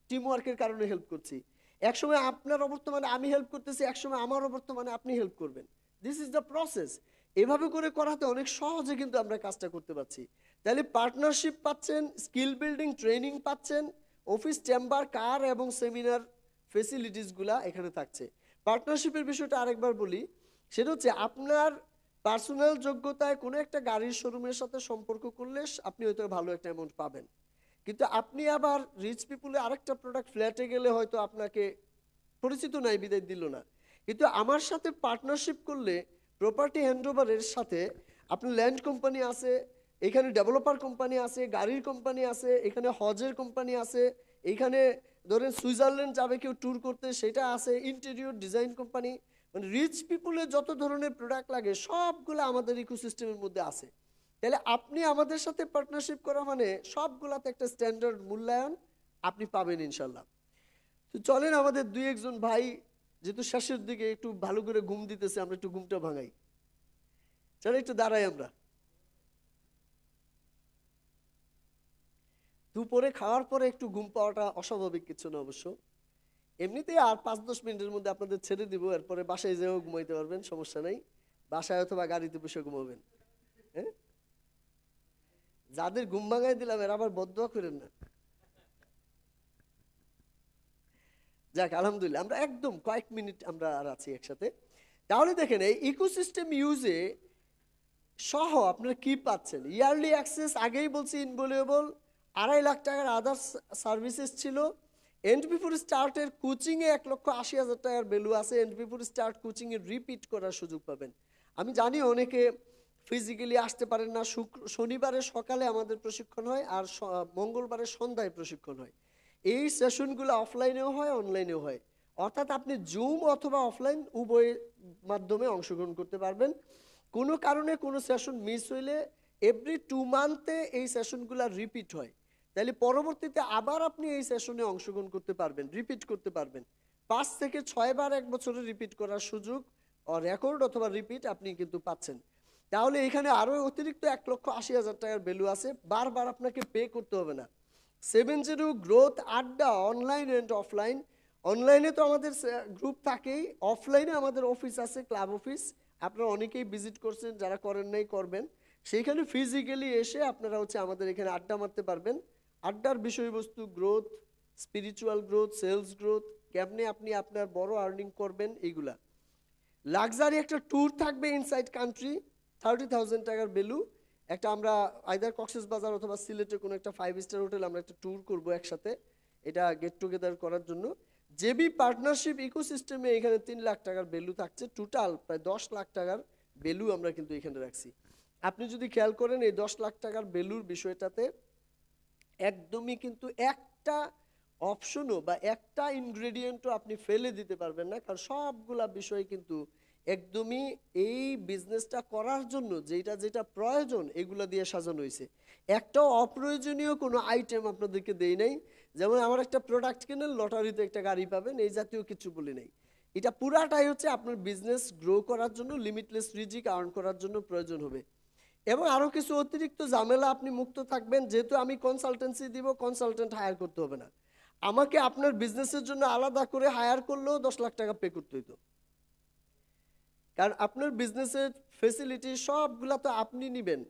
টিম ওয়ার্কের কারণে হেল্প করছি। একসময় আপনার অবর্তমানে আমি হেল্প করতেছি, একসময় আমার অবর্তমানে আপনি হেল্প করবেন। This is the process. এভাবে করে করাতে অনেক সহজে কিন্তু আমরা কাজটা করতে পারছি। তাহলে পার্টনারশিপ পাচ্ছেন, স্কিল বিল্ডিং ট্রেনিং পাচ্ছেন, অফিস চেম্বার কার এবং সেমিনার ফেসিলিটিসগুলা এখানে থাকছে। পার্টনারশিপের বিষয়টা আরেকবার বলি, সেটা হচ্ছে আপনার পার্সোনাল যোগ্যতায় কোনো একটা গাড়ির শোরুমের সাথে সম্পর্ক করলে আপনি হয়তো ভালো একটা অ্যামাউন্ট পাবেন। কিন্তু আপনি আবার রিচ পিপুলে আরেকটা প্রোডাক্ট ফ্ল্যাটে গেলে হয়তো আপনাকে পরিচিত নাই বিদায় দিল না। কিন্তু আমার সাথে পার্টনারশিপ করলে প্রপার্টি হ্যান্ডওভারের সাথে আপনার ল্যান্ড কোম্পানি আছে, এখানে ডেভেলপার কোম্পানি আছে, গাড়ির কোম্পানি আছে, এখানে হজের কোম্পানি আছে, এখানে ধরেন সুইজারল্যান্ড যাবে কেউ ট্যুর করতে সেটা আছে, ইন্টেরিয়র ডিজাইন কোম্পানি, মানে রিচ পিপুলের যত ধরনের প্রোডাক্ট লাগে সবগুলো আমাদের ইকোসিস্টেমের মধ্যে আছে। তাহলে আপনি আমাদের সাথে পার্টনারশিপ করা মানে সবগুলাতে একটা স্ট্যান্ডার্ড মূল্যায়ন আপনি পাবেন ইনশাল্লাহ। তো চলেন আমাদের 2-1 জন ভাই যেহেতু শেষের দিকে একটু ভালো করে ঘুম দিতেছে, আমরা একটু ঘুমটা ভাঙাই। চলো একটু দাঁড়াই আমরা। দুপুরে খাওয়ার পরে একটু ঘুম পাওয়াটা অস্বাভাবিক কিছু না অবশ্য। এমনিতেই আর 5-10 মিনিটের মধ্যে আপনাদের ছেড়ে দিব, এরপরে বাসায় যেও ঘুমাইতে পারবেন, সমস্যা নাই। বাসায় অথবা গাড়িতে বসে ঘুমাবেন। হ্যাঁ, যাদের ঘুম ভাঙাই দিলাম এরা আবার বদদোয়া করেন না। যাক আলহামদুলিল্লাহ, আমরা একদম কয়েক মিনিট আমরা আর আছি একসাথে। তাহলে দেখেন এই ইকোসিস্টেম ইউজে সহ আপনারা কি পাচ্ছেন। ইয়ারলি অ্যাক্সেস আগেই বলছি ইনভ্যালুয়েবল, 2.5 লাখ টাকার আদার্স সার্ভিসেস ছিল। এন্ড বিফোর স্টার্টের কোচিংয়ে 1,80,000 টাকার ভ্যালু আছে। এন্ড বিফোর স্টার্ট কোচিংয়ে রিপিট করার সুযোগ পাবেন। আমি জানি অনেকে ফিজিক্যালি আসতে পারেন না, শনিবারে সকালে আমাদের প্রশিক্ষণ হয়, আর মঙ্গলবারে সন্ধ্যায় প্রশিক্ষণ হয়। এই সেশনগুলো অফলাইনেও হয়, অনলাইনেও হয়, অর্থাৎ আপনি জুম অথবা অফলাইন উভয় মাধ্যমে অংশগ্রহণ করতে পারবেন। কোনো কারণে কোনো সেশন মিস হইলে এভরি 2 মান্থে এই সেশনগুলো রিপিট হয়, তাহলে পরবর্তীতে আবার আপনি এই সেশনে অংশগ্রহণ করতে পারবেন, রিপিট করতে পারবেন। 5 থেকে 6 বার 1 বছরে রিপিট করার সুযোগ, রেকর্ড অথবা রিপিট আপনি কিন্তু পাচ্ছেন। তাহলে এখানে আরও অতিরিক্ত 1,80,000 টাকার ভ্যালু আছে, বারবার আপনাকে পে করতে হবে না। 70 গ্রোথ আড্ডা অনলাইন অ্যান্ড অফলাইন। অনলাইনে তো আমাদের গ্রুপ থাকেই, অফলাইনে আমাদের অফিস আছে, ক্লাব অফিস। আপনারা অনেকেই ভিজিট করছেন, যারা করেন নাই করবেন। সেইখানে ফিজিক্যালি এসে আপনারা হচ্ছে আমাদের এখানে আড্ডা মারতে পারবেন। আড্ডার বিষয়বস্তু growth, spiritual growth, sales growth, কেমনে আপনি আপনার বড় আর্নিং করবেন, এইগুলা। লাক্সারি একটা ট্যুর থাকবে ইনসাইড কান্ট্রি, 30,000 টাকার ভ্যালু। একটা আমরা আইদার কক্সবাজার অথবা সিলেটের কোনো একটা 5 স্টার হোটেল আমরা একটা ট্যুর করব একসাথে, এটা গেট টুগেদার করার জন্য। জেবি পার্টনারশিপ ইকোসিস্টেমে এখানে 3 লাখ টাকার ভ্যালু থাকছে, টোটাল প্রায় 10 লাখ টাকার ভ্যালু আমরা কিন্তু এখানে রাখছি। আপনি যদি খেয়াল করেন এই 10 লাখ টাকার ভ্যালুর বিষয়টাতে একদমই কিন্তু একটা অপশনও বা একটা ইনগ্রেডিয়েন্টও আপনি ফেলে দিতে পারবেন না, কারণ সবগুলা বিষয় কিন্তু একদমই এই বিজনেসটা করার জন্য যেটা যেটা প্রয়োজন এগুলা দিয়ে সাজানো হয়েছে। একটাও অপ্রয়োজনীয় কোনো আইটেম আপনাদেরকে দেই নাই। যেমন আমার একটা প্রোডাক্ট কিনেন, লটারিতে একটা গাড়ি পাবেন, এই জাতীয় কিছু বলি নাই। এটা পুরাটাই হচ্ছে আপনার বিজনেস গ্রো করার জন্য, লিমিটলেস রিজিক আর্ন করার জন্য প্রয়োজন হবে। এবং আরও কিছু অতিরিক্ত ঝামেলা আপনি মুক্ত থাকবেন, যেহেতু আমি কনসালটেন্সি দিব, কনসালটেন্ট হায়ার করতে হবে না। আমাকে আপনার বিজনেসের জন্য আলাদা করে হায়ার করলেও 10 লাখ টাকা পে করতে হইতো, কারণ আপনার বিজনেসের ফেসিলিটি সবগুলা তো আপনি নেবেন।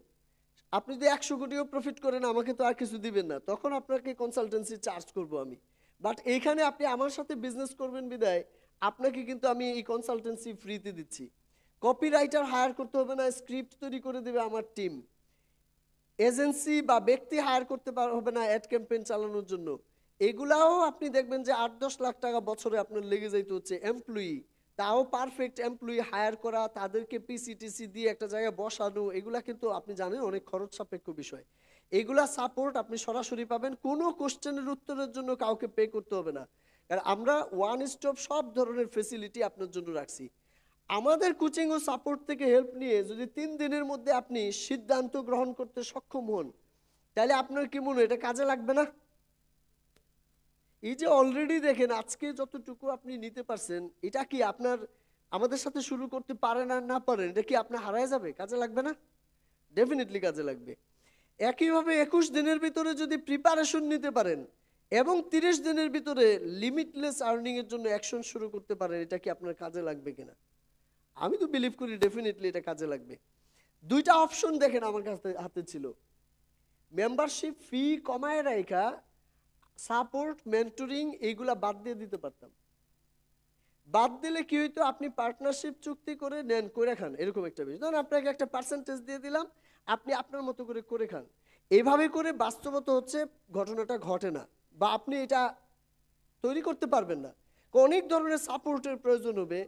আপনি যদি 100 কোটিও প্রফিট করেন আমাকে তো আর কিছু দিবেন না, তখন আপনাকে কনসালটেন্সি চার্জ করব আমি। বাট এইখানে আপনি আমার সাথে বিজনেস করবেন বিদায় আপনাকে কিন্তু আমি এই কনসালটেন্সি ফ্রিতে দিচ্ছি। কপিরাইটার হায়ার করতে হবে না, স্ক্রিপ্ট তৈরি করে দেবে আমার টিম। এজেন্সি বা ব্যক্তি হায়ার করতে হবে না অ্যাড ক্যাম্পেইন চালানোর জন্য। এগুলাও আপনি দেখবেন যে 8-10 লাখ টাকা বছরে আপনার লেগে যাইতে হচ্ছে এমপ্লয়ি, তাও পারফেক্ট এমপ্লয়ি হায়ার করা, তাদেরকে পিসিটিসি দিয়ে একটা জায়গায় বসানো, এগুলা কিন্তু আপনি জানেন অনেক খরচ সাপেক্ষ বিষয়। এগুলা সাপোর্ট আপনি সরাসরি পাবেন, কোনো কোশ্চেনের উত্তরের জন্য কাউকে পে করতে হবে না, কারণ আমরা ওয়ান স্টপ সব ধরনের ফেসিলিটি আপনার জন্য রাখছি। আমাদের কোচিং ও সাপোর্ট থেকে হেল্প নিয়ে যদি 3 দিনের মধ্যে আপনি সিদ্ধান্ত গ্রহণ করতে সক্ষম হন, তাহলে আপনার কি মনে হয় এটা কাজে লাগবে না? এই যে অলরেডি দেখেন আজকে যতটুকু আপনি নিতে পারছেন, এটা কি আপনার আমাদের সাথে শুরু করতে পারেন আর না পারেন, এটা কি আপনার হারায় যাবে? কাজে লাগবে না? ডেফিনেটলি কাজে লাগবে। একইভাবে 21 দিনের ভিতরে যদি প্রিপারেশন নিতে পারেন এবং 30 দিনের ভিতরে লিমিটলেস আর্নিং এর জন্য অ্যাকশন শুরু করতে পারেন, এটা কি আপনার কাজে লাগবে কিনা? আমি তো বিলিভ করি ডেফিনেটলি এটা কাজে লাগবে। দুইটা অপশন দেখেন আমার কাছে হাতে ছিল, মেম্বারশিপ ফি কমায় রাখা, সাপোর্ট মেন্টরিং এইগুলা বাদ দিয়ে দিতে পারতাম। বাদ দিলে কি হইতো, আপনি পার্টনারশিপ চুক্তি করে নেন, করে খান, এরকম একটা বিষয়। ধরুন আপনাকে একটা পার্সেন্টেজ দিয়ে দিলাম, আপনি আপনার মতো করে খান। এইভাবে করে বাস্তবতা হচ্ছে ঘটনাটা ঘটে না, বা আপনি এটা তৈরি করতে পারবেন না। অনেক ধরনের সাপোর্টের প্রয়োজন হবে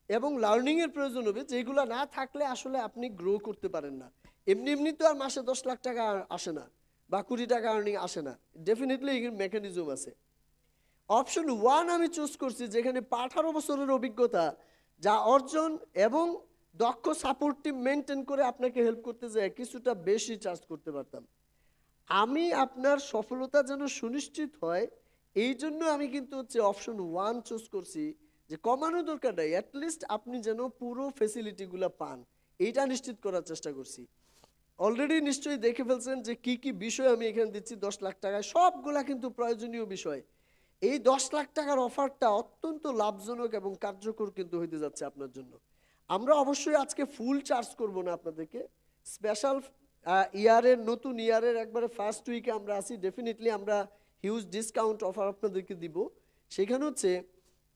এবং লার্নিংয়ের প্রয়োজন হবে, যেগুলো না থাকলে আসলে আপনি গ্রো করতে পারেন না। এমনি এমনি তো আর মাসে 10 লাখ টাকা আসে না বা 20 টাকা আর্নিং আসে না, ডেফিনেটলি এর মেকানিজম আছে। অপশন 1 আমি চুজ করছি, যেখানে 18 বছরের অভিজ্ঞতা যা অর্জন এবং দক্ষ সাপোর্ট টিম মেনটেন করে আপনাকে হেল্প করতে যায় কিছুটা বেশি চার্জ করতে পারতাম। আমি আপনার সফলতা যেন সুনিশ্চিত হয়, এই জন্য আমি কিন্তু হচ্ছে অপশন 1 চুজ করছি, যে কমানো দরকার নাই, অ্যাটলিস্ট আপনি যেন পুরো ফেসিলিটিগুলো পান, এইটা নিশ্চিত করার চেষ্টা করছি। অলরেডি নিশ্চয়ই দেখে ফেলছেন যে কি কি বিষয় আমি এখানে দিচ্ছি 10 লাখ টাকায়, সবগুলা কিন্তু প্রয়োজনীয় বিষয়। এই 10 লাখ টাকার অফারটা অত্যন্ত লাভজনক এবং কার্যকর কিন্তু হইতে যাচ্ছে আপনার জন্য। আমরা অবশ্যই আজকে ফুল চার্জ করব না আপনাদেরকে, স্পেশাল ইয়ারের নতুন ইয়ারের একবারে ফার্স্ট উইকে আমরা আছি, ডেফিনেটলি আমরা হিউজ ডিসকাউন্ট অফার আপনাদেরকে দিব। সেখানে হচ্ছে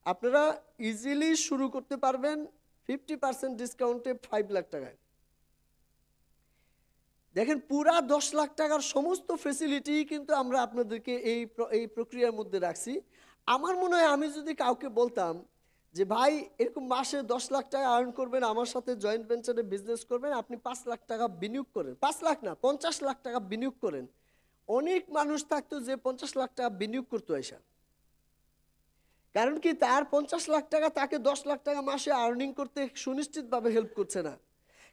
আপনারা ইজিলি শুরু করতে পারবেন 50% ডিসকাউন্টে 5 লাখ টাকায়। দেখেন পুরা 10 লাখ টাকার সমস্ত ফেসিলিটি কিন্তু আমরা আপনাদেরকে এই প্রক্রিয়ার মধ্যে রাখছি। আমার মনে হয় আমি যদি কাউকে বলতাম যে ভাই এরকম মাসে 10 লাখ টাকা আর্ন করবেন, আমার সাথে জয়েন্ট ভেঞ্চারে বিজনেস করবেন, আপনি 5 লাখ টাকা বিনিয়োগ করেন, 5 লাখ না 50 লাখ টাকা বিনিয়োগ করেন, অনেক মানুষ থাকতো যে 50 লাখ টাকা বিনিয়োগ করতো এসা। কারণ কি, তার 50 লাখ টাকা তাকে 10 লাখ টাকা মাসে আর্নিং করতে সুনিশ্চিতভাবে হেল্প করছে না।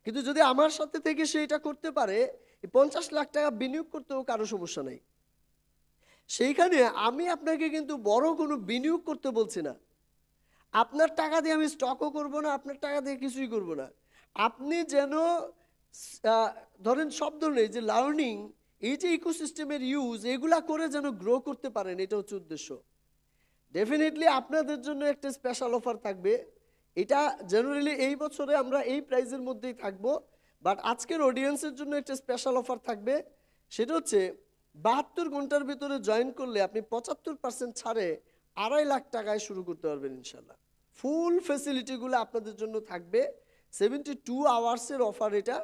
কিন্তু যদি আমার সাথে থেকে সে এটা করতে পারে, 50 লাখ টাকা বিনিয়োগ করতেও কারো সমস্যা নেই। সেইখানে আমি আপনাকে কিন্তু বড় কোনো বিনিয়োগ করতে বলছি না। আপনার টাকা দিয়ে আমি স্টকও করব না, আপনার টাকা দিয়ে কিছুই করব না। আপনি যেন ধরেন সব ধরনের যে লার্নিং, এই যে ইকোসিস্টেমের ইউজ, এগুলা করে যেন গ্রো করতে পারেন, এটা হচ্ছে উদ্দেশ্য। ডেফিনেটলি আপনাদের জন্য একটা স্পেশাল অফার থাকবে। এটা জেনারেলি এই বছরে আমরা এই প্রাইজের মধ্যেই থাকবো, বাট আজকের অডিয়েন্সের জন্য একটা স্পেশাল অফার থাকবে। সেটা হচ্ছে 72 ঘন্টার ভিতরে জয়েন করলে আপনি 75% ছাড়ে 2.5 লাখ টাকায় শুরু করতে পারবেন ইনশাল্লাহ। ফুল ফেসিলিটিগুলো আপনাদের জন্য থাকবে। 72 আওয়ার্সের অফার এটা।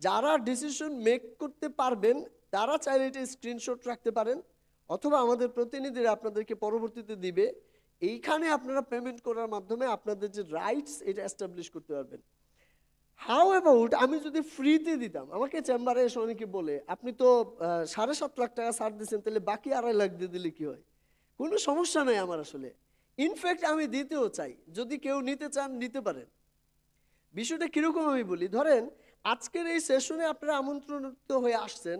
যারা ডিসিশন মেক করতে পারবেন তারা চাইলে এটা স্ক্রিনশট রাখতে পারেন, অথবা আমাদের প্রতিনিধিরা আপনাদেরকে পরবর্তীতে দিবে। এইখানে আপনারা পেমেন্ট করার মাধ্যমে আপনাদের যে রাইটস এটা এস্টাবলিশ করতে পারবেন। হাউ অ্যাবাউট আমি যদি ফ্রিতে দিতাম? আমাকে চেম্বারে এসে অনেকে বলে আপনি তো 7.5 লাখ টাকা ছাড় দিচ্ছেন, তাহলে বাকি 2.5 লাখ দিয়ে দিলে কি হয়? কোনো সমস্যা নাই আমার আসলে, ইনফ্যাক্ট আমি দিতেও চাই, যদি কেউ নিতে চান নিতে পারেন। বিষয়টা কিরকম আমি বলি, ধরেন আজকের এই সেশনে আপনারা আমন্ত্রিত হয়ে আসছেন,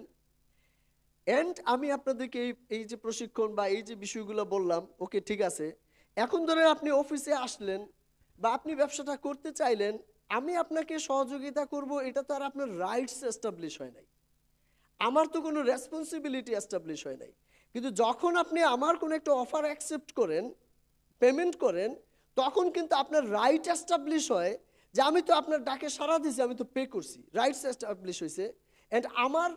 এন্ড আমি আপনাদেরকে এই যে প্রশিক্ষণ বা এই যে বিষয়গুলো বললাম, ওকে ঠিক আছে, এখন ধরেন আপনি অফিসে আসলেন বা আপনি ব্যবসাটা করতে চাইলেন, আমি আপনাকে সহযোগিতা করব, এটা তো আর আপনার রাইটস এস্টাবলিশ হয় নাই, আমার তো কোনো রেসপন্সিবিলিটি এস্টাবলিশ হয় নাই। কিন্তু যখন আপনি আমার কোনো একটা অফার অ্যাকসেপ্ট করেন, পেমেন্ট করেন, তখন কিন্তু আপনার রাইট এস্টাবলিশ হয় যে আমি তো আপনার ডাকে সাড়া দিয়েছি, আমি তো পে করছি, রাইটস এস্টাবলিশ হয়েছে। অ্যান্ড আমার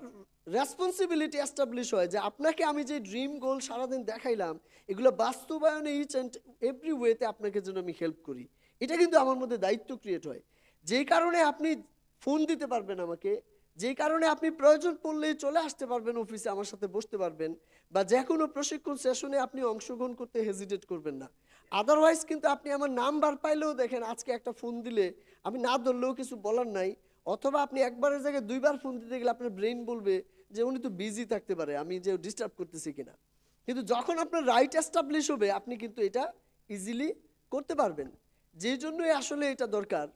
রেসপন্সিবিলিটি এস্টাবলিশ হয় যে আপনাকে আমি যে ড্রিম গোল সারাদিন দেখাইলাম, এগুলো বাস্তবায়নে ইচ অ্যান্ড এভরি ওয়েতে আপনাকে যেন আমি হেল্প করি, এটা কিন্তু আমার মধ্যে দায়িত্ব ক্রিয়েট হয়। যেই কারণে আপনি ফোন দিতে পারবেন আমাকে, যেই কারণে আপনি প্রয়োজন পড়লেই চলে আসতে পারবেন অফিসে, আমার সাথে বসতে পারবেন, বা যে কোনো প্রশিক্ষণ সেশনে আপনি অংশগ্রহণ করতে হেজিটেট করবেন না। আদারওয়াইজ কিন্তু আপনি আমার নাম্বার পাইলেও দেখেন আজকে একটা ফোন দিলে আমি না ধরলেও কিছু বলার নাই, অথবা আপনি একবারের জায়গায় দুইবার ফোন দিতে গেলে আপনার ব্রেন বলবে যে উনি তো বিজি থাকতে পারে, আমি যে ডিস্টার্ব করতেছি কিনা। কিন্তু যখন আপনার রাইট এস্টাবলিশ হবে, আপনি কিন্তু এটা ইজিলি করতে পারবেন। যেই জন্যই আসলে এটা দরকার।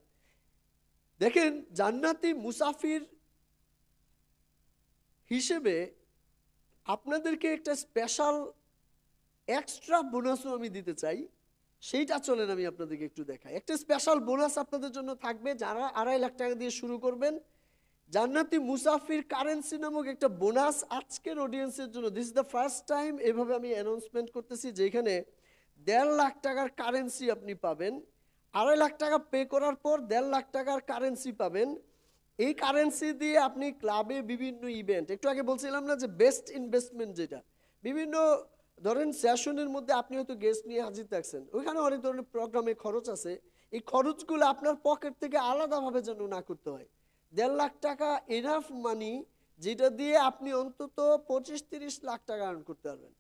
দেখেন, জান্নাতি মুসাফির হিসেবে আপনাদেরকে একটা স্পেশাল এক্সট্রা বোনাসও আমি দিতে চাই, সেইটা চলেন আমি আপনাদেরকে একটু দেখাই। একটা স্পেশাল বোনাস আপনাদের জন্য থাকবে যারা 2.5 লাখ টাকা দিয়ে শুরু করবেন। জান্নাতি মুসাফির কারেন্সি নামক একটা বোনাস আজকের অডিয়েন্সের জন্য, this is the first time এভাবে আমি অ্যানাউন্সমেন্ট করতেছি, যেখানে 1.5 লাখ টাকার কারেন্সি আপনি পাবেন। 2.5 লাখ টাকা পে করার পর 1.5 লাখ টাকার কারেন্সি পাবেন। এই কারেন্সি দিয়ে আপনি ক্লাবে বিভিন্ন ইভেন্ট, একটু আগে বলছিলাম না যে বেস্ট ইনভেস্টমেন্ট, যেটা বিভিন্ন ধরেন সেশনের মধ্যে আপনি হয়তো গেস্ট নিয়ে হাজির থাকছেন, ওইখানে অনেক ধরনের প্রোগ্রামে খরচ আছে, এই খরচগুলো আপনার পকেট থেকে আলাদাভাবে যেন না করতে হয়। 1.5 লাখ টাকা এনাফ মানি, যেটা দিয়ে আপনি অন্তত 25-30 লাখ টাকা আর্ন করতে পারবেন।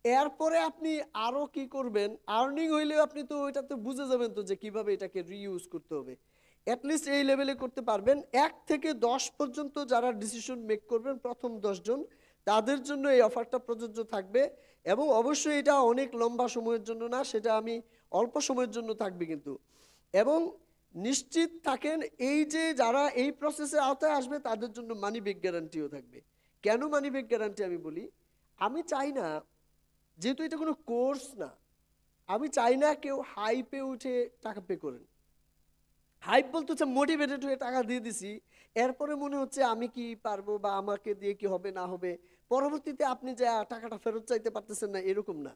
এরপরে আপনি আরো কি করবেন, আর্নিং হইলেও আপনি তো ওইটাতে বুঝে যাবেন তো যে কিভাবে এটাকে রিইউজ করতে হবে। অ্যাটলিস্ট এই লেভেলে করতে পারবেন। 1 থেকে 10 পর্যন্ত যারা ডিসিশন মেক করবেন, প্রথম 10 জন, তাদের জন্য এই অফারটা প্রযোজ্য থাকবে। এবং অবশ্যই এটা অনেক লম্বা সময়ের জন্য না, সেটা আমি অল্প সময়ের জন্য থাকবে কিন্তু। এবং নিশ্চিত থাকেন, এই যে যারা এই প্রসেসের আওতায় আসবে তাদের জন্য মানি ব্যাক গ্যারান্টিও থাকবে। কেন মানি ব্যাক গ্যারান্টি আমি বলি, আমি চাই না, যেহেতু এটা কোনো কোর্স না, আমি চাই না কেউ হাইপে উঠে টাকা পে করেন। হাইপ বলতে হচ্ছে মোটিভেটেড হয়ে টাকা দিয়ে দিছি, এরপরে মনে হচ্ছে আমি কি পারবো বা আমাকে দিয়ে কি হবে না হবে, পরবর্তীতে আপনি যা টাকাটা ফেরত চাইতে পারতেছেন না, এরকম না।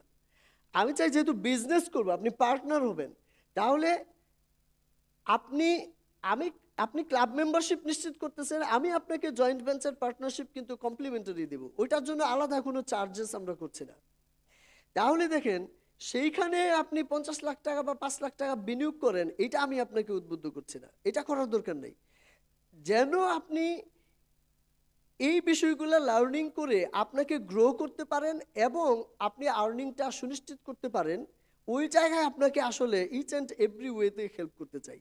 আমি চাই যেহেতু বিজনেস করবো, আপনি পার্টনার হবেন, তাহলে আপনি আমি আপনি ক্লাব মেম্বারশিপ নিশ্চিত করতেছেন, আমি আপনাকে জয়েন্ট ভেঞ্চার পার্টনারশিপ কিন্তু কমপ্লিমেন্টারি দেব, ওইটার জন্য আলাদা কোনো চার্জেস আমরা করছি না। তাহলে দেখেন, সেইখানে আপনি 50 লাখ টাকা বা 5 লাখ টাকা বিনিয়োগ করেন, এটা আমি আপনাকে উদ্বুদ্ধ করছি না, এটা করার দরকার নেই। যেন আপনি এই বিষয়গুলো লার্নিং করে আপনাকে গ্রো করতে পারেন এবং আপনি আর্নিংটা সুনিশ্চিত করতে পারেন, ওই জায়গায় আপনাকে আসলে ইচ অ্যান্ড এভরি ওয়েতে হেল্প করতে চাই।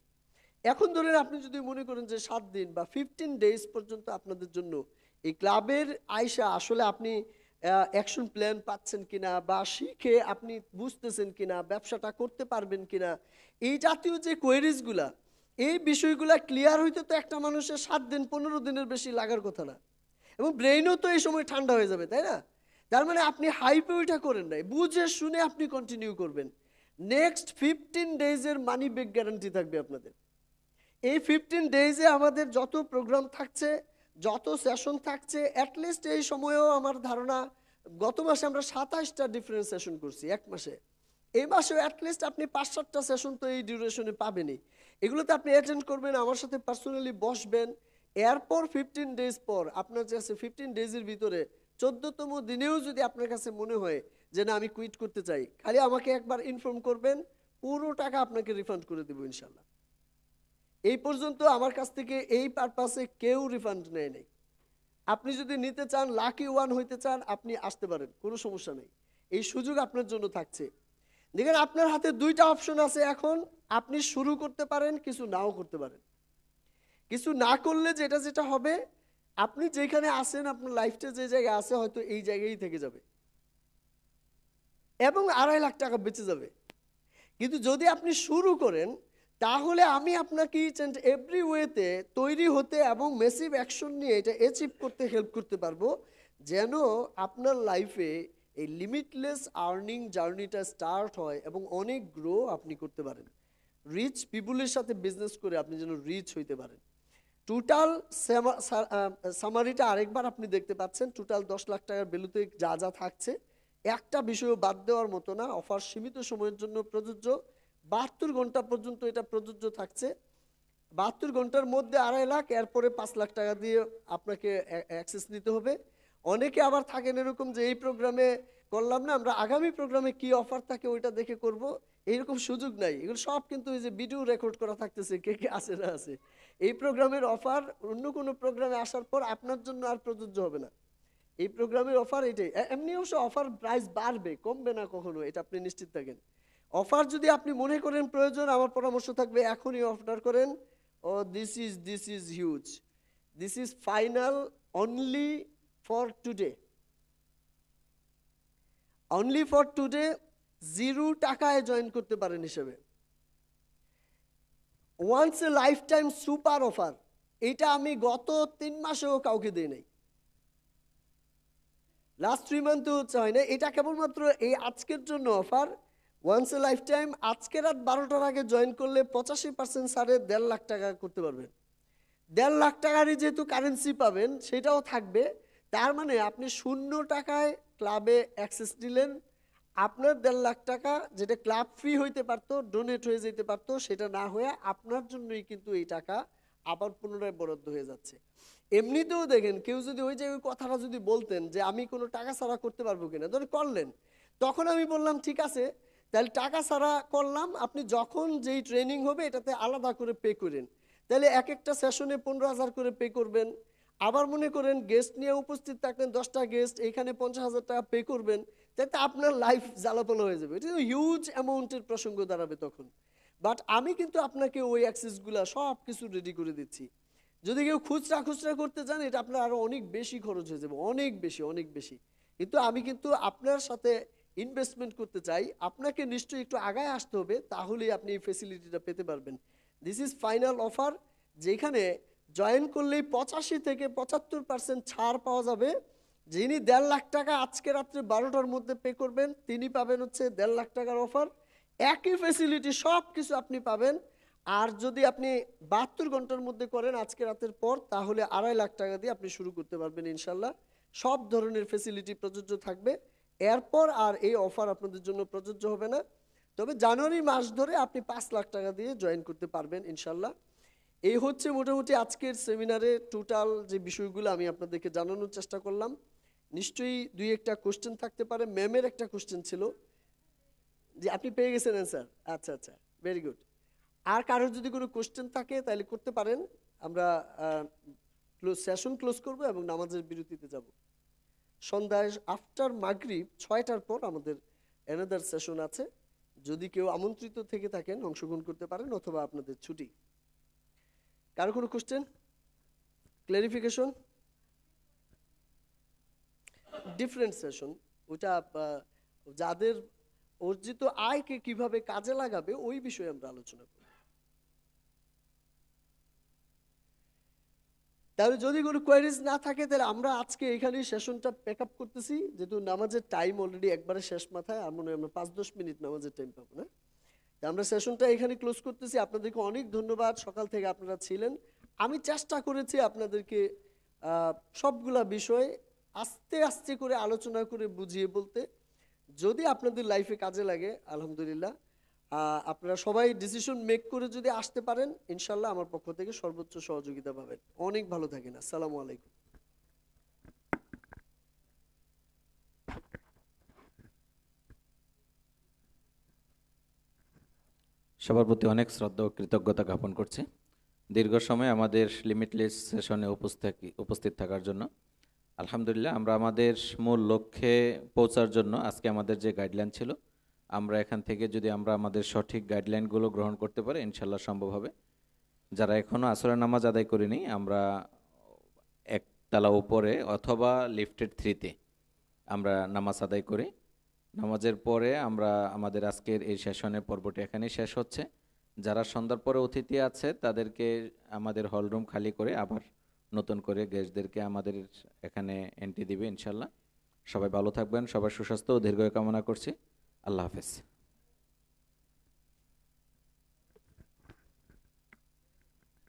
এখন ধরেন আপনি যদি মনে করেন যে 7 দিন বা 15 ডেজ পর্যন্ত আপনাদের জন্য এই ক্লাবের আয়সা আসলে আপনি অ্যাকশন প্ল্যান পাচ্ছেন কিনা, বা শিখে আপনি বুঝতেছেন কিনা, ব্যবসাটা করতে পারবেন কিনা, এই জাতীয় যে কোয়েরিজগুলা, এই বিষয়গুলা ক্লিয়ার হইতে তো একটা মানুষের 7 দিন 15 দিনের বেশি লাগার কথা না, এবং ব্রেইনও তো এই সময় ঠান্ডা হয়ে যাবে, তাই না? তার মানে আপনি হাইপে ওইটা করেন নাই, বুঝে শুনে আপনি কন্টিনিউ করবেন। নেক্সট 15 ডেজের মানি ব্যাক গ্যারান্টি থাকবে আপনাদের। এই 15 ডেজে আমাদের যত প্রোগ্রাম থাকছে, যত সেশন থাকছে, অ্যাটলিস্ট এই সময়েও আমার ধারণা গত মাসে আমরা 27টা ডিফারেন্ট সেশন করছি এক মাসে। এই মাসেও অ্যাটলিস্ট আপনি 5-7টা সেশন তো এই ডিউরেশনে পাবেনই। এগুলোতে আপনি অ্যাটেন্ড করবেন, আমার সাথে পার্সোনালি বসবেন। এরপর 15 ডেজ পর আপনার কাছে 15 ডেজের ভিতরে 14তম দিনেও যদি আপনার কাছে মনে হয় যে না আমি কুইট করতে চাই, খালি আমাকে একবার ইনফর্ম করবেন, পুরো টাকা আপনাকে রিফান্ড করে দেবো ইনশাল্লাহ। এই পর্যন্ত আমার কাছ থেকে এই পারপাসে কেউ রিফান্ড নেয় নাই। আপনি যদি নিতে চান, লাকি ওয়ান হইতে চান, আপনি আসতে পারেন, কোনো সমস্যা নেই, এই সুযোগ আপনার জন্য থাকছে। দেখেন, আপনার হাতে 2টা অপশন আছে এখন, আপনি শুরু করতে পারেন, কিছু নাও করতে পারেন। কিছু না করলে যেটা যেটা হবে, আপনি যেখানে আছেন, আপনার লাইফটা যে জায়গায় আছে হয়তো এই জায়গায় থেকে যাবে। এবং 2.5 লাখ টাকা বেঁচে যাবে। কিন্তু যদি আপনি শুরু করেন, তাহলে আমি আপনাকে ইচ অ্যান্ড এভরি ওয়েতে তৈরি হতে এবং মেসিভ অ্যাকশন নিয়ে এটা অ্যাচিভ করতে হেল্প করতে পারবো, যেন আপনার লাইফে এই লিমিটলেস আর্নিং জার্নিটা স্টার্ট হয় এবং অনেক গ্রো আপনি করতে পারেন। রিচ পিপুলের সাথে বিজনেস করে আপনি যেন রিচ হইতে পারেন। টোটাল সামারিটা আরেকবার আপনি দেখতে পাচ্ছেন। টোটাল 10 লাখ টাকার ভ্যালুতে যা যা থাকছে, একটা বিষয় বাদ দেওয়ার মতো না। অফার সীমিত সময়ের জন্য প্রযোজ্য, 72 ঘন্টা পর্যন্ত এটা প্রযোজ্য থাকছে। 72 ঘন্টার মধ্যে 2.5 লাখ, এরপরে 5 লাখ টাকা দিয়ে আপনাকে অ্যাক্সেস নিতে হবে। অনেকে আবার থাকেন এরকম যে এই প্রোগ্রামে করলাম না, আমরা আগামী প্রোগ্রামে কি অফার থাকে ওইটা দেখে করব, এইরকম সুযোগ নাই। এগুলো সব কিন্তু এই যে ভিডিও রেকর্ড করা থাকতেছে, কে কে আছে না আছে। এই প্রোগ্রামের অফার অন্য কোনো প্রোগ্রামে আসার পর আপনার জন্য আর প্রযোজ্য হবে না। এই প্রোগ্রামের অফার এটাই। এমনি অবশ্য অফার প্রাইস বাড়বে, কমবে না কখনো, এটা আপনি নিশ্চিত থাকেন। অফার যদি আপনি মনে করেন প্রয়োজন, আমার পরামর্শ থাকবে এখনই অর্ডার করেন। Oh this is huge, this is final, only for today, only for today. 0 টাকায় জয়েন করতে পারেন হিসেবে। Once a lifetime super offer, এটা আমি গত 3 মাসেও কাউকে দিই নাই, লাস্ট 3 মান্থও হচ্ছে হয় না। এটা কেবলমাত্র এই আজকের জন্য offer, once a lifetime. আজকে রাত 12টার আগে জয়েন করলে 85% সারে 1.5 লাখ টাকা করতে পারবেন। 1.5 লাখ টাকারই যেহেতু কারেন্সি পাবেন, সেটাও থাকবে। তার মানে আপনি 0 টাকায় ক্লাবে অ্যাক্সেস দিলেন, আপনার 1.5 লাখ টাকা যেটা ক্লাব ফি হইতে পারতো, ডোনেট হয়ে যেতে পারতো, সেটা না হয়ে আপনার জন্যই কিন্তু এই টাকা আবার পুনরায় বরাদ্দ হয়ে যাচ্ছে। এমনিতেও দেখেন, কেউ যদি ওই যে ওই কথাটা যদি বলতেন যে আমি কোনো টাকা ছাড়া করতে পারবো কিনা, ধরে করলেন, তখন আমি বললাম ঠিক আছে, তাহলে টাকা ছাড়া করলাম, আপনি যখন যেই ট্রেনিং হবে এটাতে আলাদা করে পে করেন, তাহলে এক একটা সেশনে 15,000 করে পে করবেন। আবার মনে করেন গেস্ট নিয়ে উপস্থিত থাকলেন, 10টা গেস্ট, এইখানে 50,000 টাকা পে করবেন, তাতে আপনার লাইফ জ্বালাপোলা হয়ে যাবে। এটা হিউজ অ্যামাউন্টের প্রসঙ্গ দাঁড়াবে তখন। বাট আমি কিন্তু আপনাকে ওই অ্যাক্সেসগুলো সব কিছু রেডি করে দিচ্ছি। যদি কেউ খুচরা খুচরা করতে চান, এটা আপনার আরো অনেক বেশি খরচ হয়ে যাবে, অনেক বেশি, অনেক বেশি। কিন্তু আমি কিন্তু আপনার সাথে ইনভেস্টমেন্ট করতে চাই, আপনাকে নিশ্চয়ই একটু আগায় আসতে হবে, তাহলেই আপনি এই ফেসিলিটিটা পেতে পারবেন। দিস ইজ ফাইনাল অফার, যেখানে জয়েন করলেই 85 থেকে 75% ছাড় পাওয়া যাবে। যিনি 1.5 লাখ টাকা আজকে রাত্রে 12টার মধ্যে পে করবেন, তিনি পাবেন হচ্ছে 1.5 লাখ টাকার অফার। একই ফেসিলিটি সব কিছু আপনি পাবেন। আর যদি আপনি 72 ঘন্টার মধ্যে করেন আজকে রাতের পর, তাহলে 2.5 লাখ টাকা দিয়ে আপনি শুরু করতে পারবেন ইনশাল্লাহ। সব ধরনের ফেসিলিটি প্রযোজ্য থাকবে। এরপর আর এই অফার আপনাদের জন্য প্রযোজ্য হবে না। তবে জানুয়ারি মাস ধরে আপনি 5 লাখ টাকা দিয়ে জয়েন করতে পারবেন ইনশাল্লাহ। এই হচ্ছে মোটামুটি আজকের সেমিনারে টোটাল যে বিষয়গুলো আমি আপনাদেরকে জানানোর চেষ্টা করলাম। নিশ্চয়ই 2-1টা কোশ্চেন থাকতে পারে। ম্যামের একটা কোশ্চেন ছিল যে আপনি পেয়ে গেছেন অ্যান্সার। আচ্ছা আচ্ছা, ভেরি গুড। আর কারোর যদি কোনো কোশ্চেন থাকে তাহলে করতে পারেন। আমরা সেশন ক্লোজ করব এবং নামাজের বিরতিতে যাব। সন্ধ্যায় আফটার মাগরিব 6টার পর আমাদের অ্যানাদার সেশন আছে। যদি কেউ আমন্ত্রিত থেকে থাকেন অংশগ্রহণ করতে পারেন, অথবা আপনাদের ছুটি। কারো কোনো কোশ্চেন, ক্লারিফিকেশন? ডিফারেন্ট সেশন, ওটা যাদের অর্জিত আয়কে কিভাবে কাজে লাগাবে ওই বিষয়ে আমরা আলোচনা করি। তাহলে যদি কোনো কোয়ারিজ না থাকে, তাহলে আমরা আজকে এখানেই সেশনটা প্যাক আপ করতেছি, যেহেতু নামাজের টাইম অলরেডি একবারে শেষ মাথায়। আর মনে হয় আমরা 5-10 মিনিট নামাজের টাইম পাবো না। আমরা সেশনটা এখানে ক্লোজ করতেছি। আপনাদেরকে অনেক ধন্যবাদ, সকাল থেকে আপনারা ছিলেন। আমি চেষ্টা করেছি আপনাদেরকে সবগুলা বিষয় আস্তে আস্তে করে আলোচনা করে বুঝিয়ে বলতে। যদি আপনাদের লাইফে কাজে লাগে আলহামদুলিল্লাহ। আপনারা সবাই ডিসিশন মেক করে যদি আসতে পারেন, ইনশাল্লাহ আমার পক্ষ থেকে সর্বোচ্চ সহযোগিতা পাবেন। অনেক ভালো থাকেন। আসসালামু আলাইকুম।
সবার প্রতি অনেক শ্রদ্ধা ও কৃতজ্ঞতা জ্ঞাপন করছি দীর্ঘ সময় আমাদের লিমিটলেস সেশনে উপস্থিত থাকার জন্য। আলহামদুলিল্লাহ, আমরা আমাদের মূল লক্ষ্যে পৌঁছার জন্য আজকে আমাদের যে গাইডলাইন ছিল, আমরা এখান থেকে যদি আমরা আমাদের সঠিক গাইডলাইনগুলো গ্রহণ করতে পারি, ইনশাল্লাহ সম্ভব হবে। যারা এখনও আসরের নামাজ আদায় করিনি, আমরা একতলা উপরে অথবা লিফটেড 3-তে আমরা নামাজ আদায় করি। নামাজের পরে আমরা আমাদের আজকের এই সেশনের পর্বটি এখানেই শেষ হচ্ছে। যারা সন্ধ্যার পরে অতিথি আছে তাদেরকে আমাদের হলরুম খালি করে আবার নতুন করে গেস্টদেরকে আমাদের এখানে এন্ট্রি দিবে ইনশাল্লাহ। সবাই ভালো থাকবেন, সবার সুস্বাস্থ্য ও দীর্ঘায়ু কামনা করছি। আল্লাহ হাফেজ।